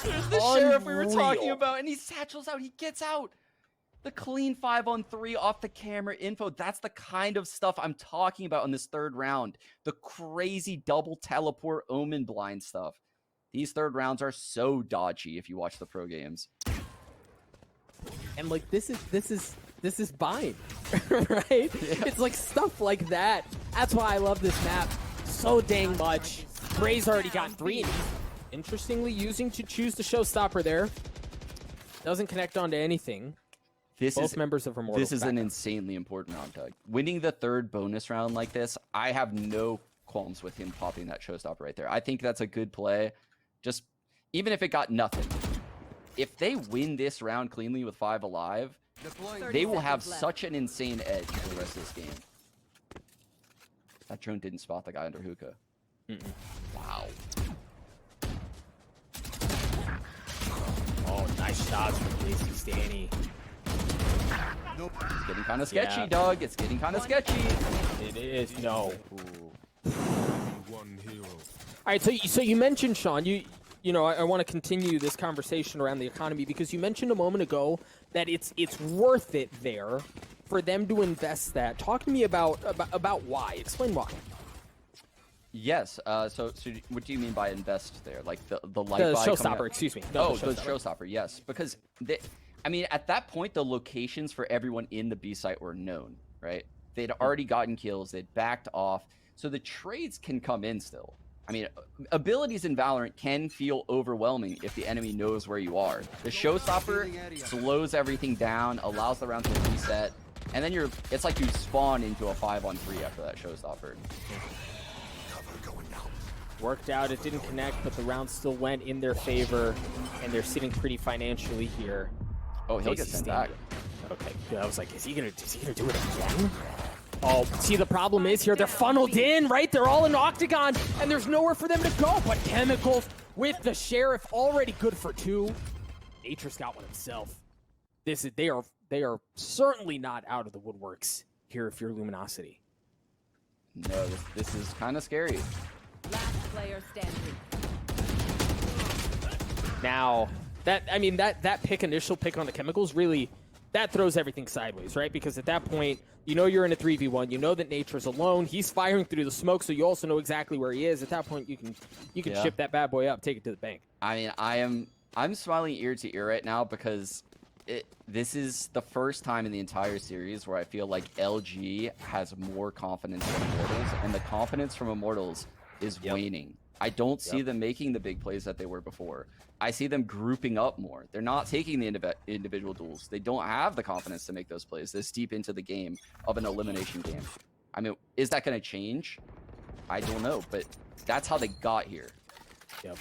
There's the Sheriff we were talking about, and he satchels out, he gets out. The clean 5-on-3 off the camera info. That's the kind of stuff I'm talking about in this third round. The crazy double teleport Omen blind stuff. These third rounds are so dodgy if you watch the pro games. And like this is buying, right? Yeah. It's like stuff like that. That's why I love this map so dang much. Bray's already got 3. Interestingly, using to choose the showstopper there. Doesn't connect onto anything. Both members of Immortals. This is an insanely important round, Doug. Winning the third bonus round like this, I have no qualms with him popping that showstopper right there. I think that's a good play. Just, even if it got nothing. If they win this round cleanly with 5 alive, they will have such an insane edge for the rest of this game. That drone didn't spot the guy under hookah. Wow. Oh, nice shots from JC Stanny. It's getting kind of sketchy, Doug. It's getting kind of sketchy. It is. No. All right. So you mentioned, Sean. I want to continue this conversation around the economy because you mentioned a moment ago that it's worth it there for them to invest that. Talk to me about why. Explain why. Yes. So what do you mean by invest there? Like the light the buy showstopper? Excuse me. No, the showstopper. Yes, because at that point the locations for everyone in the B site were known. right? They'd already gotten kills. They'd backed off. So the trades can come in still. I mean, abilities in Valorant can feel overwhelming if the enemy knows where you are. The showstopper slows everything down, allows the round to reset, and then it's like you spawn into a 5-on-3 after that showstopper. Worked out, it didn't connect, but the round still went in their favor, and they're sitting pretty financially here. Oh, he'll get sent back. Okay, I was like, is he gonna do it again? Oh, see, the problem is here, they're funneled in, right? They're all in Octagon, and there's nowhere for them to go. But Chemicals with the Sheriff already good for 2. Nature's got one himself. They are certainly not out of the woodworks here if you're Luminosity. No, this is kind of scary. Last player standing. Now, that initial pick on the Chemicals really, that throws everything sideways, right? Because at that point, you know you're in a 3v1. You know that Nature's alone. He's firing through the smoke, so you also know exactly where he is. At that point, you can ship that bad boy up, take it to the bank. I mean, I'm smiling ear to ear right now because this is the first time in the entire series where I feel like LG has more confidence than Immortals, and the confidence from Immortals is waning. I don't see them making the big plays that they were before. I see them grouping up more. They're not taking the individual duels. They don't have the confidence to make those plays this deep into the game of an elimination game. I mean, is that going to change? I don't know, but that's how they got here. Yep.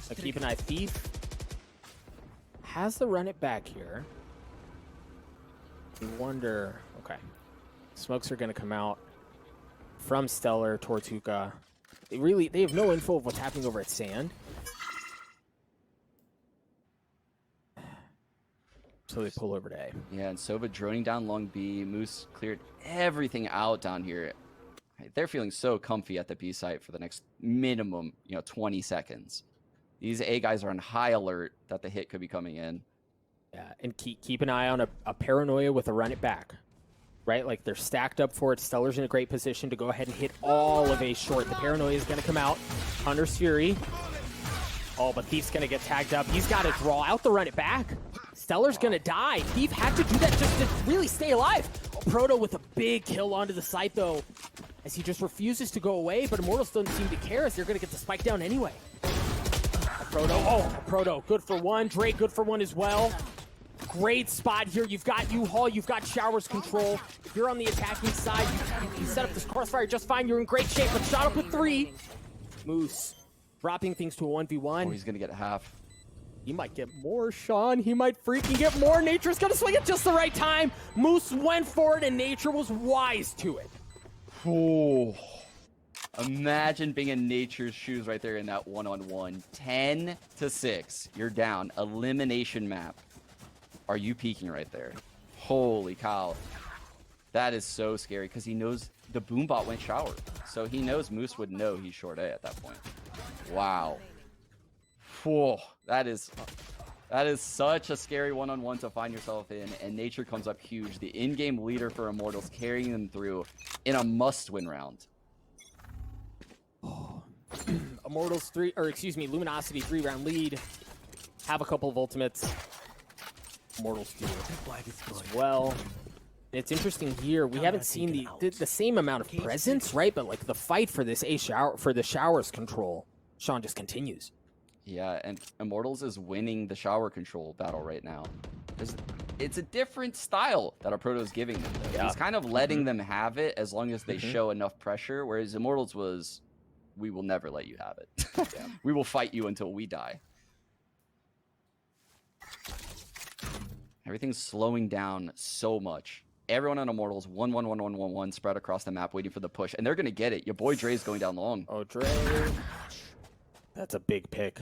So keep an eye. Thief has to run it back here. You wonder. Okay, smokes are going to come out from Stellar towards Hookah. They have no info of what's happening over at Sand. So they pull over to A. Yeah, and Sova droning down long B. Moose cleared everything out down here. They're feeling so comfy at the B site for the next minimum, 20 seconds. These A guys are on high alert that the hit could be coming in. Yeah, and keep an eye on a Paranoia with a run it back. Right, like they're stacked up for it. Stellar's in a great position to go ahead and hit all of A short. The Paranoia is going to come out. Hunter's Fury. Oh, but Thief's going to get tagged up. He's got to draw out the run it back. Stellar's going to die. Thief had to do that just to really stay alive. Oh, Proto with a big kill onto the site, though, as he just refuses to go away. But Immortals don't seem to care as they're going to get the spike down anyway. Proto, good for 1. Drake, good for 1 as well. Great spot here. You've got U-Haul, you've got Showers control. You're on the attacking side. You set up this crossfire just fine. You're in great shape, but shot up with 3. Moose dropping things to a 1v1. Oh, he's going to get half. He might get more, Sean. He might freaking get more. Nature's going to swing at just the right time. Moose went for it, and Nature was wise to it. Oh, imagine being in Nature's shoes right there in that one-on-one. 10-6. You're down. Elimination map. Are you peeking right there? Holy cow. That is so scary because he knows the boombot went shower. So he knows Moose would know he's short A at that point. Wow. Whoa, that is such a scary one-on-one to find yourself in, and Nature comes up huge. The in-game leader for Immortals, carrying them through in a must-win round. Immortals Luminosity 3-round lead. Have a couple of ultimates. Immortals do as well. It's interesting here. We haven't seen the same amount of presence, right? But like the fight for this for the Showers control, Sean just continues. Yeah, and Immortals is winning the shower control battle right now. It's a different style that our Proto is giving them, though. Yeah. He's kind of letting them have it as long as they show enough pressure, whereas Immortals was, we will never let you have it. Yeah. We will fight you until we die. Everything's slowing down so much. Everyone on Immortals, 1-1-1-1-1-1, spread across the map, waiting for the push. And they're going to get it. Your boy Dre's going down long. Oh, Dre. That's a big pick.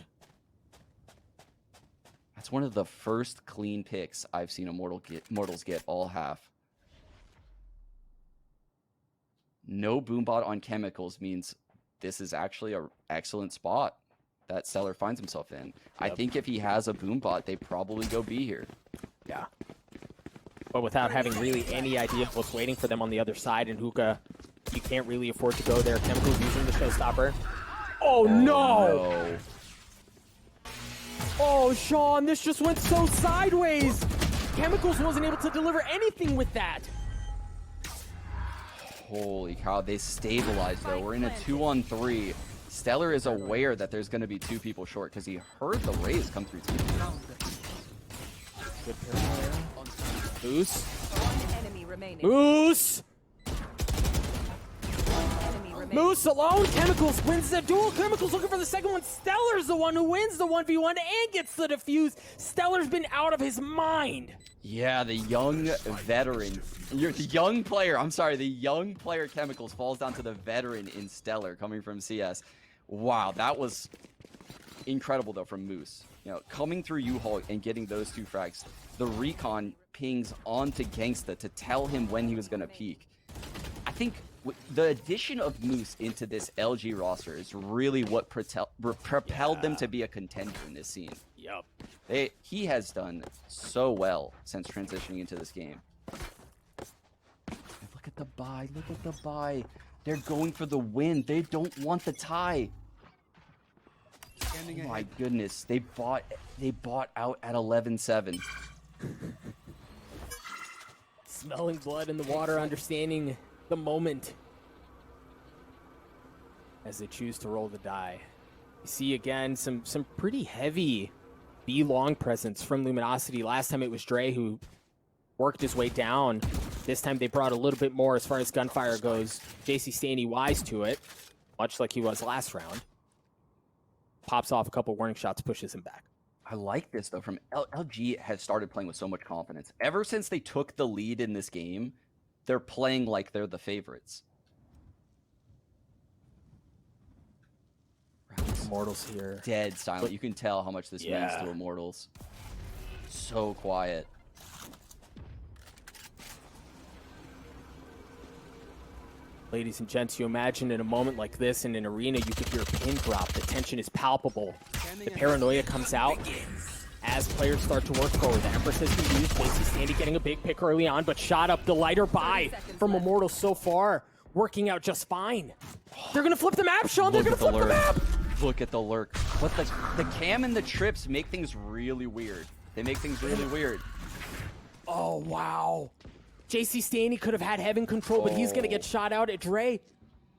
That's one of the first clean picks I've seen Immortals get all half. No boombot on Chemicals means this is actually an excellent spot that Stellar finds himself in. Yep. I think if he has a boombot, they probably go B here. Yeah. But without having really any idea of what's waiting for them on the other side, and Hookah, you can't really afford to go there. Chemicals using the showstopper. Oh, no! Oh, Sean, this just went so sideways! Chemicals wasn't able to deliver anything with that. Holy cow, they stabilized though. We're in a 2-on-3. Stellar is aware that there's going to be 2 people short because he heard the raise come through team. Good paranoia. Moose. One enemy remaining. Moose! Enemy remaining. Moose alone. Chemicals wins the duel. Chemicals looking for the second one. Stellar's the one who wins the 1v1 and gets the defuse. Stellar's been out of his mind. Yeah, the young veteran. The young player, I'm sorry, the young player Chemicals falls down to the veteran in Stellar coming from CS. Wow, that was incredible though from Moose. You know, coming through U-Haul and getting those 2 frags. The recon pings onto Gangsta to tell him when he was going to peak. I think the addition of Moose into this LG roster is really what propelled them to be a contender in this scene. Yup. He has done so well since transitioning into this game. Look at the buy. Look at the buy. They're going for the win. They don't want the tie. Oh my goodness. They bought out at 11-7. Smelling blood in the water, understanding the moment as they choose to roll the die. You see again some pretty heavy B-long presence from Luminosity. Last time it was Dre who worked his way down. This time they brought a little bit more as far as gunfire goes. JC Staney wise to it, much like he was last round. Pops off a couple warning shots, pushes him back. I like this though. From LG has started playing with so much confidence. Ever since they took the lead in this game, they're playing like they're the favorites. Immortals here. Dead silent. You can tell how much this means to Immortals. So quiet. Ladies and gents, you imagine in a moment like this in an arena, you could hear a pin drop. The tension is palpable. The paranoia comes out as players start to work forward. The Empress has been used. JC Staney getting a big pick early on, but shot up the lighter buy from Immortals so far. Working out just fine. They're going to flip the map, Sean. They're going to flip the map. Look at the lurk. But the cam and the trips make things really weird. They make things really weird. Oh, wow. JC Staney could have had heaven control, but he's going to get shot out at Dre.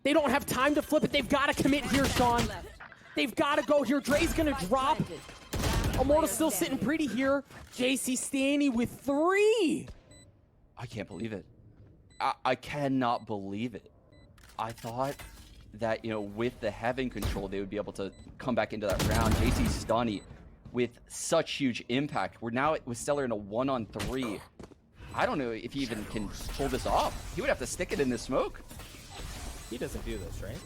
They don't have time to flip it. They've got to commit here, Sean. They've got to go here. Dre's going to drop. Immortal's still sitting pretty here. JC Staney with 3. I can't believe it. I cannot believe it. I thought that, you know, with the heaven control, they would be able to come back into that round. JC Staney with such huge impact. We're now with Stellar in a 1-on-3. I don't know if he even can pull this off. He would have to stick it in the smoke. He doesn't do this, right?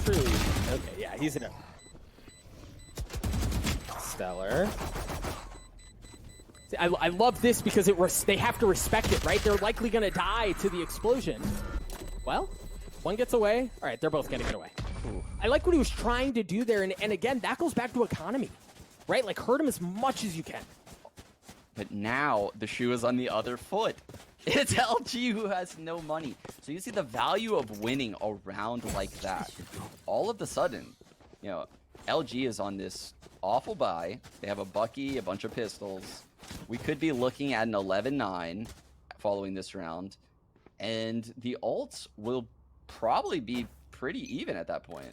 Truly. Okay, yeah, he's in a... Stellar. See, I love this because they have to respect it, right? They're likely going to die to the explosion. Well, one gets away. All right, they're both going to get away. Ooh. I like what he was trying to do there, and again, that goes back to economy. Right? Like, hurt him as much as you can. But now, the shoe is on the other foot. It's LG who has no money. So you see the value of winning a round like that. All of a sudden, you know, LG is on this awful buy. They have a Bucky, a bunch of pistols. We could be looking at an 11-9 following this round. And the ults will probably be pretty even at that point.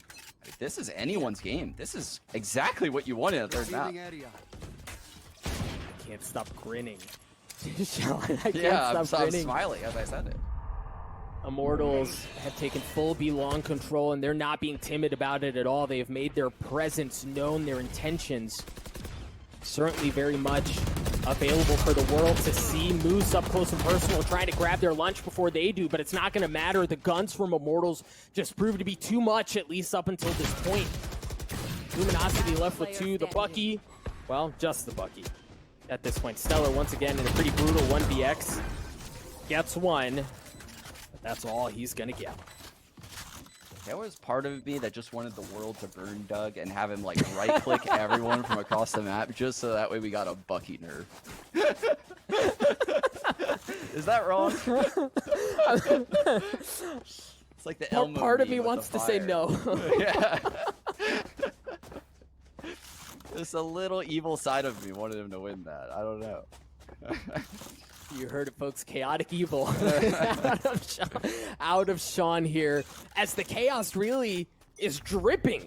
If this is anyone's game. This is exactly what you wanted at third map. I can't stop grinning. I can't stop smiling as I said it. Immortals have taken full B-long control, and they're not being timid about it at all. They have made their presence known, their intentions certainly very much available for the world to see. Moose up close and personal, trying to grab their lunch before they do, but it's not going to matter. The guns from Immortals just proved to be too much, at least up until this point. Luminosity left with 2. The Bucky, well, just the Bucky at this point. Stellar once again in a pretty brutal 1vx. Gets 1, but that's all he's going to get. There was part of me that just wanted the world to burn Doug and have him like right-click everyone from across the map just so that way we got a Bucky nerf. Is that wrong? It's like the Elmo part of meme me with wants the to say fire. no. Yeah. There's a little evil side of me wanted him to win that. I don't know. You heard it, folks. Chaotic evil out of Sean here, as the chaos really is dripping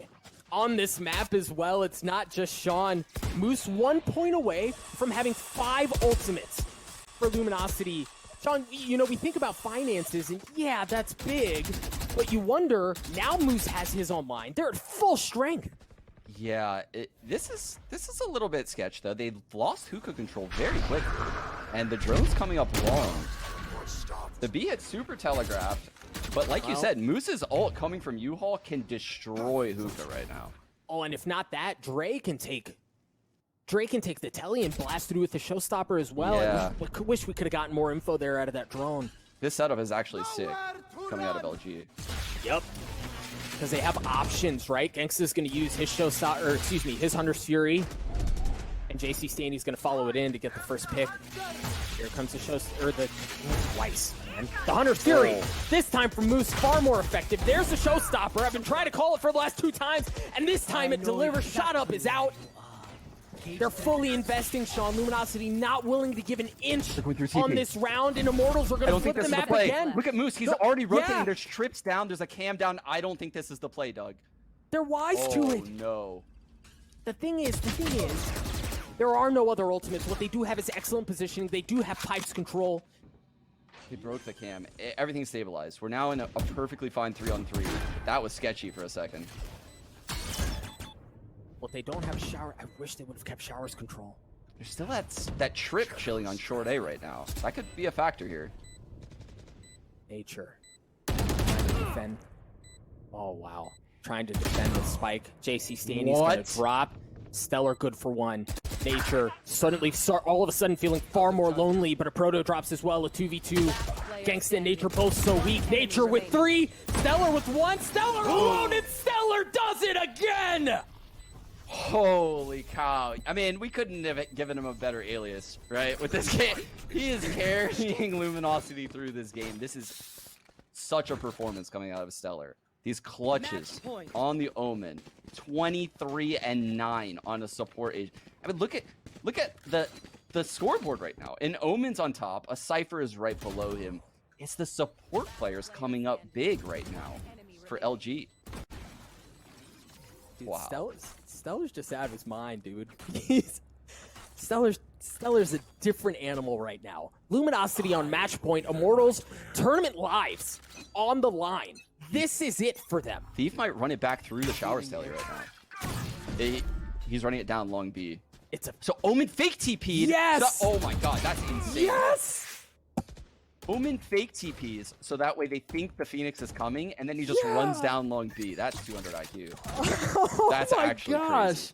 on this map as well. It's not just Sean. Moose 1 point away from having 5 ultimates for Luminosity. Sean, you know, we think about finances, and yeah, that's big, but you wonder, now Moose has his online. They're at full strength. Yeah, this is a little bit sketch though. They lost hookah control very quickly, and the drone's coming up long. The B hit super telegraphed, but like you said, Moose's ult coming from U-Haul can destroy hookah right now. Oh, and if not that, Dre can take the telly and blast through with the showstopper as well. Yeah. I wish we could have gotten more info there out of that drone. This setup is actually sick coming out of LG. Yep. Because they have options, right? Gangsta's going to use his his Hunter's Fury. And JC Staney's going to follow it in to get the first pick. Here comes twice, man. The Hunter's Fury. This time from Moose, far more effective. There's the showstopper. I've been trying to call it for the last 2 times. And this time it delivers. Shot up is out. They're fully investing, Sean. Luminosity not willing to give an inch on this round, and Immortals are going to flip the map again. Look at Moose. He's already rotating. Yeah. There's trips down. There's a cam down. I don't think this is the play, Doug. They're wise to it. Oh, no. The thing is, there are no other ultimates. What they do have is excellent positioning. They do have pipes control. They broke the cam. Everything's stabilized. We're now in a perfectly fine 3-on-3. That was sketchy for a second. Well, they don't have a shower. I wish they would have kept showers control. There's still that trip chilling on short A right now. That could be a factor here. Nature. Trying to defend. Oh, wow. Trying to defend the spike. JC Staney's going to drop. Stellar good for 1. Nature suddenly all of a sudden feeling far more lonely, but a proto drops as well. A 2v2. Gangsta and Nature both so weak. Nature with 3. Stellar with 1. Stellar alone, and Stellar does it again! Holy cow. I mean, we couldn't have given him a better alias, right? With this game, he is carrying Luminosity through this game. This is such a performance coming out of Stellar. These clutches on the Omen, 23-9 on a support age. I mean, look at the scoreboard right now. And Omen's on top, a Cypher is right below him. It's the support players coming up big right now for LG. Dude, wow. Stellar's just out of his mind, dude. Stellar's a different animal right now. Luminosity on match point. Immortals tournament lives on the line. This is it for them. Thief might run it back through the shower stelly right now. He's running it down long B. So Omen fake TP'd. Yes. So, oh my god, that's insane. Yes. Omen fake TPs, so that way they think the Phoenix is coming, and then he just runs down long B. That's 200 IQ. That's actually crazy.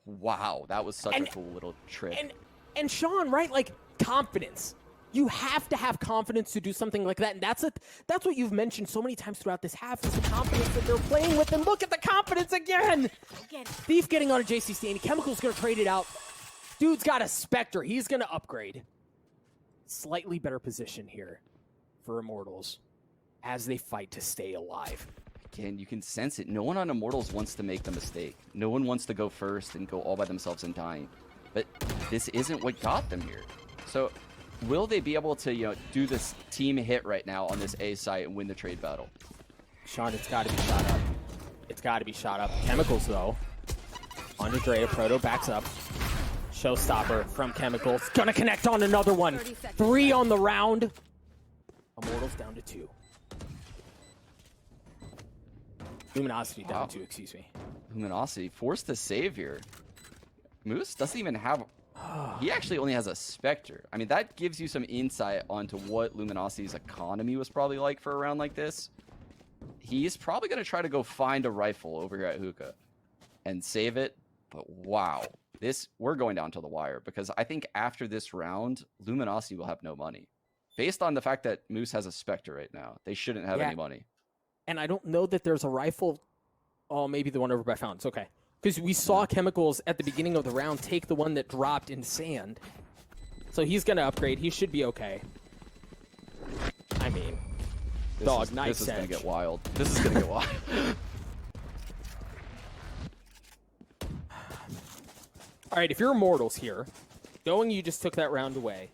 Wow, that was such a cool little trick. And Sean, right? Like, confidence. You have to have confidence to do something like that, and that's what you've mentioned so many times throughout this half, is the confidence that they're playing with. And look at the confidence again. Thief getting on a JC Staney. Chemical's gonna trade it out. Dude's got a Spectre. He's gonna upgrade. Slightly better position here for Immortals as they fight to stay alive. Again, you can sense it. No one on Immortals wants to make the mistake. No one wants to go first and go all by themselves and dying. But this isn't what got them here. So will they be able to, do this team hit right now on this A site and win the trade battle? Sean, it's got to be shot up. It's got to be shot up. Chemicals, though. Onto Dre, Proto backs up. Showstopper from Chemicals. Gonna connect on another one. 3 on the round. Immortals down to 2. Luminosity down to 2, excuse me. Luminosity forced to save here. Moose doesn't even have... He actually only has a Spectre. I mean, that gives you some insight onto what Luminosity's economy was probably like for a round like this. He's probably going to try to go find a rifle over here at Hookah and save it. But wow. We're going down to the wire, because I think after this round, Luminosity will have no money. Based on the fact that Moose has a Spectre right now, they shouldn't have any money. And I don't know that there's a rifle. Oh, maybe the one over by Fountains. Okay. Because we saw Chemicals at the beginning of the round take the one that dropped in sand. So he's going to upgrade. He should be okay. I mean, nice This is going to get wild. This is going to get wild. All right, if you're Immortals here, knowing you just took that round away,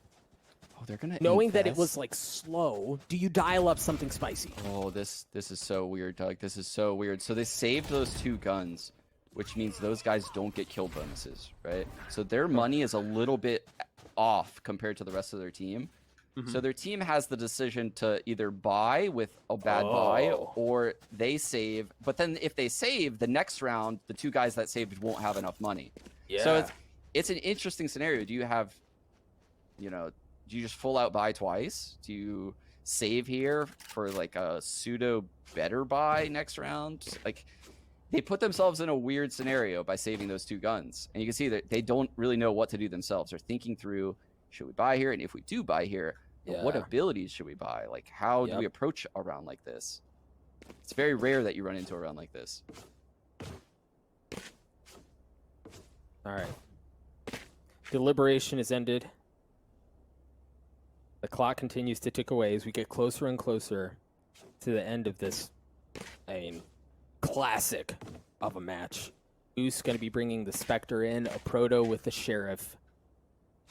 Oh, they're gonna knowing that it invest? was like slow, do you dial up something spicy? Oh, this is so weird, Doug. This is so weird. So they saved those 2 guns, which means those guys don't get kill bonuses, right? So their money is a little bit off compared to the rest of their team. So their team has the decision to either buy with a bad buy or they save. But then if they save, the next round, the 2 guys that saved won't have enough money. Yeah. So it's an interesting scenario. Do you have, do you just full out buy twice? Do you save here for like a pseudo better buy next round? Like, they put themselves in a weird scenario by saving those 2 guns. And you can see that they don't really know what to do themselves. They're thinking through, should we buy here? And if we do buy here, what abilities should we buy? Like, how do we approach a round like this? It's very rare that you run into a round like this. All right. Deliberation is ended. The clock continues to tick away as we get closer and closer to the end of this, classic of a match. Who's going to be bringing the Spectre in, a Proto with the Sheriff.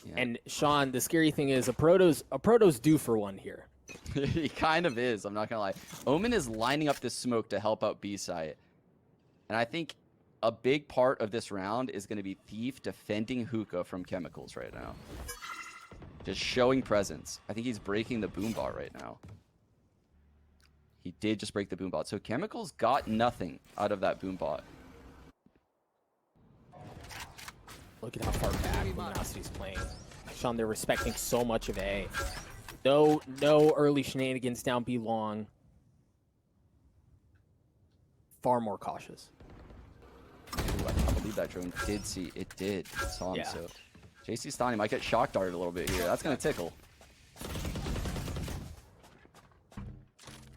Yeah. And Sean, the scary thing is a Proto's due for one here. He kind of is, I'm not gonna lie. Omen is lining up this smoke to help out B-site. And I think a big part of this round is going to be Thief defending Hookah from Chemicals right now. Just showing presence. I think he's breaking the boombot right now. He did just break the boombot. So Chemicals got nothing out of that boombot. Look at how far back Luminosity's playing. Sean, they're respecting so much of A. No early shenanigans down B long. Far more cautious. Ooh, I believe that drone did see. It did. It saw him, so JC Stani might get shock darted a little bit here. That's going to tickle.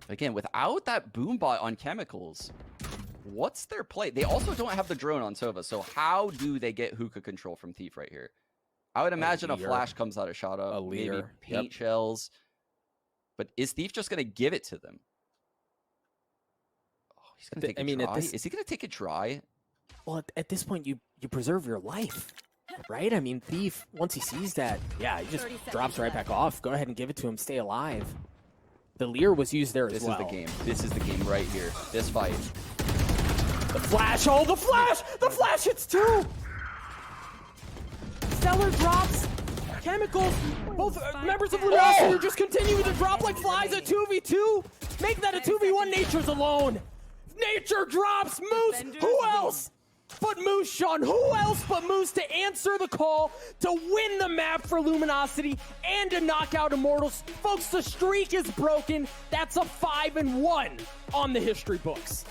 Again, without that boombot on Chemicals, what's their play? They also don't have the drone on Sova, so how do they get hookah control from Thief right here? I would imagine a flash comes out of shot up, maybe paint shells. But is Thief just going to give it to them? Oh, he's going to take it dry. Is he going to take it dry? Well, at this point, you preserve your life, right? I mean, Thief, once he sees that, he just drops right back off. Go ahead and give it to him. Stay alive. The Leer was used there as well. This is the game. This is the game right here. This fight. The flash! Oh, the flash! The flash hits 2! Stellar drops. Chemicals. Both members of Luminosity are just continuing to drop like flies at 2v2. Make that a 2v1. Nature's alone. Nature drops. Moose. Who else but Moose, Sean? Who else but Moose to answer the call to win the map for Luminosity and to knock out Immortals? Folks, the streak is broken. That's a 5-1 on the history books.